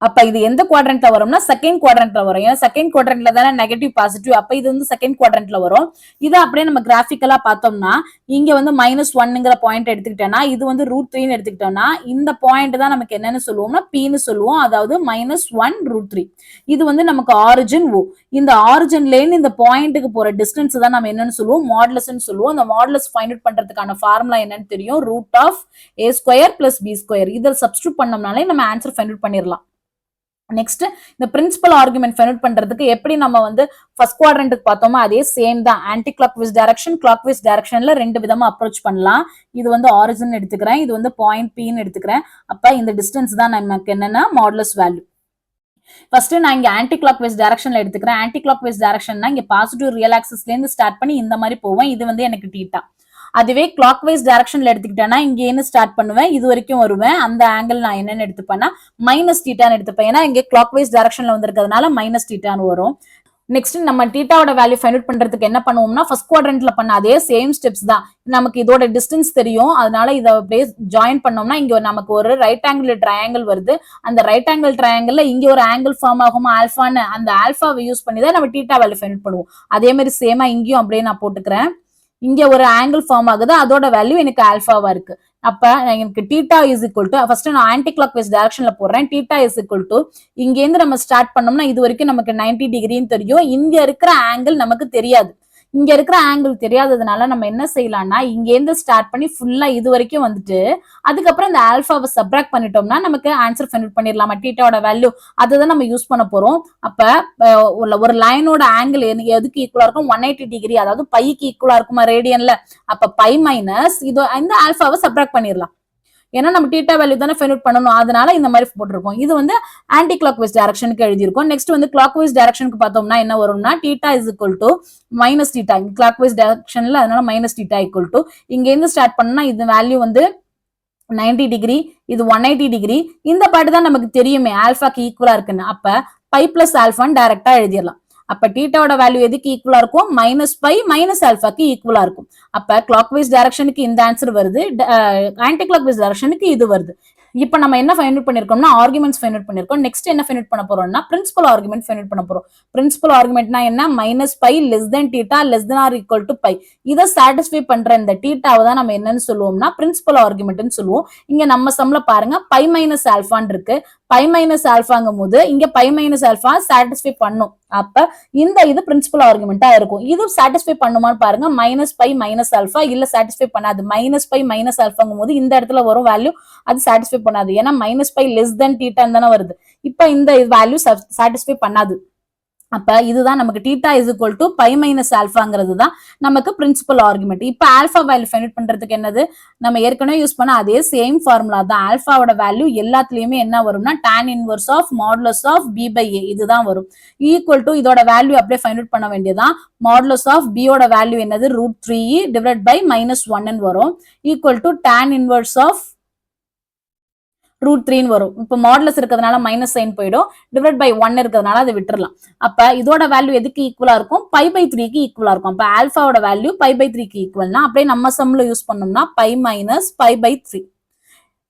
அப்ப இது எந்த குவாட்ரண்ட்ல வரும்னா செகண்ட் குவாட்ரண்ட்ல வரும். ஏன்னா செகண்ட் குவாட்ரண்ட்ல தானே நெகட்டிவ் பாசிட்டிவ், அப்ப இது வந்து செகண்ட் குவாட்ரண்ட்ல வரும். இதை அப்படியே நம்ம கிராஃபிக்கலா பார்த்தோம்னா இங்க வந்து -1ங்கிற பாயிண்ட் எடுத்துக்கிட்டோம்னா இது வந்து √3 எடுத்துக்கிட்டோம்னா இந்த பாயிண்ட் தான் நமக்கு என்னன்னு சொல்லுவோம்னா Pன்னு சொல்லுவோம். அதாவது -1 √3. இது வந்து நமக்கு ஆரிஜின் O. இந்த ஆரிஜின்ல இருந்து இந்த பாயிண்ட்டுக்கு போற டிஸ்டன்ஸ் தான் நம்ம என்னன்னு சொல்லுவோம், மாடுலஸ்ன்னு சொல்லுவோம். இந்த மாடுலஸ் ஃபைண்ட் அவுட் பண்றதுக்கான ஃபார்முலா என்னன்னு தெரியும், √a² + b². இதை சப்ஸ்டிட்யூட் பண்ணோம்னாலே நம்ம ஆன்சர் ஃபைண்ட் அவுட் பண்ணிடலாம். நெக்ஸ்ட் இந்த பிரின்சிபல் ஆர்குமெண்ட் ஃபைண்ட் அவுட் பண்றதுக்கு எப்படி நம்ம வந்து ஃபர்ஸ்ட் குவாட்ரண்ட்டுக்கு பார்த்தோமோ அதே சேம் தான். ஆன்டி கிளாக்வைஸ் டைரக்ஷன், கிளாக்வைஸ் டைரக்ஷன்ல ரெண்டு விதமா அப்ரோச் பண்ணலாம். இது வந்து ஆரிஜின் எடுத்துக்கிறேன், இது வந்து பாயிண்ட் Pன்னு எடுத்துக்கிறேன். அப்ப இந்த டிஸ்டன்ஸ் தான் நமக்கு என்னன்னா மாடுலஸ் வேல்யூ. ஃபர்ஸ்ட் நான் இங்க ஆன்டி கிளாக்வைஸ் டைரக்ஷன்ல எடுத்துக்கிறேன். ஆன்டி கிளாக்வைஸ் டைரக்ஷன்னா இங்க பாசிட்டிவ் ரியல் ஆக்சிஸ்ல இருந்து ஸ்டார்ட் பண்ணி இந்த மாதிரி போவேன். இது வந்து எனக்கு தீட்டா. அதுவே கிளாக் வைஸ் டைரக்ஷன்ல எடுத்துக்கிட்டேன்னா இங்க என்ன ஸ்டார்ட் பண்ணுவேன், இது வரைக்கும் வருவேன். அந்த ஆங்கிள் நான் என்னன்னு எடுத்துப்பேன்னா -θன்னு எடுத்துப்பேன். ஏன்னா இங்க கிளாக் வைஸ் டைரக்ஷன்ல வந்திருக்கிறதுனால -θன்னு வரும். நெக்ஸ்ட் நம்ம தீட்டாவோட வேல்யூ ஃபைண்ட் அவுட் பண்றதுக்கு என்ன பண்ணுவோம்னா ஃபர்ஸ்ட் குவாட்ரண்ட்ல பண்ண அதே சேம் ஸ்டெப்ஸ் தான். நமக்கு இதோட டிஸ்டன்ஸ் தெரியும், அதனால இதை அப்படியே ஜாயின் பண்ணோம்னா இங்க நமக்கு ஒரு ரைட் ஆங்கிள் ட்ரையாங்கிள் வருது. அந்த ரைட் ஆங்கிள் ட்ரையாங்கிள்ல இங்க ஒரு ஆங்கிள் ஃபார்ம் ஆகும் ஆல்பான்னு, அந்த ஆல்பாவை யூஸ் பண்ணி தான் நம்ம தீட்டா வேல்யூ ஃபைண்ட் அவுட் பண்ணுவோம். அதே மாதிரி சேமா இங்கேயும் அப்படியே நான் போட்டுக்கிறேன். இங்க ஒரு ஆங்கிள் ஃபார்ம் ஆகுது, அதோட வேல்யூ எனக்கு ஆல்பாவா இருக்கு. அப்ப எனக்கு theta is equal to first நான் ஆன்டி கிளாக் வைஸ் டைரக்ஷன்ல போடுறேன். தீட்டா இஸ் ஈக்குவல் டு இங்க இருந்து நம்ம ஸ்டார்ட் பண்ணோம்னா இது வரைக்கும் நமக்கு 90 டிகிரின்னு தெரியும். இங்க இருக்கிற ஆங்கிள் நமக்கு தெரியாது. இங்க இருக்கிற ஆங்கிள் தெரியாததுனால நம்ம என்ன செய்யலாம்னா இங்க இருந்து ஸ்டார்ட் பண்ணி ஃபுல்லா இது வரைக்கும் வந்துட்டு அதுக்கப்புறம் இந்த ஆல்பாவை சப்ராக்ட் பண்ணிட்டோம்னா நமக்கு ஆன்சர் ஃபைண்ட் அவுட் பண்ணிடலாம். தீட்டாவோட வேல்யூ அதுதான் நம்ம யூஸ் பண்ண போறோம். அப்ப ஒரு லைனோட ஆங்கிள் எதுக்கு ஈக்குவலா இருக்கும், 180 டிகிரி, அதாவது பைக்கு ஈக்குவலா இருக்குமா ரேடியன்ல. அப்ப பை மைனஸ் இது இந்த ஆல்பாவை சப்ராக்ட் பண்ணிடலாம். ஏன்னா நம்ம தீட்டா வேல்யூ தானே ஃபைண்ட் அவுட் பண்ணணும், அதனால இந்த மாதிரி போட்டிருக்கோம். இது வந்து ஆன்டி கிளாக் வைஸ் டைரக்ஷனுக்கு எழுதியிருக்கோம். நெக்ஸ்ட் வந்து கிளாக் வைஸ் டைரக்ஷனுக்கு பார்த்தோம்னா என்ன வரும்னா theta is equal to -θ. Clock wise டைரக்ஷன்ல அதனால -θ ஈக்குவல் டு இங்க இருந்து ஸ்டார்ட் பண்ணா இது வேல்யூ வந்து 90 டிகிரி, இது 180 டிகிரி. இந்த பாட்டு தான் நமக்கு தெரியுமே ஆல்பாக்கு ஈக்குவலா இருக்குன்னு. அப்ப பை பிளஸ் ஆல்பான்னு டைரக்டா எழுதிடலாம். அப்ப தீட்டாவோட வேல்யூ எதுக்கு ஈக்குவலா இருக்கும், -π -ஆல்பாக்கு ஈக்குவலா இருக்கும். அப்ப கிளாக் வைஸ் டைரக்ஷனுக்கு இந்த ஆன்சர் வருது, ஆன்டி கிளாக் வைஸ் டைரக்ஷனுக்கு இது வருது. இப்ப நம்ம என்ன ஃபைண்ட் அவுட் பண்ணிருக்கோம்னா ஆர்குமெண்ட்ஸ் ஃபைண்ட் அவுட் பண்ணிருக்கோம். நெக்ஸ்ட் என்ன ஃபைண்ட் அவுட் பண்ண போறோம்னா பிரின்சிபல் ஆர்குமெண்ட் ஃபைண்ட் அவுட் பண்ண போறோம். பிரின்சிபல் ஆர்குமெண்ட்னா என்ன, -π θ < π. இதை சாட்டிஸ்ஃபை பண்ற இந்த தீட்டாவை தான் நம்ம என்னன்னு சொல்லுவோம்னா பிரின்சிபல் ஆர்குமெண்ட்னு சொல்லுவோம். இங்க நம்ம சம்ல பாருங்க π -ஆல்பான்னு இருக்கு. π ஆல்பாங்கும் போது இங்க π ஆல்பா சாட்டிஸ்ஃபை பண்ணும். அப்ப இந்த இது பிரின்சிபல் ஆர்குமெண்டா இருக்கும். இது சாட்டிஸ்ஃபை பண்ணுமான்னு பாருங்க, -π ஆல்பா இல்ல சாட்டிஸ்ஃபை பண்ணாது. -π ஆல்பாங்கும் போது இந்த இடத்துல வரும் வேல்யூ அது சாட்டிஸ்ஃபை பண்ணாது. ஏன்னா -π < தானே வருது. இப்ப இந்த வேல்யூ சாட்டிஸ்ஃபை பண்ணாது. அப்ப இதுதான் நமக்கு தீட்டா இஸ் ஈக்குவல் டு π ஆல்பாங்கிறது தான் நமக்கு பிரின்சிபல் ஆர்குமெண்ட். இப்ப ஆல்பா வேல்யூ ஃபைண்ட் அவுட் பண்றதுக்கு என்னது, நம்ம ஏற்கனவே யூஸ் பண்ண அதே சேம் ஃபார்முலா தான். ஆல்பாவோட வேல்யூ எல்லாத்துலயுமே என்ன வரும்னா tan inverse of modulus of b/a இதுதான் வரும். ஈக்குவல் டு இதோட வேல்யூ அப்படியே ஃபைண்ட் அவுட் பண்ண வேண்டியதான். மாடுலஸ் ஆஃப் b ஓட வேல்யூ என்னது √3 டிவைட் பை -1 வரும். Equal to tan inverse of √3 வரும். இப்ப மாடுலஸ் இருக்கிறதுனால மைனஸ் சைன் போயிடும், டிவைட் பை 1 இருக்கிறதுனால அதை விட்டுறலாம். அப்ப இதோட வேல்யூ எதுக்கு ஈக்குவலா இருக்கும், π/3க்கு ஈக்குவலா இருக்கும். அப்ப ஆல்பாவோட வேல்யூ π/3க்கு ஈக்குவல்னா அப்படியே நம்ம சம்ல யூஸ் பண்ணோம்னா π - π/3.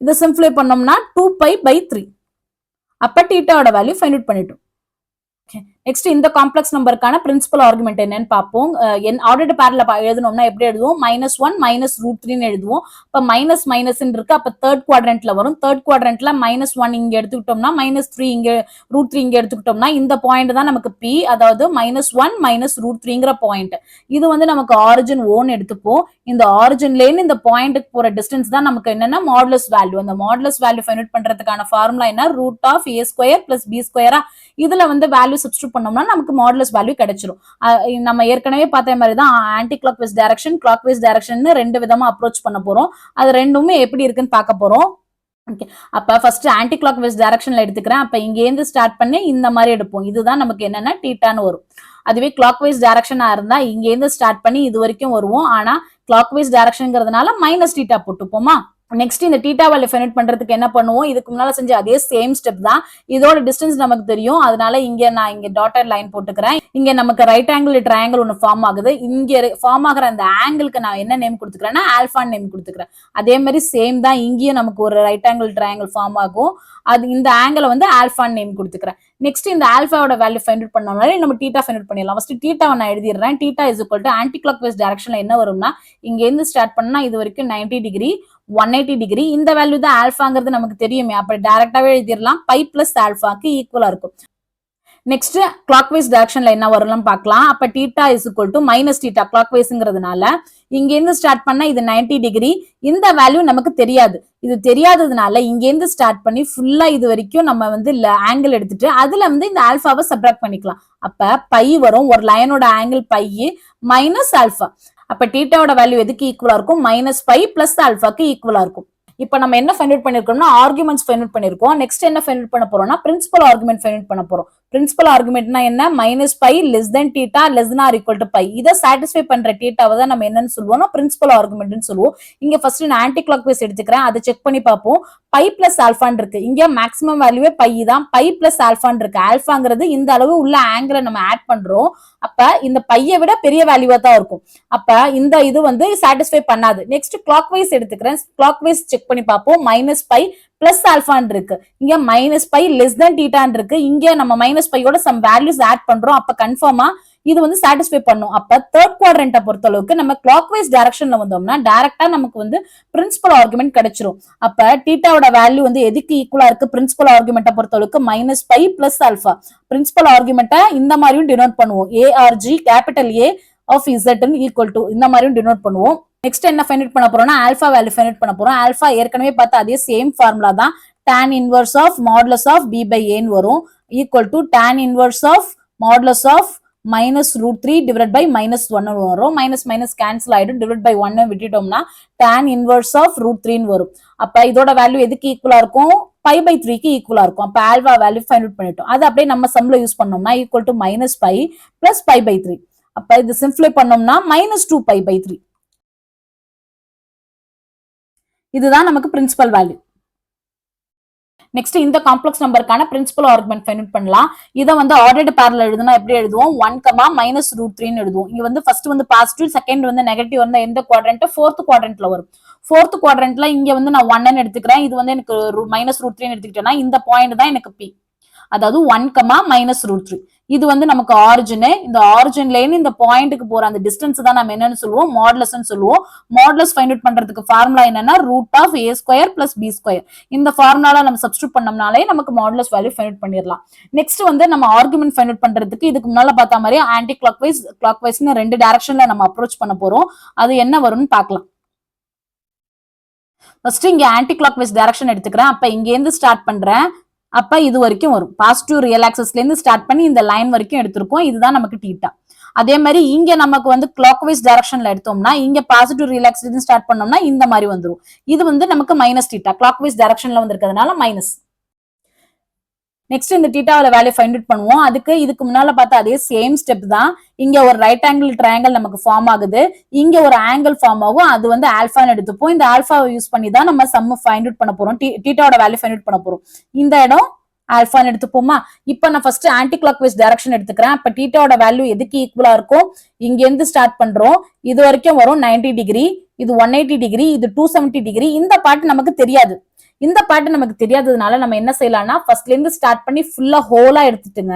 இதை சிம்பிளை பண்ணோம்னா 2π/3. அப்ப தீட்டாவோட வேல்யூ ஃபைண்ட் அவுட் பண்ணிட்டோம். நெக்ஸ்ட் இந்த காம்ப்ளெக்ஸ் நம்பருக்கான பிரின்சிபல் ஆர்குமெண்ட் என்னன்னு பார்ப்போம். ஆர்டர்டு பேர்ல எழுதணும்னா எப்படி எழுதுவோம், -1 -√3 எழுதுவோம். இப்ப மைனஸ் மைனஸ் இருக்கு, அப்ப தேர்ட் குவாட்ரண்ட்ல வரும். தேர்ட் குவாட்ரண்ட்ல -1 இங்க எடுத்துக்கிட்டோம்னா -3 இங்க √3 இங்க எடுத்துக்கிட்டோம்னா இந்த பாயிண்ட் தான் நமக்கு P, அதாவது -1 -√3ங்கிற பாயிண்ட். இது வந்து நமக்கு ஆரிஜின் ஓன்னு எடுத்துப்போம். இந்த ஆரிஜின்ல இருந்து இந்த பாயிண்ட்டுக்கு போற டிஸ்டன்ஸ் தான் நமக்கு என்னன்னா மாடுலஸ் வேல்யூ. அந்த மாடுலஸ் வேல்யூ ஃபைண்ட் அவுட் பண்றதுக்கான ஃபார்முலா என்ன, √a² + b². இதுல வந்து வேல்யூ சப்ஸ்டிட்யூட் பண்ணோம்னா நமக்கு மாடுலஸ் வேல்யூ கிடைச்சிரும். நம்ம ஏற்கனவே பார்த்த மாதிரி தான் anti clock wise direction, clock wise direction 2 விதமா அப்ரோச் பண்ண போறோம். அது ரெண்டுமே எப்படி இருக்குன்னு பார்க்க போறோம். ஓகே, அப்ப ஃபர்ஸ்ட் ஆன்டி கிளாக் வைஸ் டைரக்ஷன்ல எடுத்துக்கிறேன். அப்ப இங்க இருந்து ஸ்டார்ட் பண்ணி இந்த மாதிரி எடுப்போம். இதுதான் நமக்கு என்னன்னா தீட்டான்னு வரும். அதுவே கிளாக் வைஸ் டைரக்ஷனா இருந்தா இங்க இருந்து ஸ்டார்ட் பண்ணி இது வரைக்கும் வருவோம். ஆனா கிளாக் வைஸ் டைரக்ஷன்ங்கிறதுனால மைனஸ் தீட்டா போட்டுப்போமா. நெக்ஸ்ட் இந்த தீட்டா வேல்யூ ஃபைண்ட் பண்றதுக்கு என்ன பண்ணுவோம், இதுக்கு முன்னால செஞ்ச அதே சேம் ஸ்டெப் தான். இதோட டிஸ்டன்ஸ் நமக்கு தெரியும், அதனால இங்க நான் இங்க டாட்டட் லைன் போட்டுக்கிறேன். இங்க நமக்கு ரைட் ஆங்கிள் ட்ரையாங்கிள் ஒன்னு ஃபார்ம் ஆகுது. இங்க ஃபார்ம் ஆகிற அந்த ஆங்கிளுக்கு நான் என்ன நேம் கொடுத்துக்கிறேன்னா ஆல்பா நேம் கொடுத்துக்கிறேன். அதே மாதிரி சேம் தான் இங்கேயும் நமக்கு ஒரு ரைட் ஆங்கிள் ட்ரையாங்கிள் ஃபார்ம் ஆகும். அது இந்த ஆங்கிள் வந்து ஆல்பா நேம் கொடுத்துக்கிறேன். நெக்ஸ்ட் இந்த ஆல்பாவோட வேல்யூ ஃபைண்ட் அவுட் பண்ணோம்னாலே நம்ம தீட்டா ஃபைண்ட் அவுட் பண்ணிடலாம். ஃபர்ஸ்ட் தீட்டாவை நான் எழுதிடுறேன். Theta is equal to anti clock wise டைரக்ஷன்ல என்ன வரும்னா இங்க இருந்து ஸ்டார்ட் பண்ணா இது வரைக்கும் 90 டிகிரி 180 டிகிரி. இந்த வேல்யூ தான் ஆல்பாங்கிறது நமக்கு தெரியுமே, அப்ப டைரக்டாவே எழுதிடலாம். பை பிளஸ் ஆல்பாக்கு ஈக்குவலா இருக்கும். நெக்ஸ்ட் கிளாக் வைஸ் டைரக்ஷன்ல என்ன வரும்னு பார்க்கலாம். அப்ப theta is equal to minus theta கிளாக் வைஸ்ங்கிறதுனால இங்க இருந்து ஸ்டார்ட் பண்ணா இது 90 டிகிரி. இந்த வேல்யூ நமக்கு தெரியாது. இது தெரியாததுனால இங்க இருந்து ஸ்டார்ட் பண்ணி ஃபுல்லா இது வரைக்கும் நம்ம வந்து ஆங்கிள் எடுத்துட்டு அதுல வந்து இந்த ஆல்பாவை சப்ட்ராக்ட் பண்ணிக்கலாம். அப்ப பை வரும், ஒரு லைனோட ஆங்கிள் பை மைனஸ் ஆல்பா. அப்ப தீட்டாவோட வேல்யூ எதுக்கு ஈக்குவலா இருக்கும், மைனஸ் பை பிளஸ் ஆல்பாக்கு ஈக்குவலா இருக்கும். இப்ப நம்ம என்ன ஃபைண்ட் அவுட் பண்ணிருக்கோம்னா ஆர்குமெண்ட்ஸ் ஃபைண்ட் அவுட் பண்ணிருக்கோம். நெக்ஸ்ட் என்ன ஃபைண்ட் அவுட் பண்ண போறோம்னா பிரின்சிபல் ஆர்குமெண்ட் ஃபைண்ட் அவுட் பண்ண போறோம். பிரின்சிபல் ஆர்குமெண்ட்னா என்ன, minus pi less than theta less than or equal to pi. இதை சாட்டிஸ்ஃபை பண்ற தீட்டாவை தான் நம்ம என்னன்னு சொல்லுவோம்னா பிரின்சிபல் ஆர்குமெண்ட்னு சொல்லுவோம். இங்க ஃபர்ஸ்ட் நான் ஆன்டி கிளாக் வைஸ் எடுத்துக்கிறேன், அதை செக் பண்ணி பார்ப்போம். பை பிளஸ் ஆல்பான் இருக்கு, இங்க மேக்ஸிமம் வேல்யூவே பை தான். பை பிளஸ் ஆல்பான் இருக்கு. ஆல்பாங்கிறது இந்த அளவு உள்ள ஆங்கிளை நம்ம ஆட் பண்றோம். அப்ப இந்த பையை விட பெரிய வேல்யூவா தான் இருக்கும். அப்ப இந்த இது வந்து சாட்டிஸ்ஃபை பண்ணாது. நெக்ஸ்ட் கிளாக் வைஸ் எடுத்துக்கிறேன். கிளாக் வைஸ் செக் பண்ணி பார்ப்போம். மைனஸ் பை பிளஸ் ஆல்பான் இருக்கு, இங்க மைனஸ் பை லெஸ் தென் தீட்டான் இருக்கு. இங்க நம்ம மைனஸ் பையோட சம் வேல்யூஸ் ஆட் பண்றோம். அப்ப கன்ஃபார்மா இது வந்து சாட்டிஸ்ஃபை பண்ணும். அப்ப தேர்ட் குவாட்ரண்ட்டை பொறுத்த அளவுக்கு நம்ம கிளாக் வைஸ் டைரக்ஷன்ல வந்தோம்னா டைரக்டா நமக்கு வந்து பிரின்சிபல் ஆர்குமெண்ட் கிடைச்சிரும். அப்ப தீட்டாவோட வேல்யூ வந்து எதுக்கு ஈக்குவலா இருக்கு, பிரின்சிபல் ஆர்குமெண்ட்டை பொறுத்த அளவுக்கு minus pi plus alpha. Principal ஆர்குமெண்ட்டை இந்த மாதிரியும் டினோட் பண்ணுவோம். ஏஆர்ஜி கேபிட்டல் ஏ ஆஃப் இசட்னு ஈக்குவல் டு இந்த மாதிரியும் டினோட் பண்ணுவோம். நெக்ஸ்ட் என்ன ஃபைண்ட் அவுட் பண்ண போறோம்னா ஆல்பா வேல்யூ ஃபைண்ட் அவுட் பண்ண போறோம். ஆல்பா ஏற்கனவே பார்த்தா அதே சேம் ஃபார்முலா தான். tan inverse of modulus of b by a வரும் equal to tan inverse of modulus of minus root 3 divided by minus 1 வரும். மைனஸ் மைனஸ் கேன்சல் ஆயிடும். டிவைட் பை 1 விட்டுட்டோம்னா tan inverse of root 3 வரும். அப்ப இதோட வேல்யூ எதுக்கு ஈக்குவலா இருக்கும், பை பை 3 க்கு ஈக்குவலா இருக்கும். அப்ப ஆல்பா வேல்யூ ஃபைண்ட் அவுட் பண்ணிட்டோம். அது அப்படியே நம்ம சம்ல யூஸ் பண்ணோம்னா equal to minus pi plus pi by 3. அப்ப இது சிம்பிளை பண்ணோம்னா மைனஸ் 2 பை பை 3. இதுதான் நமக்கு பிரின்சிபல் வேல்யூ. நெக்ஸ்ட் இந்த காம்ப்ளெக்ஸ் நம்பருக்கான பிரின்சிபல் ஆர்குமெண்ட் ஃபைண்ட் அவுட் பண்ணலாம். இதை வந்து ஆர்டர்டு பேரல் எழுதுனா எப்படி எழுதுவோம், 1, மைனஸ் ரூட் 3 எழுதுவோம். இங்க வந்து ஃபர்ஸ்ட் வந்து பாசிட்டிவ், செகண்ட் வந்து நெகட்டிவ் வந்து எந்த குவாட்ரண்ட், ஃபோர்த் குவாட்ரண்ட்ல வரும். ஃபோர்த் குவாட்ரண்ட்ல இங்க வந்து நான் 1 எடுத்துக்கிறேன். இது வந்து எனக்கு மைனஸ் ரூட் 3 எடுத்துக்கிட்டேன்னா இந்த பாயிண்ட் தான் எனக்கு பி, அதாவது 1, மைனஸ் ரூட் 3. இது வந்து நமக்கு ஆரிஜின். இந்த ஆரிஜின்ல இருந்து இந்த பாயிண்ட்டுக்கு போற அந்த டிஸ்டன்ஸ் தான் நம்ம என்னன்னு சொல்லுவோம், மாடுலஸ்ன்னு சொல்லுவோம். மாடுலஸ் ஃபைண்ட் அவுட் பண்றதுக்கு ஃபார்முலா என்னன்னா root of a square plus b square. இந்த ஃபார்முலால நம்ம சப்ஸ்டிட்யூட் பண்ணோம்னாலே நமக்கு மாடுலஸ் வேல்யூ ஃபைண்ட் அவுட் பண்ணிடலாம். நெக்ஸ்ட் வந்து நம்ம ஆர்குமெண்ட் ஃபைண்ட் அவுட் பண்றதுக்கு இதுக்கு முன்னால பார்த்த மாதிரி ஆன்டி கிளாக் வைஸ் கிளாக் வைஸ்னு 2 டைரக்ஷன்ல நம்ம அப்ரோச் பண்ண போறோம். அது என்ன வரும்னு பார்க்கலாம். ஃபர்ஸ்ட் இங்க ஆன்டி கிளாக் வைஸ் டைரக்ஷன் எடுத்துக்கிறேன். அப்ப இங்க இருந்து ஸ்டார்ட் பண்றேன். அப்ப இது வரைக்கும் வரும். பாசிட்டிவ் ரியல் ஆக்சஸ்ல இருந்து ஸ்டார்ட் பண்ணி இந்த லைன் வரைக்கும் எடுத்திருக்கோம். இதுதான் நமக்கு தீட்டா. அதே மாதிரி இங்க நமக்கு வந்து கிளாக் வைஸ் டைரக்ஷன்ல எடுத்தோம்னா இங்க பாசிட்டிவ் ரியல் ஆக்சஸ்ல இருந்து ஸ்டார்ட் பண்ணோம்னா இந்த மாதிரி வந்துரும். இது வந்து நமக்கு மைனஸ் தீட்டா. கிளாக் வைஸ் டைரக்ஷன்ல வந்திருக்கிறதுனால மைனஸ். நெக்ஸ்ட் இந்த தீட்டாவோட வேல்யூ ஃபைண்ட் அவுட் பண்ணுவோம். அதுக்கு இதுக்கு முன்னால பார்த்தா அதே சேம் ஸ்டெப் தான். இங்க ஒரு ரைட் ஆங்கிள் ட்ரையாங்கிள் நமக்கு ஃபார்ம் ஆகுது. இங்க ஒரு ஆங்கிள் ஃபார்ம் ஆகும். அது வந்து ஆல்பான்னு எடுத்துப்போம். இந்த ஆல்பாவை யூஸ் பண்ணி தான் நம்ம சம் ஃபைண்ட் அவுட் பண்ண போறோம். தீட்டாவோட வேல்யூ ஃபைண்ட் அவுட் பண்ண போறோம். இந்த இடம் ஆல்பான்னு எடுத்துப்போமா. இப்ப நான் first anti clock wise direction எடுத்துக்கிறேன். அப்ப தீட்டாவோட வேல்யூ எதுக்கு ஈக்குவலா இருக்கும், இங்க இருந்து ஸ்டார்ட் பண்றோம். இது வரைக்கும் வரும் 90 டிகிரி, இது 180 டிகிரி, இது 270 டிகிரி. இந்த பார்ட் நமக்கு தெரியாது. இந்த பார்ட் நமக்கு தெரியாததுனால நம்ம என்ன செய்யலாம்னா ஃபர்ஸ்ட்ல இருந்து ஸ்டார்ட் பண்ணி ஃபுல்லா ஹோலா எடுத்துட்டுங்க.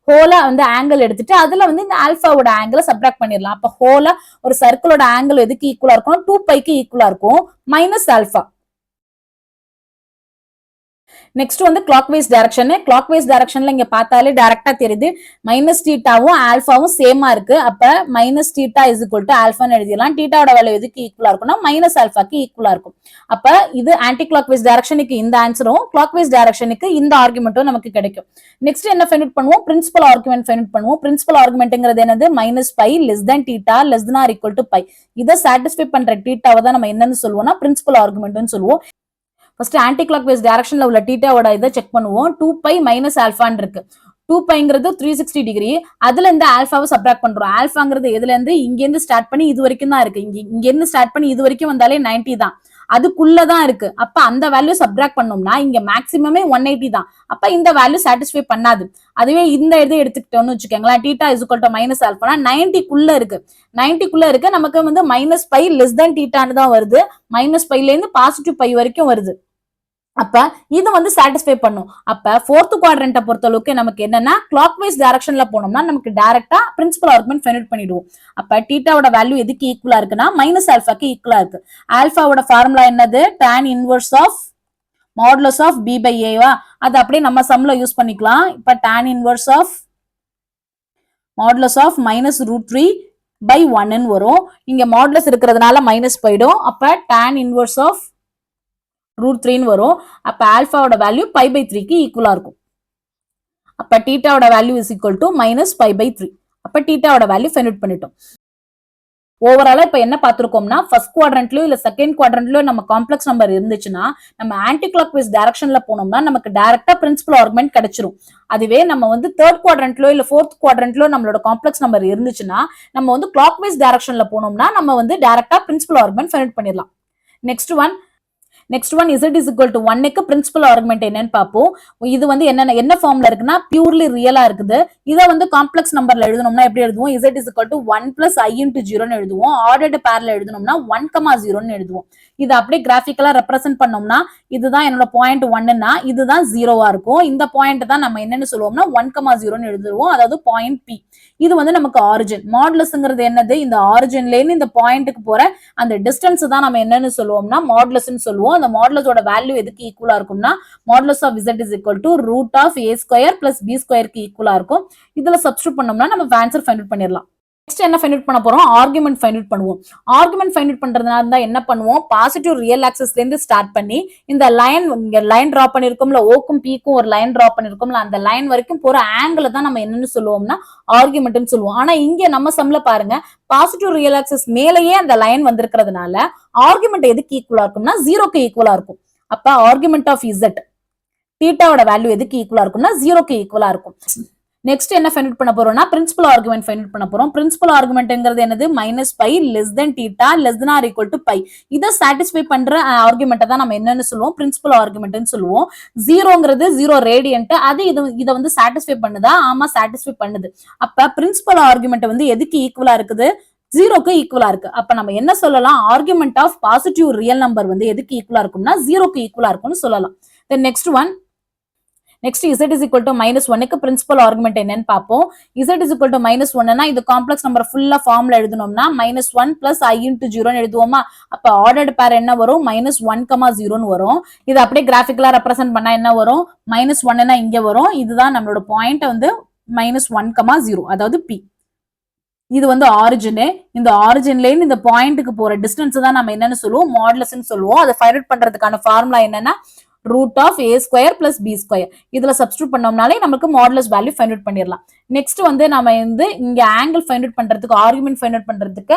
ஹோலா வந்து ஆங்கிள் எடுத்துட்டு அதுல வந்து இந்த ஆல்பாவோட ஆங்கிளை சப்ட்ராக்ட் பண்ணிடலாம். அப்ப ஹோலா ஒரு சர்க்கிளோட ஆங்கிள் எதுக்கு ஈக்குவலா இருக்கும், 2 பைக்கு ஈக்குவலா இருக்கும், மைனஸ் ஆல்பா. நெக்ஸ்ட் வந்து கிளாக்வைஸ் டைரக்ஷன். கிளாக்வைஸ் டைரக்ஷன்ல இங்க பார்த்தாலே டைரக்டா தெரியுது மைனஸ் தீட்டாவும் ஆல்பாவும் சேமா இருக்கு. அப்ப minus theta is equal to ஆல்பான்னு எழுதிடலாம். தீட்டாவோட வேல்யூ எதுக்கு ஈக்குவலா இருக்கும்னா மைனஸ் ஆல்பாக்கு ஈக்குவலா இருக்கும். அப்ப இது ஆன்டி கிளாக்வைஸ் டைரக்ஷனுக்கு இந்த ஆன்சரும், கிளாக்வைஸ் டைரக்ஷனுக்கு இந்த ஆர்குமெண்ட்டும் நமக்கு கிடைக்கும். நெக்ஸ்ட் என்ன ஃபைண்ட் அவுட் பண்ணுவோம்? பிரின்சிபல் ஆர்குமெண்ட் ஃபைண்ட் அவுட் பண்ணுவோம். பிரின்சிபல் ஆர்குமெண்ட்ங்கிறது என்னது? Minus pi less than theta less than or equal to pi. இதை சாட்டிஸ்ஃபை பண்ற தீட்டாவை தான் நம்ம என்னன்னு சொல்லுவோம்னா பிரின்சிபல் ஆர்குமெண்ட்னு சொல்லுவோம். ஃபர்ஸ்ட் ஆன்டி கிளாக்வைஸ் டைரக்ஷன்ல உள்ள தீட்டாவோட இதை செக் பண்ணுவோம். 2π மைனஸ் ஆல்பான்னு இருக்கு. 2πங்கிறது 360 டிகிரி. அதுல இந்த ஆல்பாவை சப்ராக்ட் பண்றோம். ஆல்பாங்கிறது எதுல இருந்து? இங்க இருந்து ஸ்டார்ட் பண்ணி இது வரைக்கும் தான் இருக்கு. இங்க இருந்து ஸ்டார்ட் பண்ணி இது வரைக்கும் வந்தாலே 90 தான், அதுக்குள்ளதான் இருக்கு. அப்ப அந்த வேல்யூ சப்ராக்ட் பண்ணோம்னா இங்க மேக்ஸிமமே 180 தான். அப்ப இந்த வேல்யூ சாட்டிஸ்ஃபை பண்ணாது. அதுவே இந்த இதை எடுத்துக்கிட்டோம்னு வச்சுக்கோங்களேன், theta is equal to minus ஆல்பானா 90க்குள்ள இருக்கு. 90க்குள்ள இருக்கு. நமக்கு வந்து மைனஸ் பை லெஸ் தென் தீட்டான்னு தான் வருது. மைனஸ் பைல இருந்து பாசிட்டிவ் பை வரைக்கும் வருது. அப்ப இது வந்து சாட்டிஸ்ஃபை பண்ணும். அப்ப ஃபோர்த் குவாட்ரண்ட்டை பொறுத்த அளவுக்கு நமக்கு என்னன்னா கிளாக்வைஸ் டைரக்ஷன்ல போனோம்னா நமக்கு டைரக்டா பிரின்சிபல் ஆர்குமெண்ட் ஃபைண்ட் அவுட் பண்ணிடுவோம். அப்ப தீட்டாவோட வேல்யூ எதுக்கு ஈக்குவலா இருக்குன்னா மைனஸ் ஆல்பாக்கு ஈக்குவலா இருக்கு. ஆல்பாவோட ஃபார்முலா என்னது? tan inverse of modulus of b by a வா? அது அப்படியே நம்ம சம்ல யூஸ் பண்ணிக்கலாம். இப்ப tan inverse of modulus of minus √3 by 1 வரும். இங்க மாடுலஸ் இருக்கிறதுனால மைனஸ் போயிடும். அப்ப tan இன்வர்ஸ் ஆஃப் √3 வரும். அப்ப ஆல்பாவோட வேல்யூ π/3க்கு ஈக்குவலா இருக்கும். அப்ப தீட்டாவோட value is equal to minus π/3. அப்ப தீட்டாவோட வேல்யூ ஃபைண்ட் அவுட் பண்ணிட்டோம். ஓவராலா இப்ப என்ன பார்த்திருக்கோம்னா ஃபர்ஸ்ட் குவாட்ரண்ட்லயோ இல்ல செகண்ட் குவாட்ரண்ட்லயோ நம்ம காம்ப்ளெக்ஸ் நம்பர் இருந்துச்சுன்னா நம்ம ஆன்டி கிளாக்வைஸ் டைரக்ஷன்ல போனோம்னா நமக்கு டைரக்டா பிரின்சிபல் ஆர்குமெண்ட் கிடைச்சிரும். அதுவே நம்ம வந்து தேர்ட் குவாட்ரண்ட்லயோ இல்ல ஃபோர்த் குவாட்ரண்ட்லயோ நம்மளோட காம்ப்ளெக்ஸ் நம்பர் இருந்துச்சுன்னா நம்ம வந்து கிளாக்வைஸ் டைரக்ஷன்ல போனோம்னா நம்ம வந்து டைரக்டா பிரின்சிபல் ஆர்குமெண்ட் ஃபைண்ட் அவுட் பண்ணிடலாம். Next one z is equal to 1க்கு பிரின்சிபல் ஆர்குமெண்ட் என்னன்னு பார்ப்போம். இது வந்து என்ன ஃபார்ம்ல இருக்குன்னா பியூர்லி ரியலா இருக்குது. இதை வந்து காம்ப்ளெக்ஸ் நம்பர்ல எழுதணும்னா எப்படி எழுதுவோம்? z is equal to 1 plus i into 0ன்னு எழுதுவோம். ஆர்டர்டு பேர்ல எழுதணும்னா 1,0ன்னு எழுதுவோம். இது அப்படியே கிராஃபிக்கலா ரெப்ரசென்ட் பண்ணோம்னா இதுதான் என்னோட பாயிண்ட் 1ன்னா இதுதான் 0வா இருக்கும். இந்த பாயிண்ட் தான் நம்ம என்னன்னு சொல்லுவோம்னா 1,0ன்னு எழுதுவோம். அதாவது பாயிண்ட் P. இது வந்து நமக்கு ஆரிஜின். மாடுலஸ்ங்கிறது என்னது? இந்த ஆரிஜின்ல இருந்து இந்த பாயிண்ட்டுக்கு போற அந்த டிஸ்டன்ஸ் தான் நம்ம என்னன்னு சொல்லுவோம்னா மாடுலஸ்ன்னு சொல்லுவோம். அந்த மாடுலஸோட வேல்யூ எதுக்கு ஈக்குவலா இருக்கும்னா modulus of z is equal to root of a square plus b square க்கு ஈக்குவலா இருக்கும். இதுல சப்ஸ்டிட்யூட் பண்ணோம்னா நம்ம ஆன்சர் ஃபைண்ட் அவுட் பண்ணிடலாம். நெக்ஸ்ட் என்ன ஃபைண்ட் அவுட் பண்ண போறோம்? ஆர்குமெண்ட் ஃபைண்ட் அவுட் பண்ணுவோம். ஆர்குமெண்ட் ஃபைண்ட் அவுட் பண்றதுனால இருந்தா என்ன பண்ணுவோம்? பாசிட்டிவ் ரியல் ஆக்சிஸ்ல இருந்து ஸ்டார்ட் பண்ணி இந்த லைன் டிரா பண்ணிருக்கோம்ல, ஓக்கும் பீக்கும் ஒரு லைன் டிரா பண்ணிருக்கோம்ல, அந்த லைன் வரைக்கும் போற ஆங்கிள் தான் நம்ம என்னன்னு சொல்லுவோம்னா ஆர்குமெண்ட்னு சொல்லுவோம். ஆனா இங்க நம்ம சம்ல பாருங்க பாசிட்டிவ் ரியல் ஆக்சிஸ் மேலேயே அந்த லைன் வந்திருக்கிறதுனால ஆர்குமெண்ட் எதுக்கு ஈக்குவலா இருக்கும்னா 0க்கு ஈக்குவலா இருக்கும். அப்ப ஆர்குமெண்ட் ஆஃப் z தீட்டாவோட வேல்யூ எதுக்கு ஈக்குவலா இருக்கும்னா 0க்கு ஈக்குவலா இருக்கும். நெக்ஸ்ட் என்ன ஃபைண்ட் அவுட் பண்ண போறோம்னா பிரின்சிபல் ஆர்குமெண்ட் ஃபைண்ட் அவுட் பண்ண போறோம். பிரின்சிபல் ஆர்குமெண்ட்ங்கிறது என்னது? Minus pi less than theta less than or equal to pi. இதை சாட்டிஸ்ஃபை பண்ற ஆர்குமெண்ட்டை தான் நம்ம என்னன்னு சொல்லுவோம்? பிரின்சிபல் ஆர்குமெண்ட்னு சொல்லுவோம். 0ங்கிறது 0 ரேடியன்ட். அது இதை வந்து சாட்டிஸ்ஃபை பண்ணுதா? ஆமா, சாட்டிஸ்ஃபை பண்ணுது. அப்ப பிரின்சிபல் ஆர்குமெண்ட் வந்து எதுக்கு ஈக்குவலா இருக்குது? 0க்கு ஈக்குவலா இருக்கு. அப்ப நம்ம என்ன சொல்லலாம்? Argument of positive real number வந்து எதுக்கு ஈக்குவலா இருக்கும்னா 0க்கு ஈக்குவலா இருக்கும்னு சொல்லலாம். Then next z is equal to -1க்கு பிரின்சிபல் ஆர்குமெண்ட் என்னன்னு பார்ப்போம். z is equal to -1னா இது காம்ப்ளெக்ஸ் நம்பர் ஃபுல்லா ஃபார்ம்ல எழுதணும்னா -1 plus i into 0ன்னு எழுதுவோமா? அப்ப ஆர்டர்டு பேர் என்ன வரும்? -1,0ன்னு வரும். இது அப்படியே கிராஃபிக்கலா ரெப்ரசென்ட் பண்ணா என்ன வரும்? -1னா இங்க வரும். இதுதான் நம்மளோட பாயிண்ட் வந்து -1,0, அதாவது p. இது வந்து ஆரிஜின். இந்த ஆரிஜின்ல இருந்து இந்த பாயிண்ட்டுக்கு போற டிஸ்டன்ஸ் தான் நம்ம என்னன்னு சொல்லுவோம்? மாடுலஸ்ன்னு சொல்லுவோம். அதை ஃபைண்ட் அவுட் பண்றதுக்கான ஃபார்முலா என்னன்னா root of a square plus b square. இதுல சப்ஸ்டிட்யூட் பண்ணோம்னாலே நமக்கு மாடுலஸ் வேல்யூ ஃபைண்ட் அவுட் பண்ணிடலாம். நெக்ஸ்ட் வந்து நம்ம வந்து இங்க ஆங்கிள் ஃபைண்ட் அவுட் பண்றதுக்கு, ஆர்குமெண்ட் ஃபைண்ட் அவுட் பண்றதுக்கு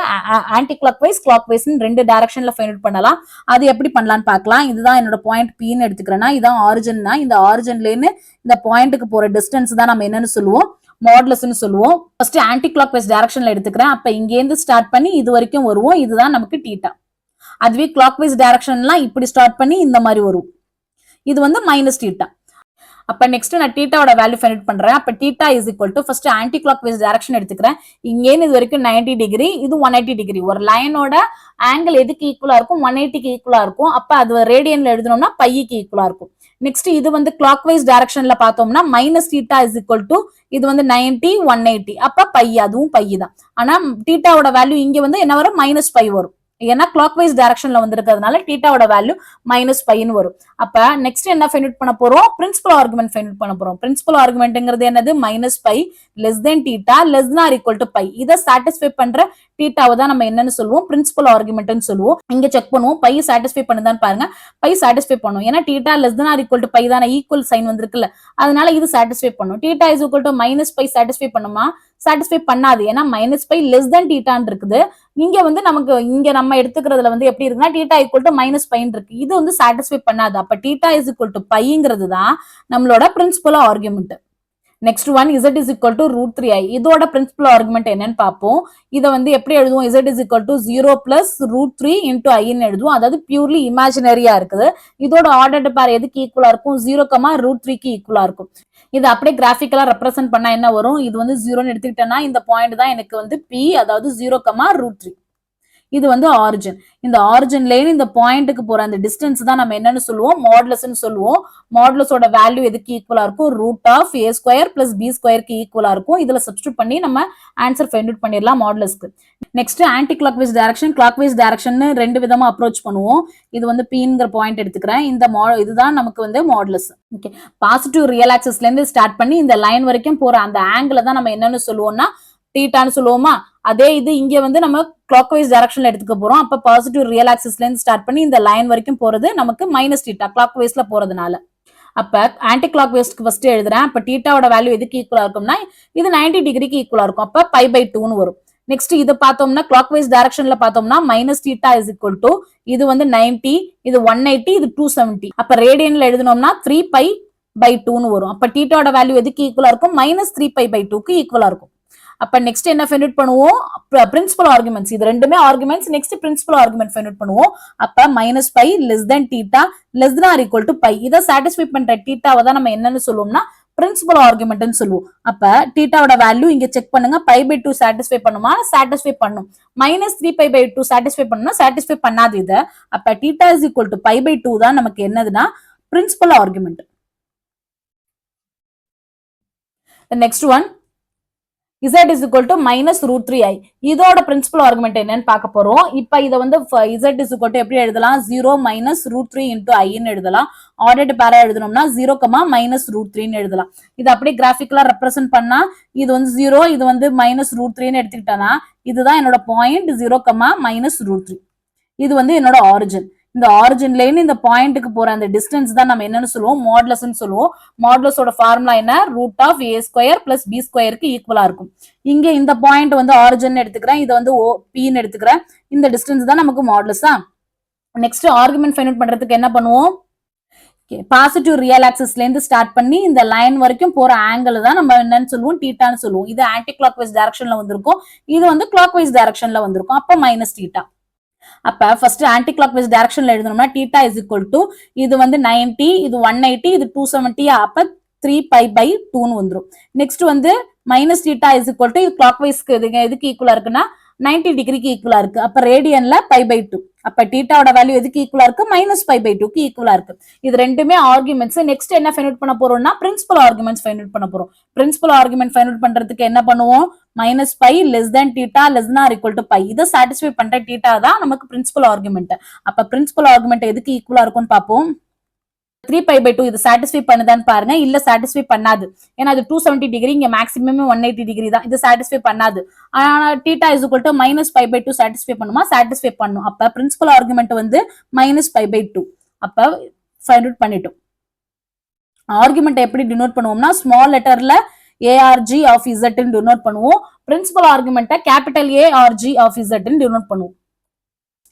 ஆன்டி கிளாக்வைஸ் கிளாக்வைஸ் ரெண்டு டைரக்ஷன்ல ஃபைண்ட் அவுட் பண்ணலாம். அது எப்படி பண்ணலாம்னு பார்க்கலாம். இதுதான் என்னோட பாயிண்ட் Pன்னு எடுத்துக்கிறேன்னா இதான் ஆரிஜின்னா இந்த ஆரிஜின்ல இருந்து இந்த பாயிண்ட்டுக்கு போற டிஸ்டன்ஸ் தான் நம்ம என்னன்னு சொல்லுவோம்? மாடுலஸ்ன்னு சொல்லுவோம். ஃபர்ஸ்ட் ஆன்டி கிளாக்வைஸ் டைரக்ஷன்ல எடுத்துக்கிறேன். அப்ப இங்க இருந்து ஸ்டார்ட் பண்ணி இது வரைக்கும் வருவோம். இதுதான் நமக்கு தீட்டா. அதுவே கிளாக்வைஸ் டைரக்ஷன்லாம் இப்படி ஸ்டார்ட் பண்ணி இந்த மாதிரி வரும். இது வந்து மைனஸ் தீட்டா. அப்ப நெக்ஸ்ட் நான் தீட்டாவோட வேல்யூ ஃபைண்ட் அவுட் பண்றேன். அப்ப theta is equal to first anti clockwise direction எடுத்துக்கிறேன். இங்கேன்னு இது வரைக்கும் 90 டிகிரி, இது 180 டிகிரி. ஒரு லைனோட ஆங்கிள் எதுக்கு ஈக்குவலா இருக்கும்? 180க்கு ஈக்குவலா இருக்கும். அப்ப அது ரேடியன்ல எழுதணும்னா பைக்கு ஈக்குவலா இருக்கும். நெக்ஸ்ட் இது வந்து கிளாக்வைஸ் டைரக்ஷன்ல பார்த்தோம்னா minus theta is equal to இது வந்து 90 180. அப்ப பை, அதுவும் பை தான். ஆனா தீட்டாவோட வேல்யூ இங்க வந்து என்ன வரும்? -5 வரும். ஏன்னா கிளாக் வைஸ் டைரக்ஷன்ல வந்திருக்கிறதுனால தீட்டாவோட வேல்யூ -πன்னு வரும். அப்ப நெக்ஸ்ட் என்ன ஃபைண்ட் அவுட் பண்ண போறோம்? பிரின்சிபல் ஆர்குமெண்ட் ஃபைண்ட் அவுட் பண்ண போறோம். பிரின்சிபல் ஆர்குமெண்ட்ங்கிறது என்னது? -π less than θ less than or equal to π. இத சாட்டிஸ்ஃபை பண்ற தீட்டாவை தான் நம்ம என்னன்னு சொல்லுவோம்? பிரின்சிபல் ஆர்குமெண்ட்னு சொல்லுவோம். இங்க செக் பண்ணுவோம் π சாட்டிஸ்ஃபை பண்ணுதான்னு பாருங்க. π சாட்டிஸ்ஃபை பண்ணும். ஏன்னா θ less than or equal to π தான ஈக்குவல் சைன் வந்திருக்குல்ல, அதனால இது சாட்டிஸ்ஃபை பண்ணும். θ is equal to -π சாட்டிஸ்ஃபை பண்ணுமா? சாட்டிஸ்ஃபை பண்ணாது. ஏன்னா -π less than θன்னு இருக்குது. இங்க வந்து நமக்கு இங்க நம்ம எடுத்துக்கிறதுல வந்து எப்படி இருக்குன்னா θ equal to -πன்னு இருக்கு. இது வந்து சாட்டிஸ்ஃபை பண்ணாது. அப்ப θ is equal to πங்கிறது தான் நம்மளோட principal argument. Next one z is equal to √3i. இதோட பிரின்சிபல் ஆர்குமெண்ட் என்னன்னு பார்ப்போம். இதை வந்து எப்படி எழுதுவோம்? z is equal to 0 plus √3 into i ன்னு எழுதுவோம். அதாவது பியூர்லி இமேஜினரியா இருக்குது. இதோட ஆர்டர்டு பேர் எதுக்கு ஈக்குவலா இருக்கும்? 0, √3க்கு ஈக்குவலா இருக்கும். இது அப்படியே கிராஃபிக்கலா ரெப்ரசென்ட் பண்ணா என்ன வரும்? இது வந்து 0ன்னு எடுத்துக்கிட்டேன்னா இந்த பாயிண்ட் தான் எனக்கு வந்து p, அதாவது 0, √3. இது வந்து ஆரிஜின். இந்த ஆரிஜின்ல இந்த பாயிண்ட்டுக்கு போற அந்த டிஸ்டன்ஸ் தான் நம்ம என்னன்னு சொல்லுவோம்? மாடுலஸ்ன்னு சொல்லுவோம். மாடுலஸோட வேல்யூ எதுக்கு ஈக்குவலா இருக்கும்? √a² + b² ஈக்குவலா இருக்கும். இதுல சப்ஸ்டிட்யூட் பண்ணி நம்ம ஆன்சர் ஃபைண்ட் அவுட் பண்ணிடலாம் மாடுலஸ்க்கு. Next anti clock wise direction, clock wise direction ரெண்டு விதமா அப்ரோச் பண்ணுவோம். இது வந்து pங்கிற பாயிண்ட் எடுத்துக்கிறேன். இந்த இதுதான் நமக்கு வந்து மாடுலஸ். ஓகே, பாசிட்டிவ் ரியல் ஆக்சிஸ்ல இருந்து ஸ்டார்ட் பண்ணி இந்த லைன் வரைக்கும் போற அந்த ஆங்கிள் தான் நம்ம என்னன்னு சொல்லுவோம்னா தீட்டான்னு சொல்லுவோமா? அதே இது இங்க வந்து நம்ம கிளாக் வைஸ் டைரக்ஷன்ல எடுத்துக்க போறோம். அப்ப பாசிட்டிவ் ரியல் ஆக்சிஸ்ல இருந்து ஸ்டார்ட் பண்ணி இந்த லைன் வரைக்கும் போறது நமக்கு -θ கிளாக் வைஸ்ல போறதுனால. அப்ப ஆன்டி கிளாக் வைஸ்க்கு ஃபர்ஸ்ட் எழுதுறேன். அப்ப தீட்டாவோட வேல்யூ எதுக்கு ஈக்குவலா இருக்கும்னா இது 90 டிகிரிக்கு ஈக்குவலா இருக்கும். அப்ப π/2ன்னு வரும். நெக்ஸ்ட் இது பார்த்தோம்னா கிளாக் வைஸ் டைரக்ஷன்ல பார்த்தோம்னா -θ is equal to இது வந்து 90, இது 180, இது 270. அப்ப ரேடியன்ல எழுதணும்னா 3π/2ன்னு வரும். அப்ப தீட்டாவோட வேல்யூ எதுக்கு ஈக்குவலா இருக்கும்? -3π/2க்கு ஈக்குவலா இருக்கும். அப்ப நெக்ஸ்ட் என்ன ஃபைண்ட் அவுட் பண்ணுவோம்? Principal arguments. இது ரெண்டுமே arguments. Next principal argument find out பண்ணுவோம். அப்ப -π less than θ less than or equal to π. இத சாட்டிஸ்ஃபை பண்ற தீட்டாவை தான் நம்ம என்னன்னு சொல்லுவோம்னா பிரின்சிபல் ஆர்குமெண்ட்னு சொல்லுவோம். அப்ப தீட்டாவோட வேல்யூ இங்க செக் பண்ணுங்க. π/2 சாட்டிஸ்ஃபை பண்ணுமா? சாட்டிஸ்ஃபை பண்ணும். -3π/2 சாட்டிஸ்ஃபை பண்ணுனா சாட்டிஸ்ஃபை பண்ணாது இது. அப்ப θ is equal to π/2 தான் நமக்கு என்னதுன்னா principal argument. Next one z is equal to -√3i. இதோட பிரின்சிபல் ஆர்குமெண்ட் என்னன்னு பார்க்க போறோம். இப்ப இத வந்து z is equal to எப்படி எழுதலாம்? 0 -√3 into i ன்னு எழுதலாம். ஆர்டர்டு பேரா எழுதணும்னா 0, -√3ன்னு எழுதலாம். இது அப்படியே கிராஃபிக்கலா ரெப்ரசென்ட் பண்ணா இது வந்து 0, இது வந்து -√3ன்னு எடுத்துக்கிட்டேன்னா இதுதான் என்னோட பாயிண்ட் 0, -√3. இது வந்து என்னோட ஆரிஜின். இந்த ஆரிஜின்ல இருந்து இந்த பாயிண்ட்டுக்கு போற அந்த டிஸ்டன்ஸ் தான் நம்ம என்னன்னு சொல்லுவோம்? மாடுலஸ்ன்னு சொல்லுவோம். மாடுலஸோட ஃபார்முலா என்ன? √a² + b²க்கு ஈக்குவலா இருக்கும். இங்க இந்த பாயிண்ட் வந்து ஆரிஜின் எடுத்துக்கிறேன். இது வந்து pன்னு எடுத்துக்கிறேன். இந்த டிஸ்டன்ஸ் தான் நமக்கு மாடுலஸா. நெக்ஸ்ட் ஆர்குமெண்ட் ஃபைண்ட் அவுட் பண்றதுக்கு என்ன பண்ணுவோம்? பாசிட்டிவ் ரியல் ஆக்சிஸ்ல இருந்து ஸ்டார்ட் பண்ணி இந்த லைன் வரைக்கும் போற ஆங்கிள் தான் நம்ம என்னன்னு சொல்லுவோம்? தீட்டான்னு சொல்லுவோம். இது ஆன்டி கிளாக் வைஸ் டைரக்ஷன்ல வந்திருக்கும். இது வந்து கிளாக் வைஸ் டைரக்ஷன்ல வந்திருக்கும். அப்ப -θ. அப்ப ஃபர்ஸ்ட் ஆன்டி கிளாக் வைஸ் டைரக்ஷன்ல எழுதணும்னா θ is equal to இது வந்து 90, இது 180, இது 270. அப்ப 3π/2ன்னு வந்துரும். நெக்ஸ்ட் வந்து -θ is equal to இது கிளாக் வைஸ்க்கு எதுக்கு ஈக்குவலா இருக்குன்னா 90 டிகிரிக்கு ஈக்குவலா இருக்கு. அப்ப ரேடியன்ல π/2. அப்ப தீட்டாவோட வேல்யூ எதுக்கு ஈக்குவலா இருக்கு? -π/2க்கு ஈக்குவலா இருக்கு. இது ரெண்டுமே ஆர்குமெண்ட்ஸ். நெக்ஸ்ட் என்ன ஃபைண்ட் அவுட் பண்ண போறோம்னா பிரின்சிபல் ஆர்குமெண்ட்ஸ் ஃபைண்ட் அவுட் பண்ண போறோம். பிரின்சிபல் ஆர்குமெண்ட் ஃபைண்ட் அவுட் பண்றதுக்கு என்ன பண்ணுவோம்? -π less than θ less than or equal to π. இத சாட்டிஸ்ஃபை பண்ற தீட்டா தான் நமக்கு பிரின்சிபல் ஆர்குமெண்ட். அப்ப பிரின்சிபல் ஆர்குமெண்ட் எதுக்கு ஈக்குவலா இருக்கும்னு பாப்போம். 3π/2 இது சாட்டிஸ்ஃபை பண்ணுதான்னு பாருங்க. இல்ல சாட்டிஸ்ஃபை பண்ணாது. ஏன்னா அது 270 டிகிரி, இங்க மேக்ஸிமம் 180 டிகிரி தான். இது சாட்டிஸ்ஃபை பண்ணாது. ஆனா θ is equal to -π/2 சாட்டிஸ்ஃபை பண்ணுமா? சாட்டிஸ்ஃபை பண்ணும். அப்ப பிரின்சிபல் ஆர்குமெண்ட் வந்து -π/2. அப்ப ஃபைண்ட் அவுட் பண்ணிட்டோம். ஆர்குமெண்ட் எப்படி டினோட் பண்ணுவோம்னா ஸ்மால் லெட்டர்ல ARG of Z ன்னு டினோட் பண்ணுவோம். பிரின்சிபல் ஆர்குமெண்ட்டை கேபிட்டல் ARG of Z ன்னு டினோட் பண்ணுவோம்.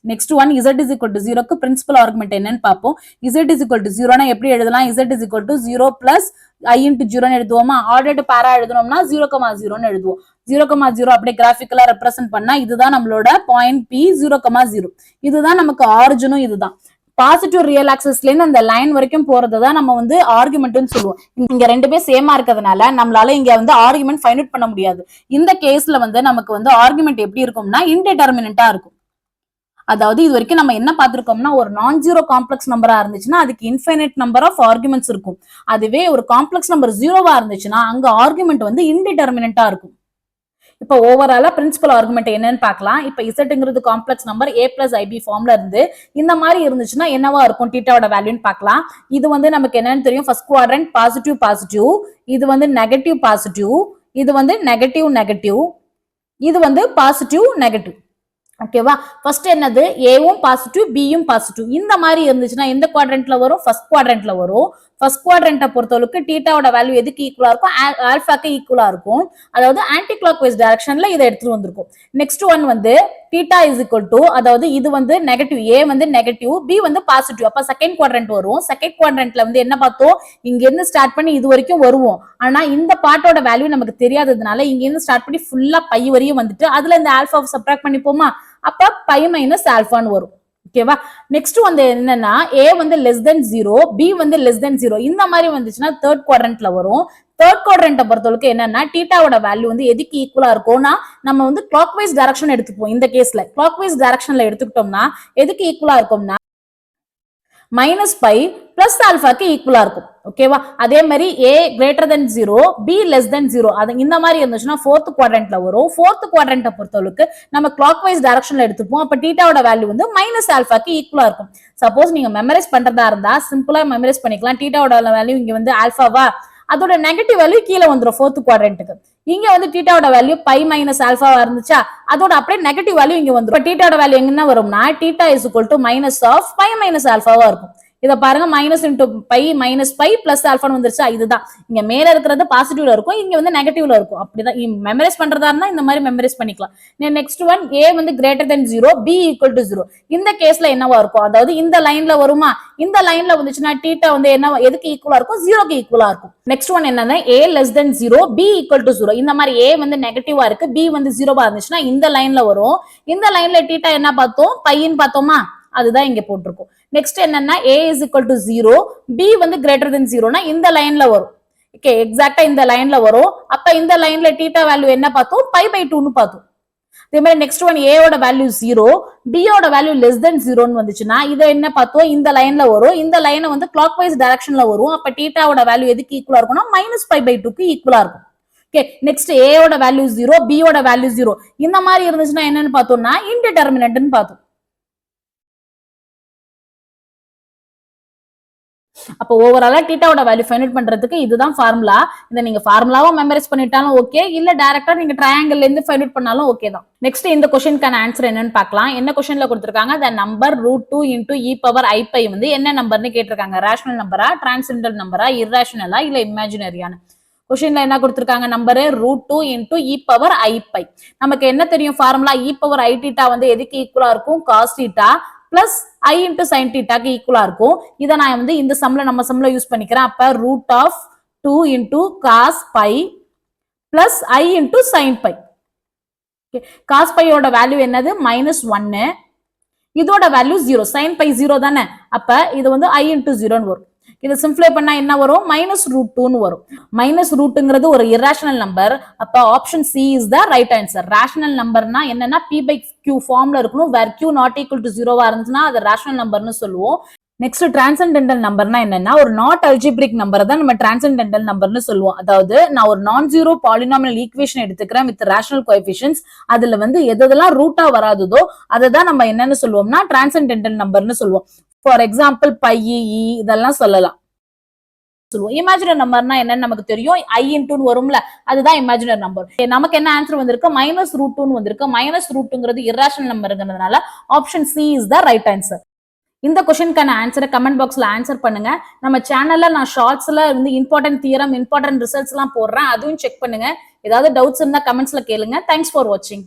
Next one z is equal to 0க்கு பிரின்சிபல் ஆர்குமெண்ட் என்னன்னு பார்ப்போம். z is equal to 0னா எப்படி எழுதலாம்? z is equal to 0 plus i into 0ன்னு எழுதுவோமா? Ordered பேரா எழுதணும்னா 0, 0ன்னு எழுதுவோம். 0, 0 அப்படியே கிராஃபிக்கலா ரெப்ரசென்ட் பண்ணா இதுதான் நம்மளோட பாயிண்ட் p 0, 0. இதுதான் நமக்கு ஆரிஜினும். இதுதான் பாசிட்டிவ் ரியல் ஆக்சிஸ்ல இருந்து அந்த லைன் வரைக்கும் போறதுதான் நம்ம வந்து ஆர்குமெண்ட்னு சொல்லுவோம். இங்க ரெண்டுமே சேமா இருக்கிறதுனால நம்மளால இங்க வந்து ஆர்குமெண்ட் ஃபைண்ட் அவுட் பண்ண முடியாது. இந்த கேஸ்ல வந்து நமக்கு வந்து ஆர்குமெண்ட் எப்படி இருக்கும்னா இன்டிடெர்மினண்டா இருக்கும். அதாவது இது வரைக்கும் நம்ம என்ன பார்த்திருக்கோம்னா ஒரு நான் ஜீரோ காம்ப்ளெக்ஸ் நம்பரா இருந்துச்சுன்னா அதுக்கு இன்ஃபைனைட் நம்பர் ஆஃப் ஆர்குமெண்ட்ஸ் இருக்கும். அதுவே ஒரு காம்ப்ளெக்ஸ் நம்பர் ஜீரோவா இருந்துச்சுன்னா அங்க ஆர்குமெண்ட் வந்து இன்டிடெர்மினண்டா இருக்கும். இப்போ ஓவராலா பிரின்சிபல் ஆர்குமெண்ட் என்னன்னு பார்க்கலாம். இப்போ இசட்ங்கிறது complex number a plus IP ஃபார்ம்ல இருந்து இந்த மாதிரி இருந்துச்சுன்னா என்னவா இருக்கும் தீட்டாவோட வேல்யூன்னு பார்க்கலாம். இது வந்து நமக்கு என்னன்னு தெரியும், ஃபர்ஸ்ட் குவாட்ரண்ட் பாசிட்டிவ் பாசிட்டிவ், இது வந்து நெகட்டிவ் பாசிட்டிவ், இது வந்து நெகட்டிவ் நெகட்டிவ், இது வந்து பாசிட்டிவ் நெகட்டிவ். ஓகேவா, ஃபர்ஸ்ட் என்னது ஏவும் பாசிட்டிவ் பியும் பாசிட்டிவ். இந்த மாதிரி இருந்துச்சுன்னா எந்த குவாட்ரண்ட்ல வரும், ஃபர்ஸ்ட் குவாட்ரண்ட்ல வரும். ஃபர்ஸ்ட் குவாட்ரண்ட்டை பொறுத்தவரைக்கு தீட்டாவோட வேல்யூ எதுக்கு ஈக்குவலா இருக்கும், ஆல்பாக்கு ஈக்குவலா இருக்கும். அதாவது ஆன்டி கிளாக் வைஸ் டைரக்ஷன்ல இதை எடுத்துட்டு வந்திருக்கும். நெக்ஸ்ட் ஒன் வந்து தீட்டா இஸ் ஈக்குவல் டு, அதாவது இது வந்து நெகட்டிவ், ஏ வந்து நெகட்டிவ், பி வந்து பாசிட்டிவ். அப்ப செகண்ட் குவாட்ரண்ட் வரும். செகண்ட் குவாட்ரண்ட்ல வந்து என்ன பார்த்தோம், இங்க இருந்து ஸ்டார்ட் பண்ணி இது வரைக்கும் வருவோம். ஆனா இந்த பார்ட்டோட வேல்யூ நமக்கு தெரியாததுனால இங்க இருந்து ஸ்டார்ட் பண்ணி ஃபுல்லா பை வரையும் வந்துட்டு அதுல இந்த ஆல்பாவை சப்ட்ராக்ட் பண்ணிப்போமா, அப்ப பை மைனஸ் ஆல்பான்னு வரும். ஓகேவா, நெக்ஸ்ட் வந்து என்னன்னா ஏ வந்து லெஸ் தென் 0, பி வந்து லெஸ் தென் 0. இந்த மாதிரி வந்துச்சுன்னா தேர்ட் குவாட்ரண்ட்ல வரும். தேர்ட் குவாட்ரண்ட்டை பொறுத்தவரைக்கும் என்னன்னா தீட்டாவோட வேல்யூ வந்து எதுக்கு ஈக்குவலா இருக்கும்னா நம்ம வந்து கிளாக் வைஸ் டைரக்ஷன் எடுத்துப்போம். இந்த கேஸ்ல கிளாக் வைஸ் டைரக்ஷன்ல எடுத்துக்கிட்டோம்னா எதுக்கு ஈக்குவலா இருக்கும்னா மைனஸ் பை பிளஸ் ஆல்பாக்கு ஈக்குவலா இருக்கும். ஓகேவா, அதே மாதிரி a greater than 0, b less than 0. அது இந்த மாதிரி இருந்துச்சுன்னா ஃபோர்த் குவாட்ரண்ட்ல வரும். ஃபோர்த் குவாட்ரண்ட்டை பொறுத்தவரைக்கு நம்ம கிளாக் வைஸ் டைரக்ஷன்ல எடுத்துப்போம். அப்ப தீட்டாவோட வேல்யூ வந்து மைனஸ் ஆல்பாக்கு ஈக்குவலா இருக்கும். சப்போஸ் நீங்க மெமரைஸ் பண்றதா இருந்தா சிம்பிளா மெமரைஸ் பண்ணிக்கலாம். தீட்டாவோட வேல்யூ இங்க வந்து ஆல்பாவா, அதோட நெகட்டிவ் வேல்யூ கீழே வந்துடும் ஃபோர்த் குவாட்ரண்ட்டுக்கு. இங்க வந்து தீட்டாவோட வேல்யூ பை மைனஸ் ஆல்பாவா இருந்துச்சா, அதோட அப்படியே நெகட்டிவ் வேல்யூ இங்க வந்துடும். தீட்டாவோட வேல்யூ என்ன வரும்னா theta is equal to minus of pi minus ஆல்பாவா இருக்கும். இதை பாருங்க, minus into pi minus pi plus ஆல்பான்னு வந்துருச்சா. இதுதான் இங்க மேல இருக்கிறது பாசிட்டிவ்ல இருக்கும், இங்க வந்து நெகட்டிவ்ல இருக்கும். அப்படிதான் மெமரைஸ் பண்றதா இருந்தா இந்த மாதிரி மெமரைஸ் பண்ணிக்கலாம். நெக்ஸ்ட் ஒன் ஏ வந்து greater than 0, b equal to 0. இந்த கேஸ்ல என்னவா இருக்கும், அதாவது இந்த லைன்ல வருமா, இந்த லைன்ல வந்துச்சுன்னா தீட்டா வந்து என்ன எதுக்கு ஈக்குவலா இருக்கும், 0க்கு ஈக்குவலா இருக்கும். நெக்ஸ்ட் ஒன் என்னன்னா a less than 0, b equal to 0. இந்த மாதிரி ஏ வந்து நெகட்டிவா இருக்கு, பி வந்து 0வா இருந்துச்சுன்னா இந்த லைன்ல வரும். இந்த லைன்ல தீட்டா என்ன பார்த்தோம், பையன் பார்த்தோமா, அதுதான் இங்க போட்டிருக்கும். நெக்ஸ்ட் என்னன்னா a is equal to 0, b வந்து கிரேட்டர் தென் 0னா இந்த லைன்ல வரும். ஓகே, எக்ஸாக்ட்டா இந்த லைன்ல வரும். அப்ப இந்த லைன்ல தீட்டா வேல்யூ என்ன பார்த்தோம், பை பை 2னு பார்த்தோம். அதே மாதிரி நெக்ஸ்ட் ஒன் a ஓட வேல்யூ 0, b ஓட வேல்யூ லெஸ் தென் 0னு வந்துச்சுன்னா இத என்ன பார்த்தோம், இந்த லைன்ல வரும். இந்த லைனை வந்து கிளாக் வைஸ் டைரக்ஷன்ல வரும். அப்ப தீட்டாவோட வேல்யூ எதுக்கு ஈக்குவலா இருக்கும்னா மைனஸ் பை பை 2க்கு ஈக்குவலா இருக்கும். ஓகே, நெக்ஸ்ட் a ஓட வேல்யூ 0, b ஓட வேல்யூ 0. இந்த மாதிரி இருந்துச்சுன்னா என்னன்னு பார்த்தோம்னா இன்டிடெர்மினன்ட்னு பார்த்தோம். அப்போ ஓவராலா தீட்டாவோட வேல்யூ ஃபைண்ட் அவுட் பண்றதுக்கு இதுதான் ஃபார்முலா. இதை நீங்க ஃபார்முலாவா மெமரைஸ் பண்ணிட்டாலும் ஓகே, இல்ல டைரக்டா நீங்க ட்ரையாங்கிள் இருந்து ஃபைண்ட் அவுட் பண்ணாலும் ஓகே தான். நெக்ஸ்ட் இந்த क्वेश्चनக்கான ஆன்சர் என்னன்னு பார்க்கலாம். என்ன क्वेश्चनல கொடுத்திருக்காங்க, the number √2 into e power i pi வந்து என்ன நம்பர்னு கேட்டிருக்காங்க. ரேஷனல் நம்பரா, டிரான்சென்டென்டல் நம்பரா, இர்ரேஷனலா இல்ல இமேஜினரியான. क्वेश्चनல என்ன கொடுத்திருக்காங்க, number √2 into e power i pi. நமக்கு என்ன தெரியும் formula, e power i theta வந்து எதுக்கு ஈக்குவலா இருக்கும், cos theta plus i into sin theta க்கு ஈக்குவலா இருக்கும். இதை நான் வந்து இந்த சம்ல நம்ம சம்ல யூஸ் பண்ணிக்கிறேன். அப்ப √2 into cos pi plus i into sin pi. cos pi ஓட வேல்யூ என்னது, -1. இதோட வேல்யூ 0, sin pi 0 தானே. அப்ப இது வந்து i into 0ன்னு வரும். இதை சிம்பிளை பண்ணா என்ன வரும், -√2ன்னு வரும். -√ங்கிறது ஒரு இர்ரேஷனல் நம்பர். அப்ப option C is the right answer. Rational நம்பர்னா என்னன்னா p/q ஃபார்ம்ல இருக்கணும். வேர் q not equal to 0வா இருந்துச்சுன்னா அது ரேஷனல் நம்பர்னு சொல்லுவோம். நெக்ஸ்ட் டிரான்சென்டென்டல் நம்பர்னா என்னன்னா ஒரு நாட் அல்ஜிப்ரிக் நம்பர் தான் நம்ம டிரான்சென்டென்டல் நம்பர்னு சொல்லுவோம். அதாவது நான் ஒரு நான் ஜீரோ பாலினாமியல் ஈக்குவேஷன் எடுத்துக்கிறேன் வித் ரேஷனல் கோஎஃபிஷியன்ட்ஸ். அதுல வந்து எதெல்லாம் ரூட்டா வராததோ அதை தான் நம்ம என்னன்னு சொல்லுவோம்னா டிரான்சென்டென்டல் நம்பர்னு சொல்லுவோம். ஃபார் எக்ஸாம்பிள் பை, இதெல்லாம் சொல்லலாம். இமேஜினரி நம்பர்னா என்னன்னு நமக்கு தெரியும், i இன்டூன்னு வரும்ல, அதுதான் இமேஜினரி நம்பர். நமக்கு என்ன ஆன்சர் வந்திருக்கு, -√2ன்னு வந்திருக்கு. -√2ங்கிறது இர்ரேஷனல் நம்பர்ங்கிறதுனால option C is the right answer. இந்த क्वेश्चनக்கான ஆன்சரை கமெண்ட் பாக்ஸ்ல ஆன்சர் பண்ணுங்க. நம்ம சேனல்ல நான் ஷார்ட்ஸ்ல இருந்து இம்பார்ட்டன்ட் தியரம், இம்பார்ட்டன்ட் ரிசல்ட்ஸ் எல்லாம் போடுறேன், அதுவும் செக் பண்ணுங்க. ஏதாவது டவுட்ஸ் இருந்தா கமெண்ட்ஸ்ல கேளுங்க. தேங்க்ஸ் ஃபார் வாட்சிங்.